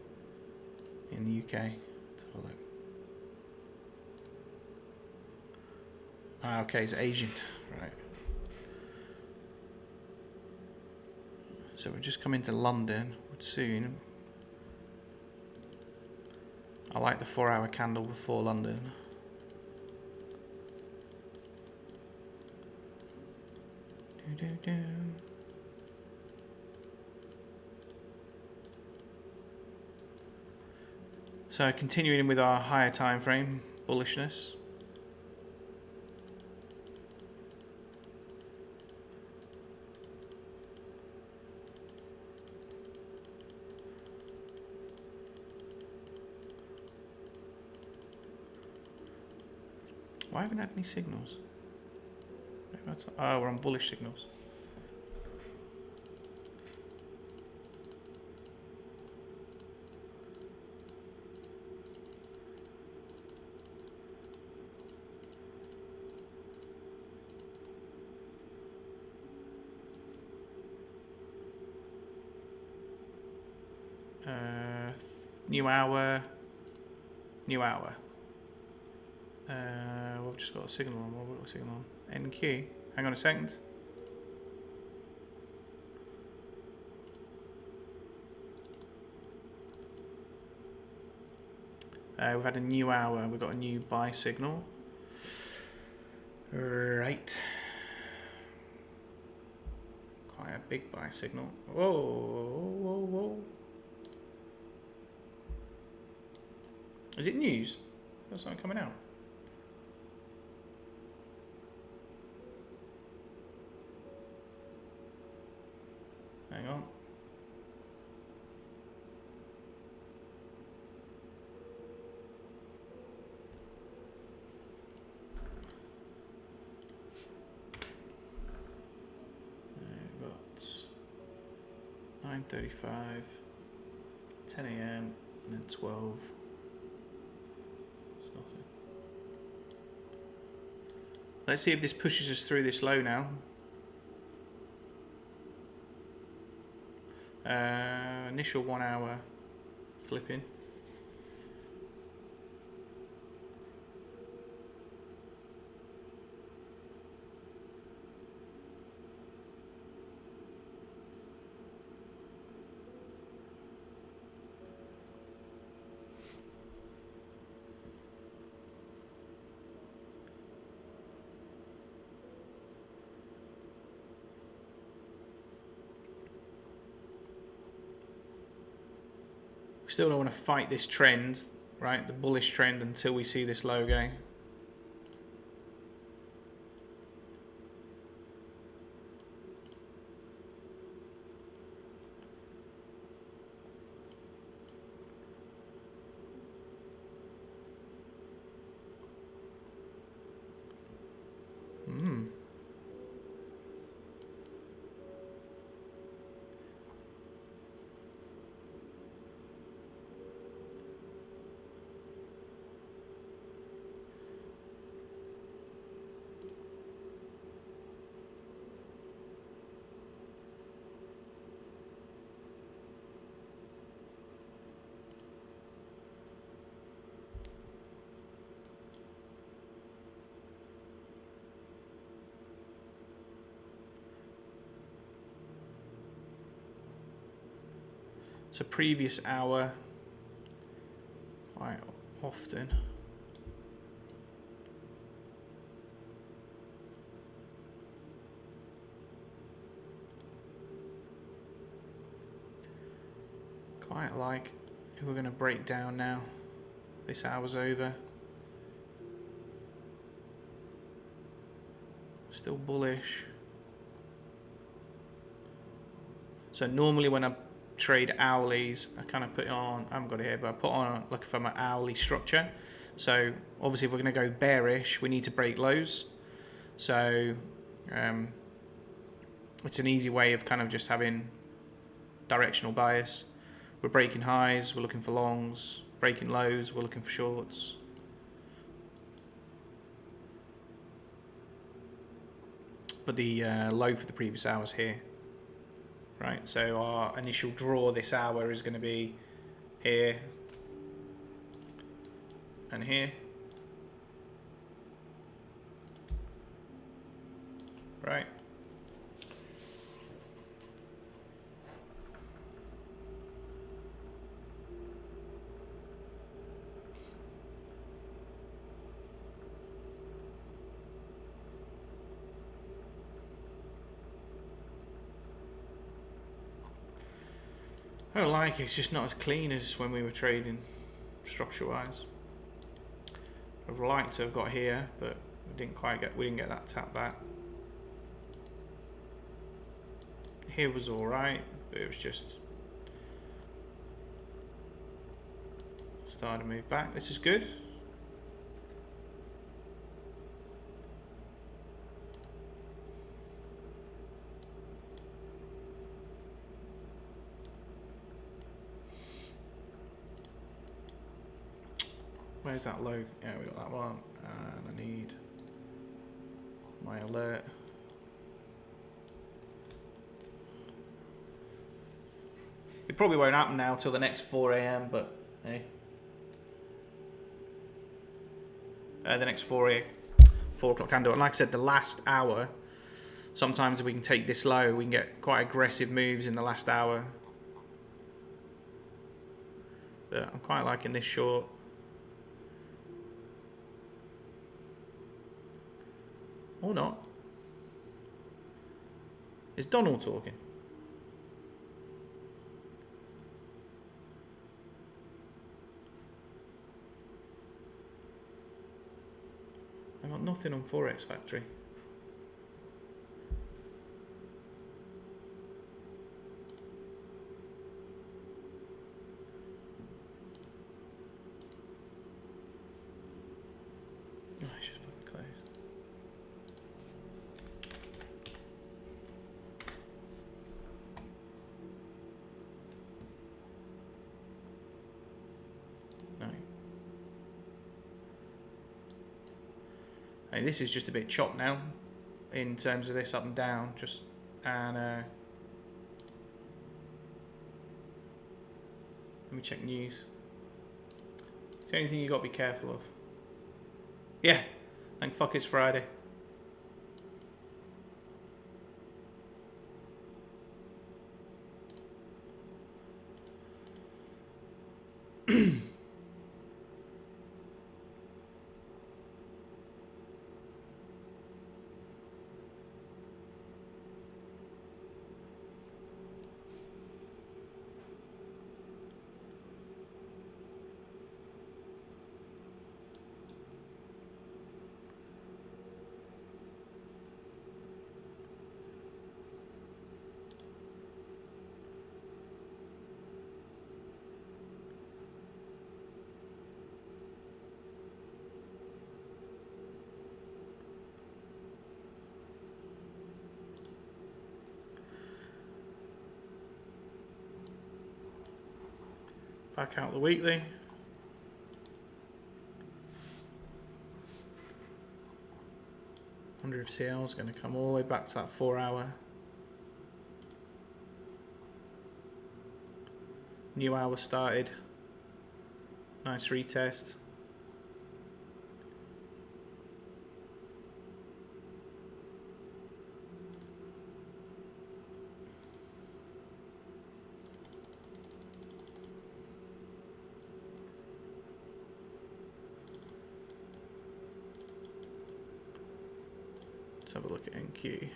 In the UK? Let's have a look. Ah, okay, it's Asian. Right. So we're just coming to London soon. I like the 4-hour candle before London. So continuing with our higher time frame bullishness. Why haven't I had any signals? Oh, we're on bullish signals. New hour. New hour. We've just got a signal on. What have we got a signal on? NQ. Hang on a second. We've had a new hour. We've got a new buy signal. Right. Quite a big buy signal. Whoa, whoa, whoa. Is it news? There's something coming out. Hang on. We've got 9:35, 10 a.m. and then 12. It's nothing. Let's see if this pushes us through this low now. Initial 1 hour flipping. Still don't want to fight this trend, right? The bullish trend until we see this logo. So previous hour, quite often. Quite like if we're going to break down now. This hour's over. Still bullish. So normally when I trade hourlies, I kind of put it on, I haven't got it here, but I put on like from an hourly structure. So obviously if we're going to go bearish, we need to break lows. So it's an easy way of kind of just having directional bias. We're breaking highs, we're looking for longs, breaking lows, we're looking for shorts. But the low for the previous hour is here. Right, so our initial draw this hour is going to be here and here. Right. I don't like it, it's just not as clean as when we were trading structure wise. I'd like to have got here, but we didn't get that tap back. Here was alright, but it was just started to move back. This is good. Where's that low? Yeah, we got that one. And I need my alert. It probably won't happen now till the next 4 a.m. But hey, the next 4 o'clock candle. And like I said, the last hour. Sometimes we can take this low. We can get quite aggressive moves in the last hour. But I'm quite liking this short. Or not. Is Donald talking? I got nothing on Forex Factory. Oh, it's just fucking closed. No. Hey, this is just a bit chopped now in terms of this up and down. Let me check news. Is there anything you got to be careful of? Yeah, thank fuck it's Friday. Back out the weekly. Wonder if CL is going to come all the way back to that 4 hour. New hour started. Nice retest. Let's have a look at NQ.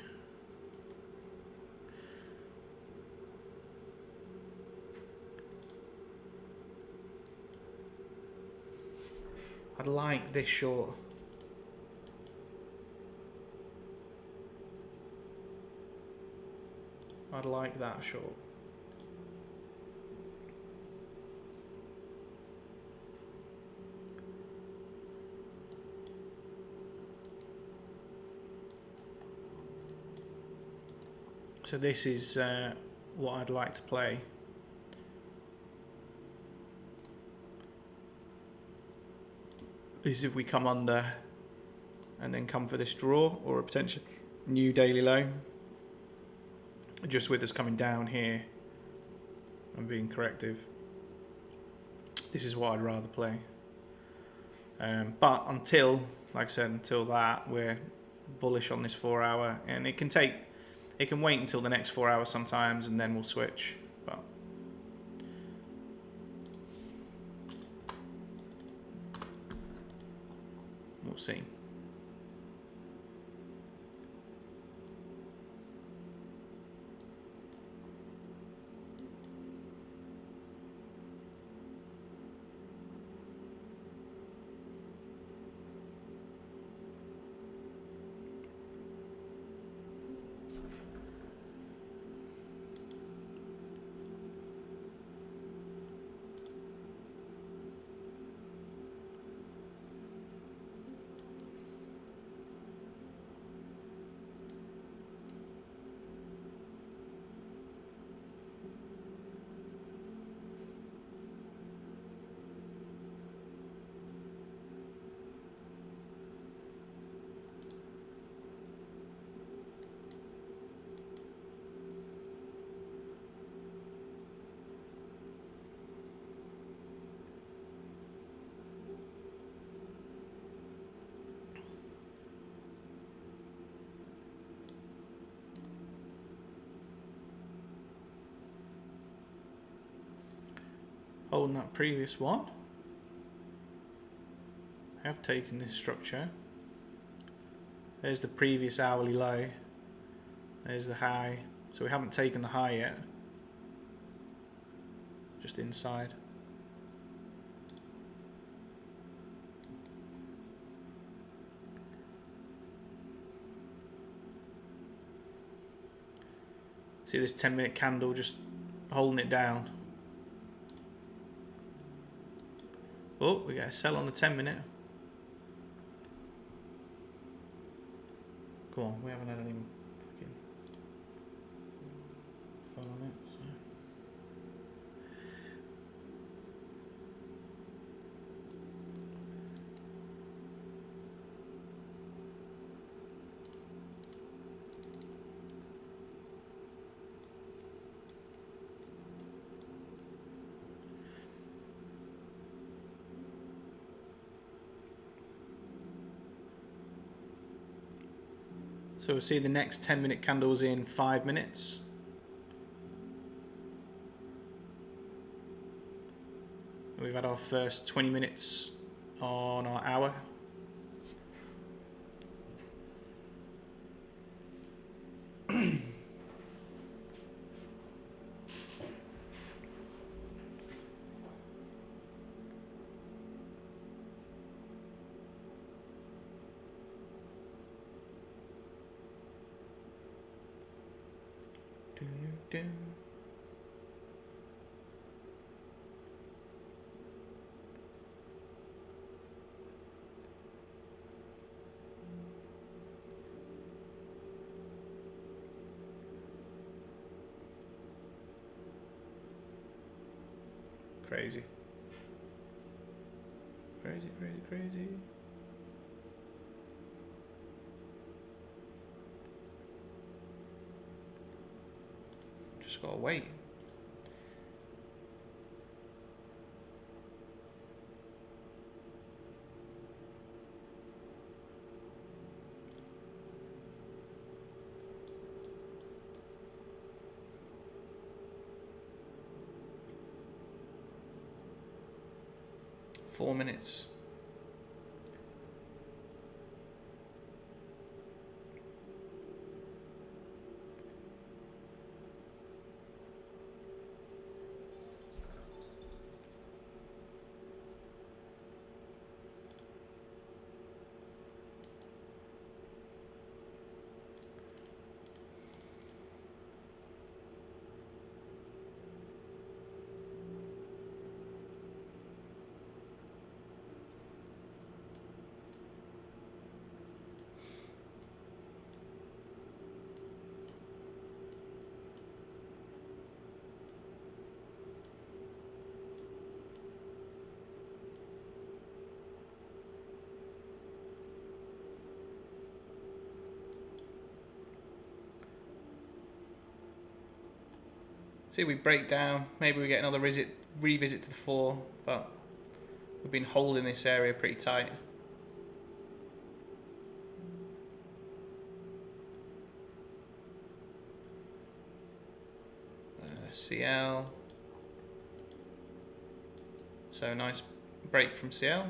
I'd like this short. I'd like that short. So this is what I'd like to play. Is if we come under and then come for this draw or a potential new daily low. Just with us coming down here and being corrective. This is what I'd rather play. But until, like I said, until that, we're bullish on this 4 hour, and it can wait until the next 4 hours sometimes, and then we'll switch. But we'll see. holding that previous one. I have taken this structure. There's the previous hourly low. There's the high. So we haven't taken the high yet. Just inside. See this 10-minute candle just holding it down. Oh, we got a sell on the 10-minute. Go on, we haven't had any fucking fun on it. So. So we'll see the next 10-minute candles in 5 minutes. We've had our first 20 minutes on our hour. Crazy. Crazy, crazy, crazy. Just gotta wait. Four minutes. See, we break down, maybe we get another revisit to the 4, but we've been holding this area pretty tight. CL. So nice break from CL.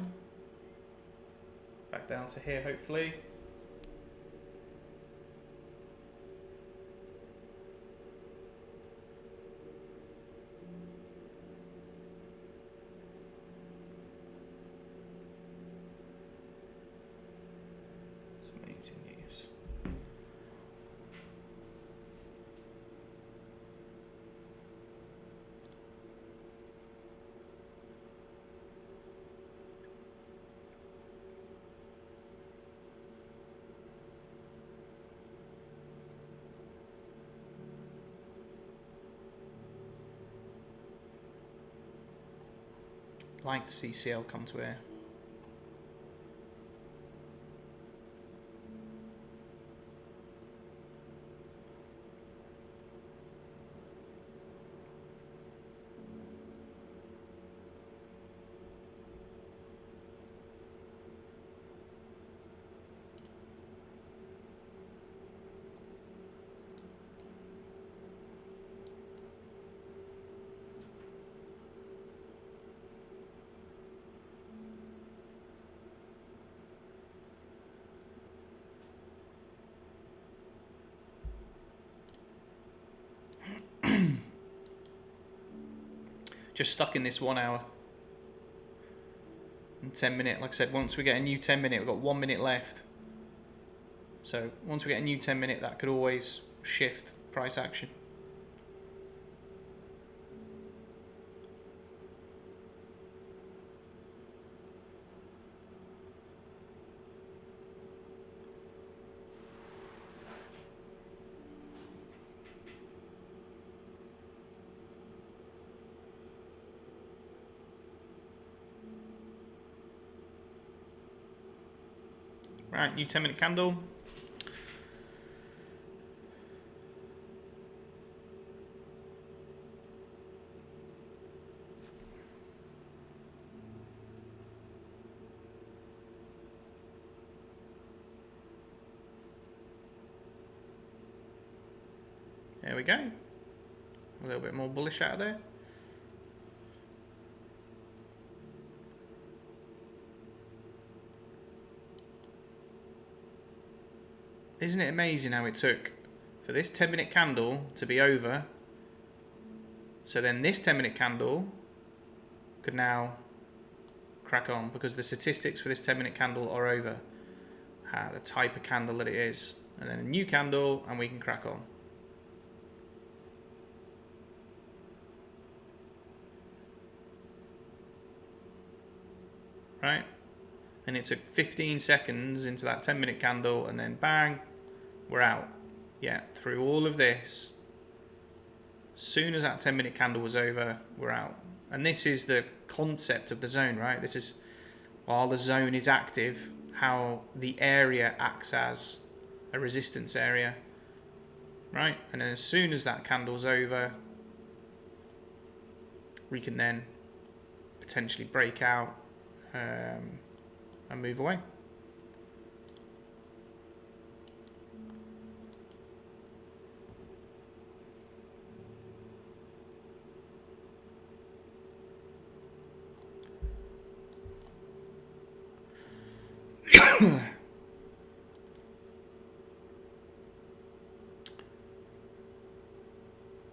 Back down to here, hopefully. Like to see CL come to here. just stuck in this 1 hour and 10-minute. Like I said, once we get a new 10-minute, we've got 1 minute left. So once we get a new 10-minute, that could always shift price action. Right, new 10-minute candle. There we go. A little bit more bullish out of there. Isn't it amazing how it took for this 10-minute candle to be over? So then this 10-minute candle could now crack on because the statistics for this 10-minute candle are over. The type of candle that it is. And then a new candle and we can crack on. Right? And it took 15 seconds into that 10-minute candle and then bang, we're out. Yeah, through all of this, as soon as that 10-minute candle was over, we're out. And this is the concept of the zone, right? This is, while the zone is active, how the area acts as a resistance area, right? And then as soon as that candle's over, we can then potentially break out and move away.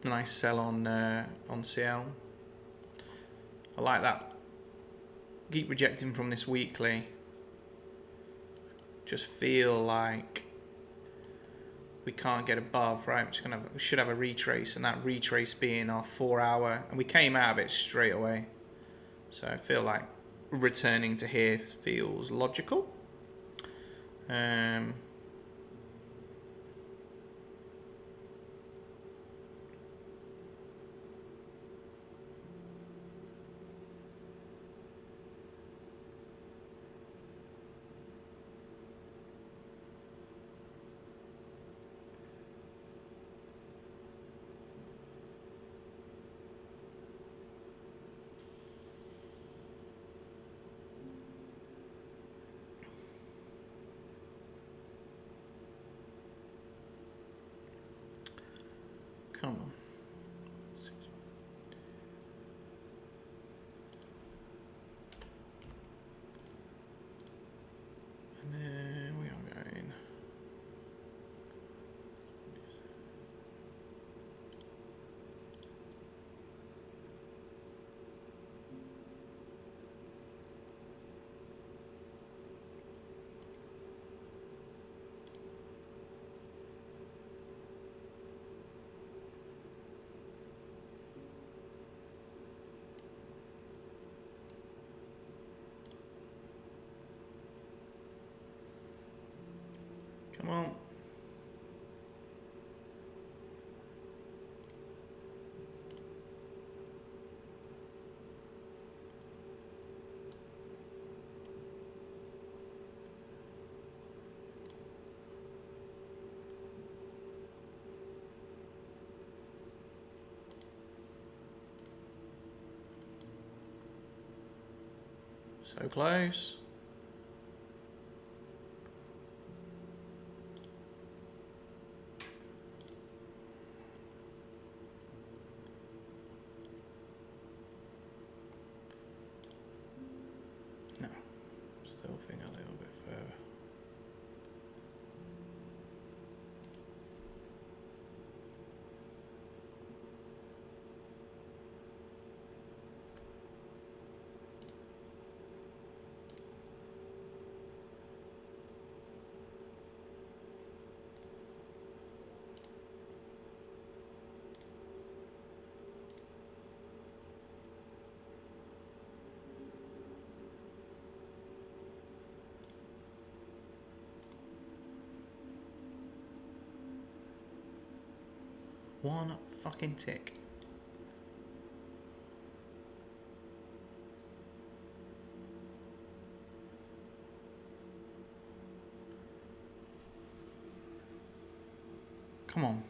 Nice sell on CL. I like that. Keep rejecting from this weekly. Just feel like we can't get above, right? We should have a retrace, and that retrace being our 4 hour, and we came out of it straight away. So I feel like returning to here feels logical. Come on. And then we are going. Come on. So close. No, still think a little bit further. One fucking tick. Come on.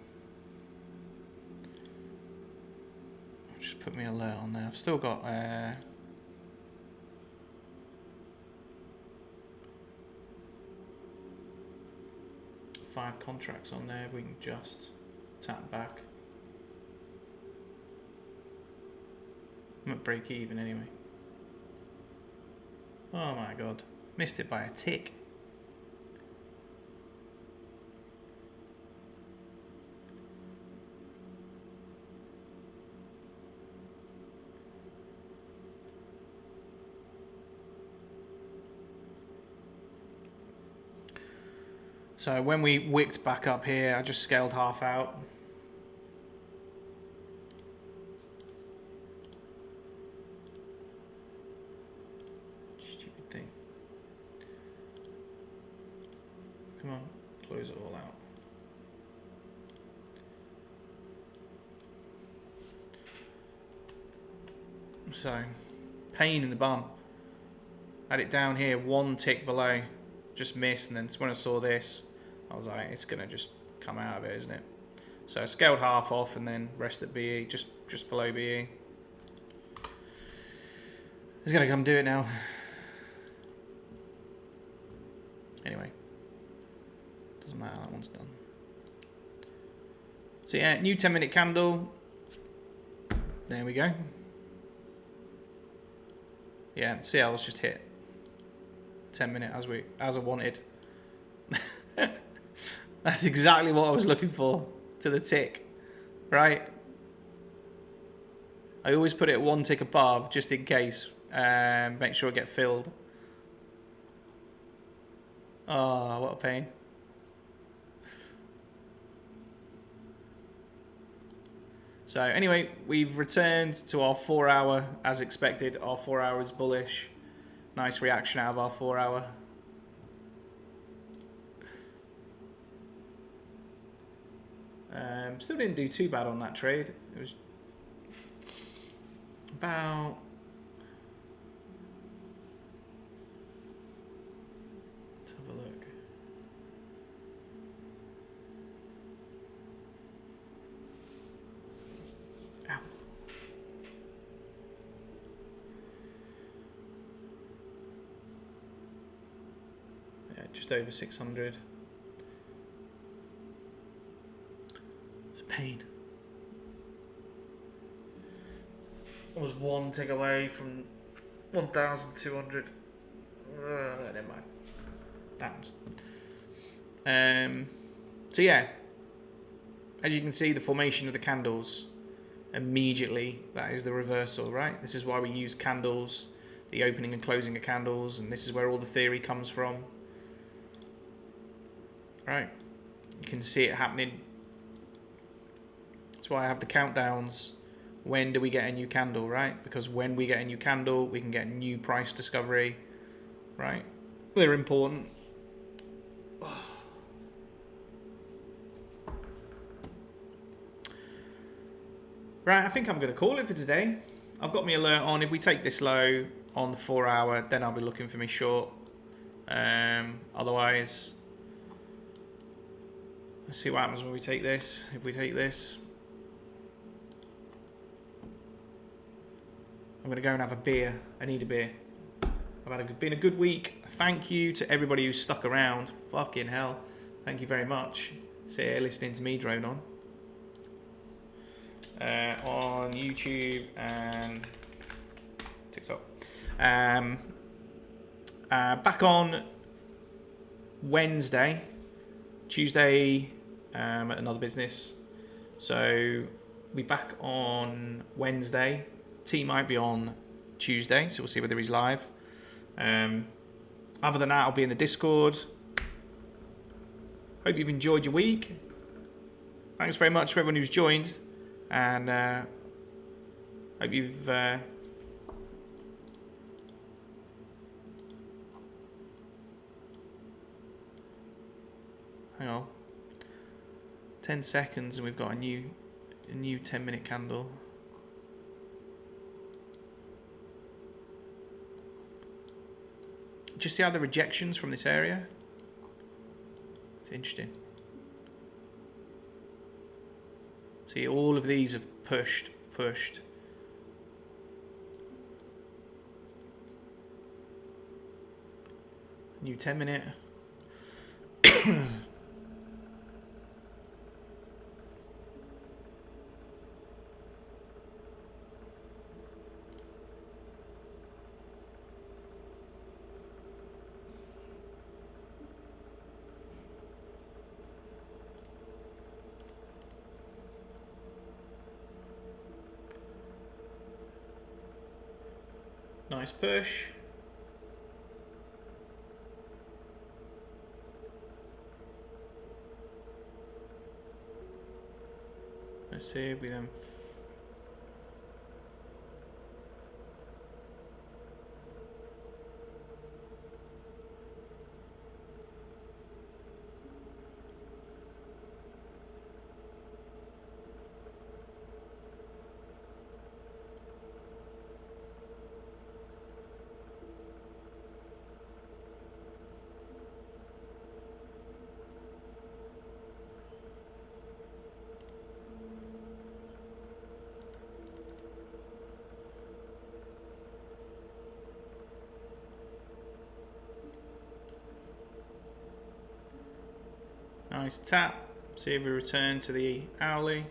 Just put me alert on there. I've still got 5 contracts on there. We can just tap back. I'm at break even anyway. Oh my god. Missed it by a tick. So when we wicked back up here, I just scaled half out. Stupid thing. Come on, close it all out. So, pain in the bum. Had it down here, 1 tick below. Just missed, and then when I saw this, I was like, it's gonna just come out of it, isn't it? So I scaled half off and then rest at BE, just below BE. He's gonna come do it now. Anyway, doesn't matter, that one's done. So yeah, new 10-minute candle. There we go. Yeah, CL's just hit 10-minute as I wanted. That's exactly what I was looking for, to the tick, right? I always put it 1 tick above just in case, make sure I get filled. Oh, what a pain. So anyway, we've returned to our 4 hour as expected. Our 4 hours bullish. Nice reaction out of our 4 hour. Still didn't do too bad on that trade. It was about let's have a look. Ow. Yeah, just over 600. Pain. I was 1 tick away from 1,200. Never mind. Damn. So yeah, as you can see, the formation of the candles immediately, that is the reversal, right? This is why we use candles, the opening and closing of candles, and this is where all the theory comes from. Right, you can see it happening. That's why I have the countdowns. When do we get a new candle, right? Because when we get a new candle, we can get new price discovery, right? They're important. Right, I think I'm going to call it for today. I've got my alert on. If we take this low on the 4 hour, then I'll be looking for me short. Otherwise, let's see what happens when we take this. If we take this, I'm going to go and have a beer. I need a beer. Been a good week. Thank you to everybody who's stuck around. Fucking hell. Thank you very much. Sit here listening to me drone on YouTube and TikTok. Back on Wednesday. Tuesday at another business. So we'll be back on Wednesday. T might be on Tuesday, so we'll see whether he's live. Other than that, I'll be in the Discord. Hope you've enjoyed your week. Thanks very much for everyone who's joined, and hope you've hang on, 10 seconds, and we've got a new A new 10-minute candle. Do you see how the rejections from this area? It's interesting. See, all of these have pushed. New 10-minute. Nice push. Let's see if we then. Nice tap. See if we return to the hourly.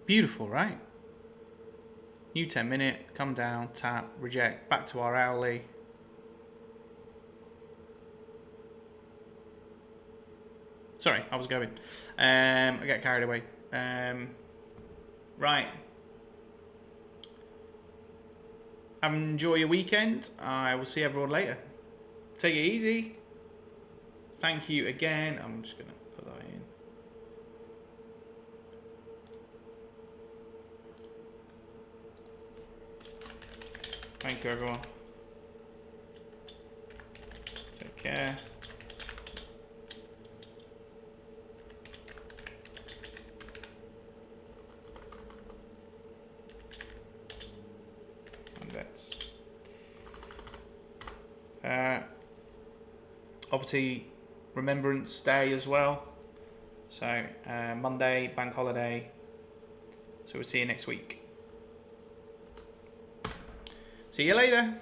Beautiful, right? New 10-minute, come down, tap, reject, back to our hourly. Sorry, I was going. I get carried away. Right. Enjoy your weekend. I will see everyone later. Take it easy. Thank you again. I'm just going to put that in. Thank you, everyone. Take care. And that's obviously Remembrance Day as well. So Monday, bank holiday. So we'll see you next week. See you later.